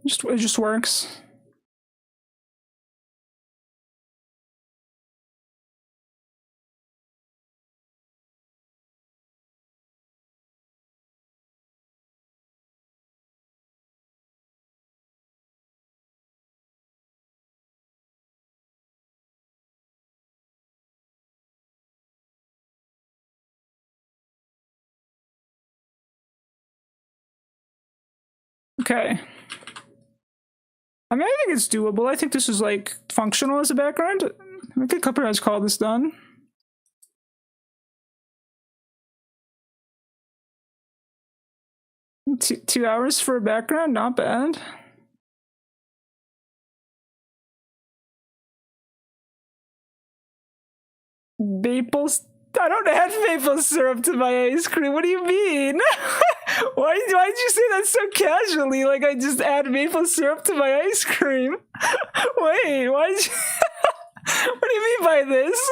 S1: It just works. Okay. I mean, I think it's doable. I think this is like functional as a background. I think Cupper has called this done. Two hours for a background, not bad. I don't add maple syrup to my ice cream. What do you mean? Why'd you say that so casually? Like I just add maple syrup to my ice cream? Wait, why'd you... What do you mean by this?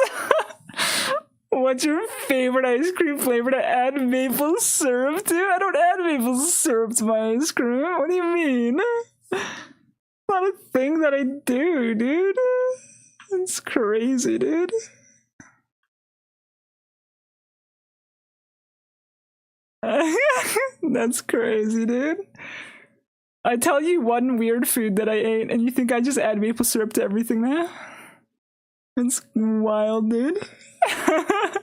S1: What's your favorite ice cream flavor to add maple syrup to? I don't add maple syrup to my ice cream. What do you mean? It's not a thing that I do, dude. It's crazy, dude. That's crazy, dude. I tell you one weird food that I ate, and you think I just add maple syrup to everything now? It's wild, dude. I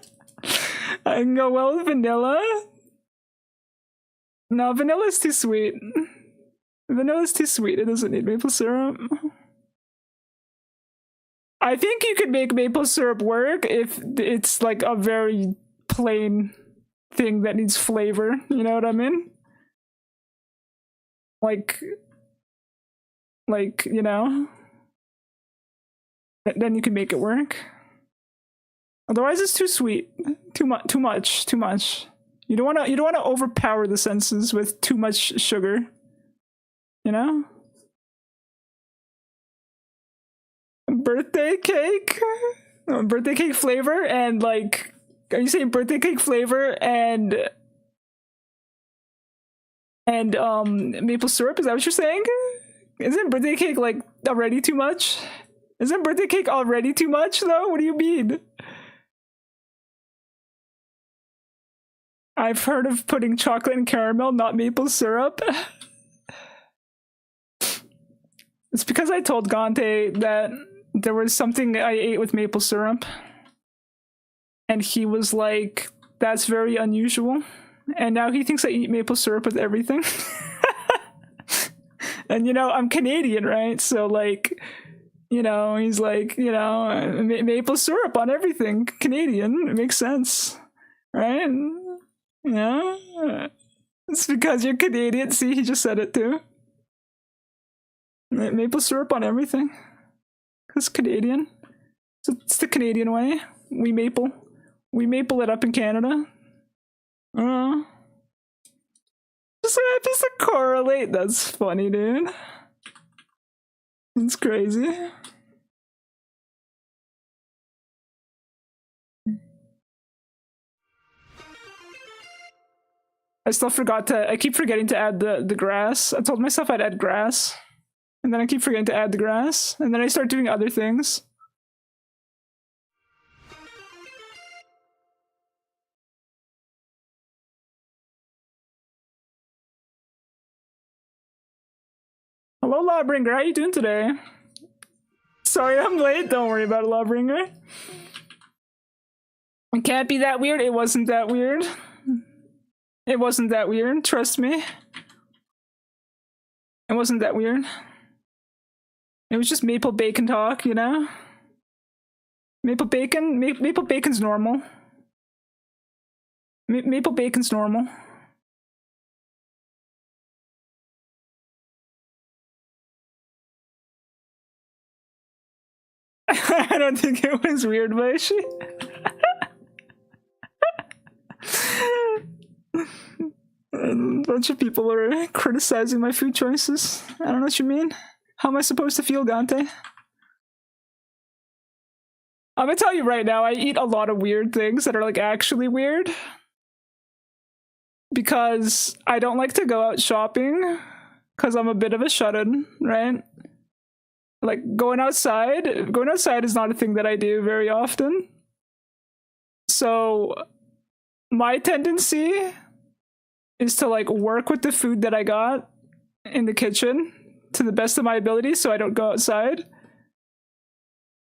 S1: can go well with vanilla. No, vanilla's too sweet. Vanilla's too sweet. It doesn't need maple syrup. I think you could make maple syrup work if it's like a very plain thing that needs flavor, you know what I mean? Like, you know, then you can make it work. Otherwise, it's too sweet, too much. You don't want to overpower the senses with too much sugar, you know. Birthday cake flavor and like. Are you saying birthday cake flavor and maple syrup? Is that what you're saying? Isn't birthday cake like already too much? Isn't birthday cake already too much though? What do you mean? I've heard of putting chocolate and caramel, not maple syrup. It's because I told Gante that there was something I ate with maple syrup. And he was like, that's very unusual. And now he thinks I eat maple syrup with everything. And, you know, I'm Canadian, right? So, like, you know, he's like, you know, maple syrup on everything. Canadian. It makes sense. Right? Yeah. It's because you're Canadian. See, he just said it too. Maple syrup on everything. Because Canadian. So it's the Canadian way. We maple it up in Canada. Just to correlate. That's funny, dude. It's crazy. I keep forgetting to add the grass. I told myself I'd add grass. And then I keep forgetting to add the grass. And then I start doing other things. Hello, Lawbringer. How you doing today? Sorry I'm late. Don't worry about it, Lawbringer. It can't be that weird. It wasn't that weird. It wasn't that weird. Trust me. It wasn't that weird. It was just maple bacon talk, you know? Maple bacon's normal. Maple bacon's normal. I don't think it was weird, but she... A bunch of people are criticizing my food choices. I don't know what you mean. How am I supposed to feel, Gante? I'm gonna tell you right now, I eat a lot of weird things that are like actually weird. Because I don't like to go out shopping. Because I'm a bit of a shut-in, right? Like going outside is not a thing that I do very often. So my tendency is to like work with the food that I got in the kitchen to the best of my ability so I don't go outside.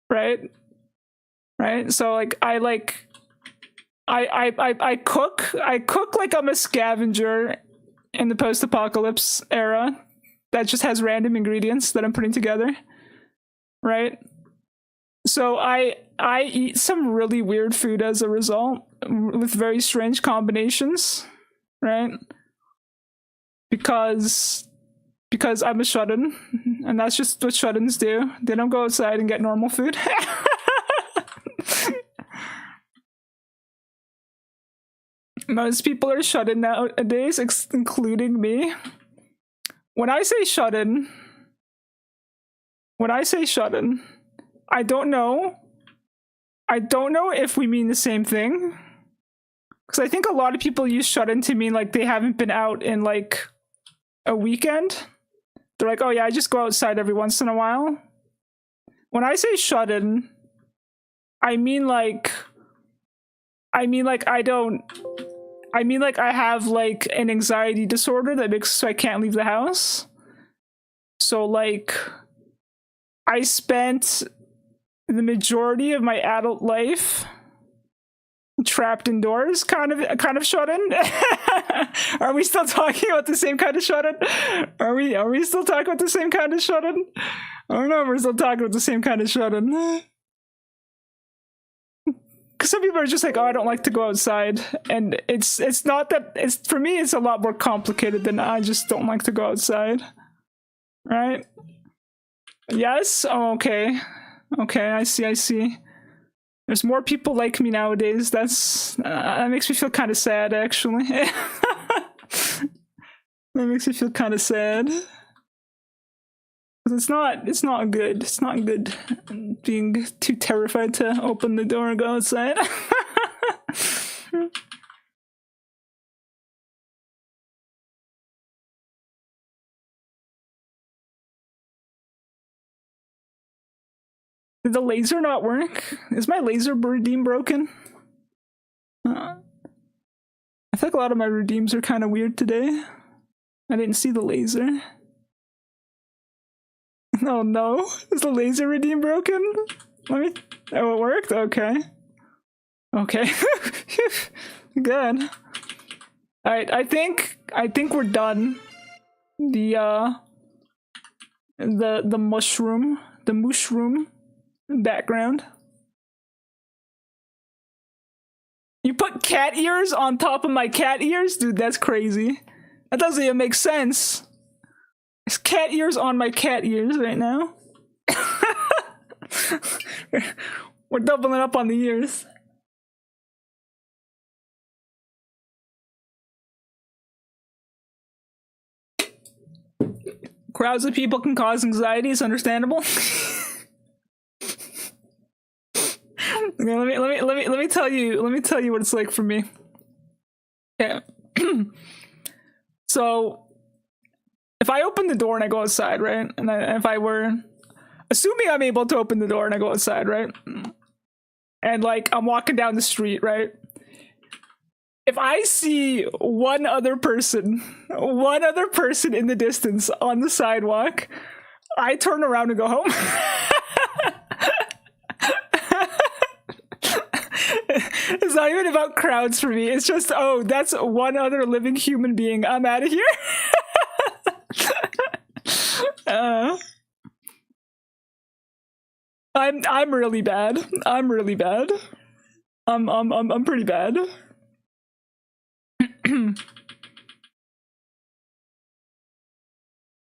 S1: Right? So like I cook like I'm a scavenger in the post-apocalypse era that just has random ingredients that I'm putting together, right? So I eat some really weird food as a result, with very strange combinations, right? Because I'm a shut-in, and that's just what shut-ins do. They don't go outside and get normal food. Most people are shut-in nowadays, including me. When I say shut-in, I don't know if we mean the same thing. Because I think a lot of people use shut-in to mean like they haven't been out in like a weekend. They're like, oh yeah, I just go outside every once in a while. When I say shut-in, I mean like I have like an anxiety disorder that makes so I can't leave the house. So like I spent the majority of my adult life trapped indoors, kind of shut in. Are we still talking about the same kind of shut in? Are we still talking about the same kind of shut in? I don't know if we're still talking about the same kind of shut in. Because some people are just like, oh, I don't like to go outside, and it's not that. It's, for me, it's a lot more complicated than I just don't like to go outside, right? Yes. Oh, okay. I see. There's more people like me nowadays. That makes me feel kind of sad, actually. That makes me feel kind of sad. It's not good. It's not good being too terrified to open the door and go outside. Did the laser not work? Is my laser redeem broken? I feel like a lot of my redeems are kind of weird today. I didn't see the laser. Oh no, is the laser redeem broken? Oh, it worked? Okay. Good. Alright, I think we're done. The mushroom background. You put cat ears on top of my cat ears? Dude, that's crazy. That doesn't even make sense. There's cat ears on my cat ears right now. We're doubling up on the ears. Crowds of people can cause anxiety. It's understandable. Okay, let me tell you what it's like for me. Yeah. So if I open the door and I go outside, right? And if I were assuming I'm able to open the door and I go outside, right? And like I'm walking down the street, right? If I see one other person in the distance on the sidewalk, I turn around and go home. It's not even about crowds for me. It's just, oh, that's one other living human being. I'm out of here. I'm really bad. I'm pretty bad.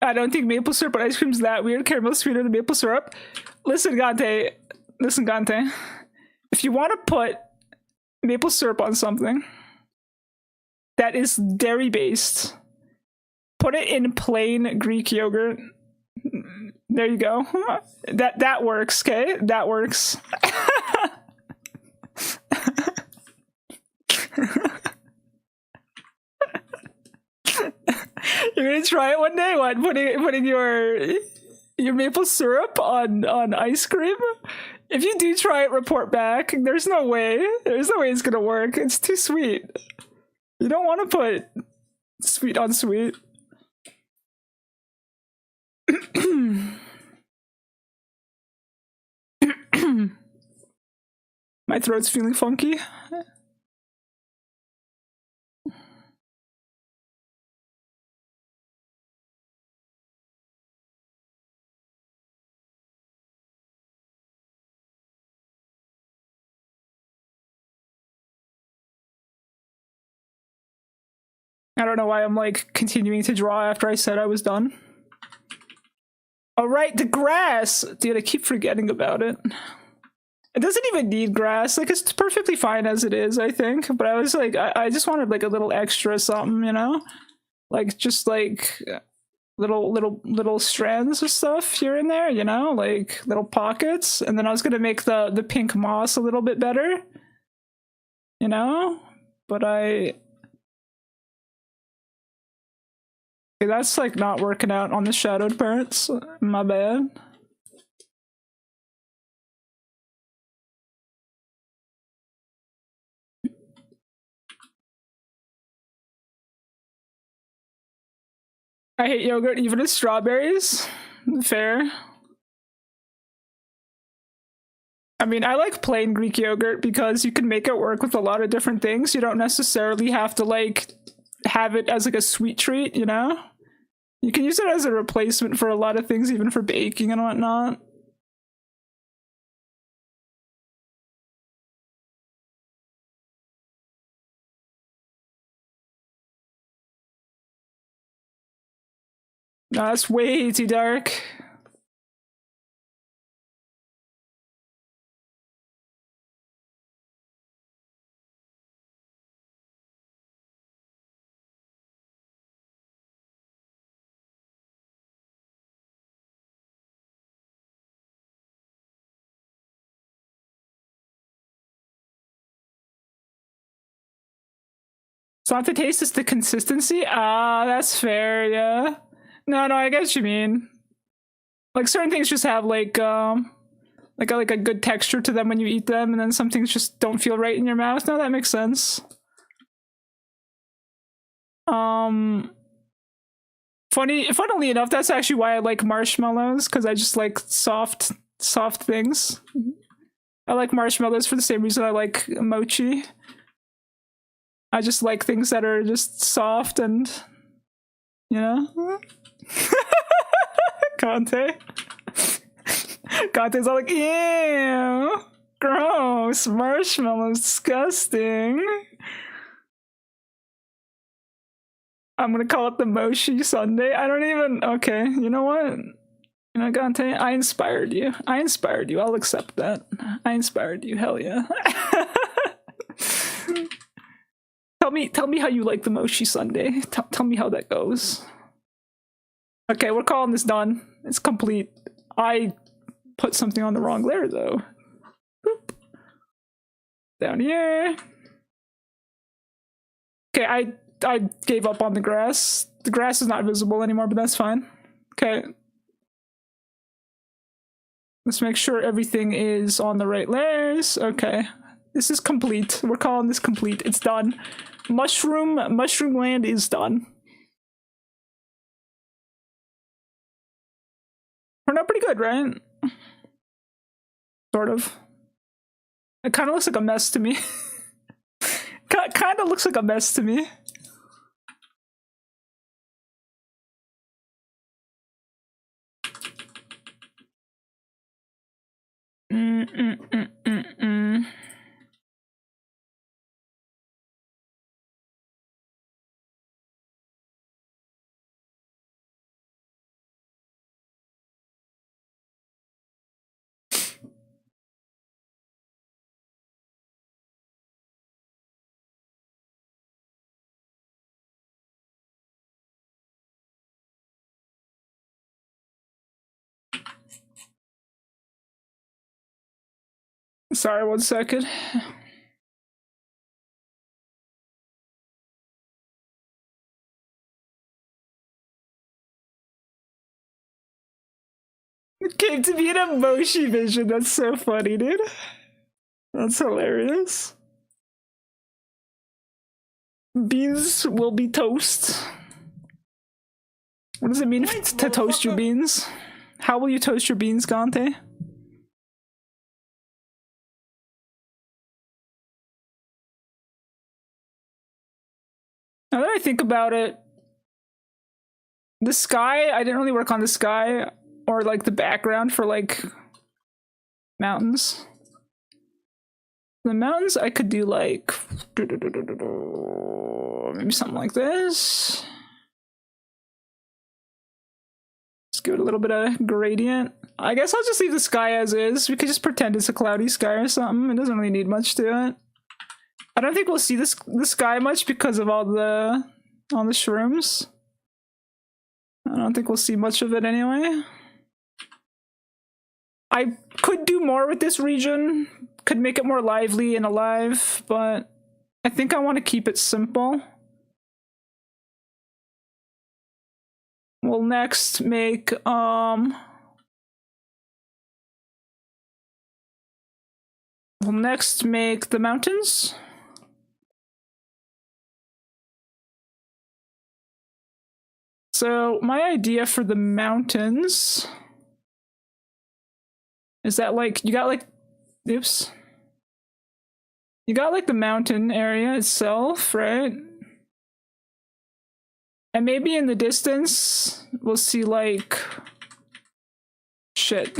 S1: I don't think maple syrup on ice cream's that weird. Caramel sweeter than maple syrup. Listen, Gante. If you want to put maple syrup on something that is dairy based, put it in plain Greek yogurt. There you go. That works, okay? That works. You're gonna try it one day? What? Putting your maple syrup on ice cream? If you do try it, report back. There's no way it's gonna work. It's too sweet. You don't want to put sweet on sweet. My throat's feeling funky. I don't know why I'm like continuing to draw after I said I was done. All right, the grass. Dude, I keep forgetting about it. It doesn't even need grass. Like, it's perfectly fine as it is, I think. But I was like, I just wanted like a little extra something, you know? Like, just like little strands of stuff here and there, you know? Like little pockets. And then I was gonna make the pink moss a little bit better, you know? But okay, that's like not working out on the shadowed parts. My bad. I hate yogurt even as strawberries. Fair. I mean, I like plain Greek yogurt because you can make it work with a lot of different things. You don't necessarily have to like have it as like a sweet treat, you know? You can use it as a replacement for a lot of things, even for baking and whatnot. No, that's way too dark. It's not the taste, it's the consistency. Ah, that's fair, yeah. No, I get what you mean. Like certain things just have like a good texture to them when you eat them, and then some things just don't feel right in your mouth. No, that makes sense. Funnily enough, that's actually why I like marshmallows, because I just like soft things. I like marshmallows for the same reason I like mochi. I just like things that are just soft and, you know? Conte. Conte's all like, ew, gross, marshmallows, disgusting. I'm gonna call it the Moshi Sunday. I don't even, okay, you know what? You know, Gante, I inspired you. I'll accept that. I inspired you, hell yeah. Tell me how you like the Moshi Sunday. Tell me how that goes. Okay, we're calling this done. It's complete. I put something on the wrong layer though. Boop. Down here. Okay, I gave up on the grass. The grass is not visible anymore, but that's fine. Okay. Let's make sure everything is on the right layers. Okay. This is complete. We're calling this complete. It's done. Mushroom land is done. Turned out pretty good, right? Sort of. It kind of looks like a mess to me. Kind of looks like a mess to me. Sorry, 1 second. It came to be an emoji vision. That's so funny, dude. That's hilarious. Beans will be toast. What does it mean to toast your beans? How will you toast your beans, Gante? Now that I think about it, the sky, I didn't really work on the sky or like the background for like mountains. The mountains I could do like maybe something like this. Let's give it a little bit of gradient. I guess I'll just leave the sky as is. We could just pretend it's a cloudy sky or something. It doesn't really need much to it. I don't think we'll see the sky much because of all the shrooms. I don't think we'll see much of it anyway. I could do more with this region, could make it more lively and alive, but I think I want to keep it simple. We'll next make the mountains. So my idea for the mountains is that, like, you got like the mountain area itself, right? And maybe in the distance we'll see like shit.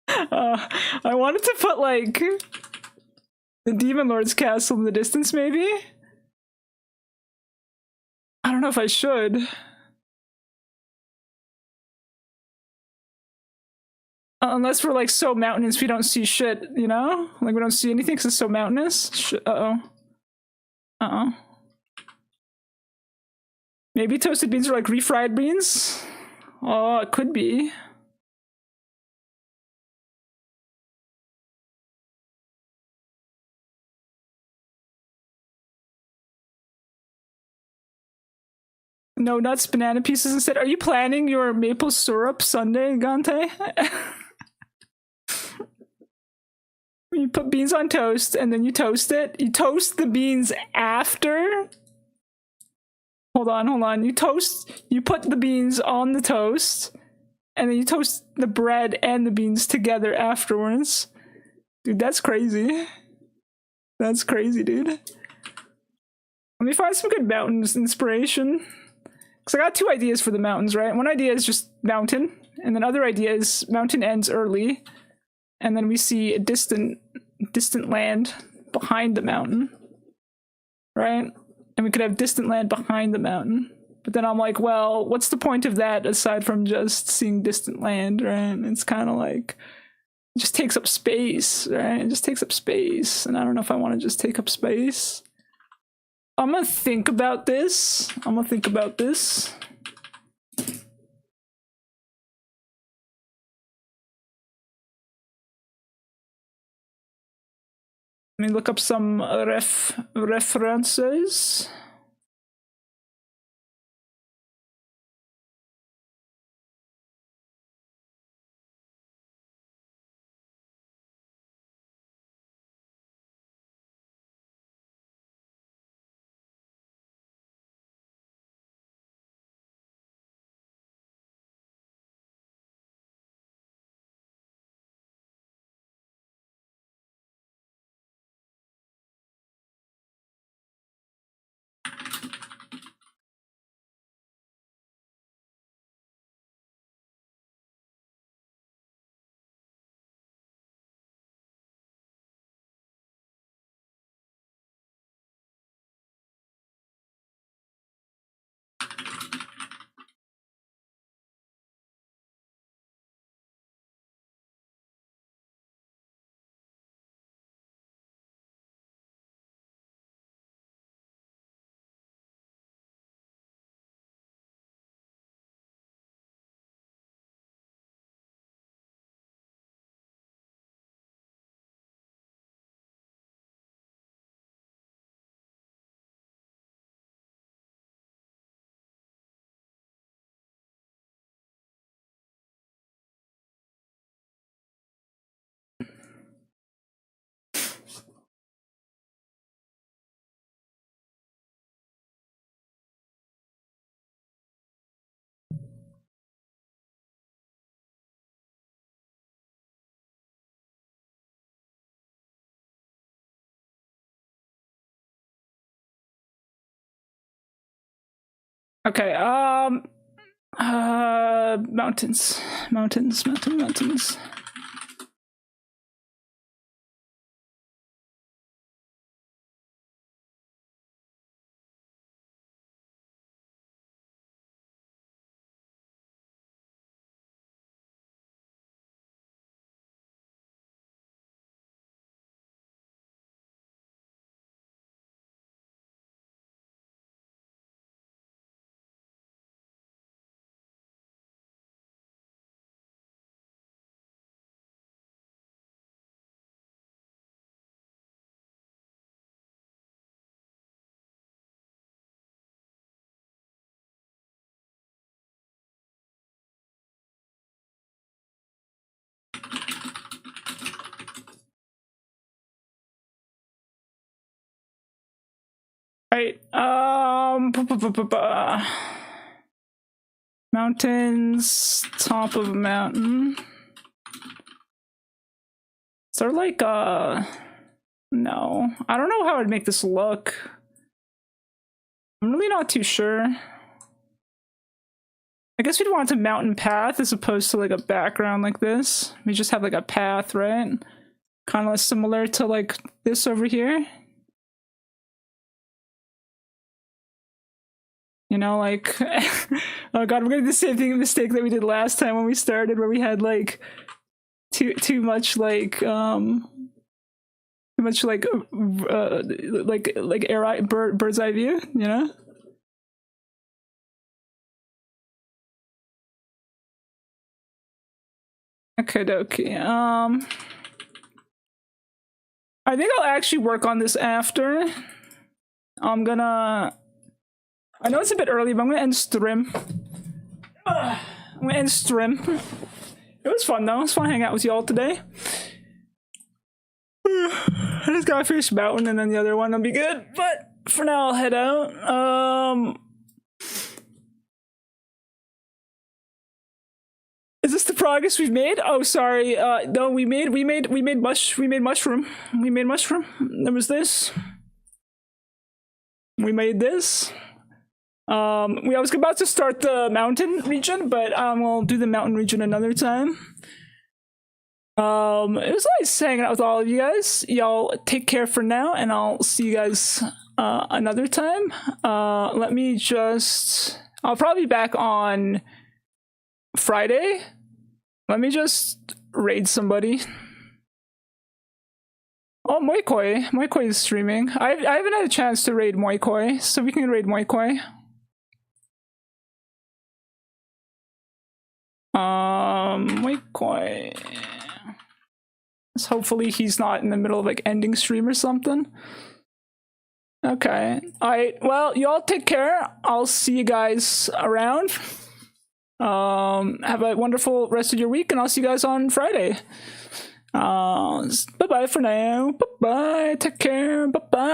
S1: I wanted to put like the Demon Lord's castle in the distance, maybe? I don't know if I should. Unless we're like so mountainous we don't see shit, you know? Like we don't see anything because it's so mountainous. Uh-oh. Maybe toasted beans are like refried beans? Oh, it could be. No nuts, banana pieces instead. Are you planning your maple syrup sundae, Gante? You put beans on toast and then you toast it. You toast the beans after. Hold on. You put the beans on the toast and then you toast the bread and the beans together afterwards. Dude, that's crazy. That's crazy, dude. Let me find some good mountains inspiration. Because I got two ideas for the mountains, right? One idea is just mountain, and then other idea is mountain ends early, and then we see a distant land behind the mountain, right? And we could have distant land behind the mountain. But then I'm like, well, what's the point of that aside from just seeing distant land, right? It's kind of like, it just takes up space, right? It just takes up space, and I don't know if I want to just take up space. I'm gonna think about this. Let me look up some references. Okay, mountains. Right. Mountains, top of a mountain. Is there like no. I don't know how I'd make this look. I'm really not too sure. I guess we'd want a mountain path as opposed to like a background like this. We just have like a path, right? Kind of similar to like this over here. You know, like, oh god, we're gonna do the same mistake that we did last time when we started, where we had like too much like bird's eye view, you know? Okay, dokie. I think I'll actually work on this after. I know it's a bit early, but I'm gonna end stream. I'm gonna end stream. It was fun though. It was fun hanging out with y'all today. I just gotta finish mountain and then the other one will be good. But for now, I'll head out. Is this the progress we've made? Oh, sorry. No, we made mushroom. We made mushroom. There was this. We made this. I was about to start the mountain region, but we'll do the mountain region another time. It was nice hanging out with all of you guys. Y'all take care for now, and I'll see you guys another time. I'll probably be back on Friday. Let me just raid somebody. Oh, Moikoi. Moikoi is streaming. I haven't had a chance to raid Moikoi, so we can raid Moikoi. Moikoi. Hopefully he's not in the middle of like ending stream or something. Okay. Alright, well, y'all take care. I'll see you guys around. Have a wonderful rest of your week, and I'll see you guys on Friday. Bye-bye for now. Bye-bye. Take care. Bye-bye.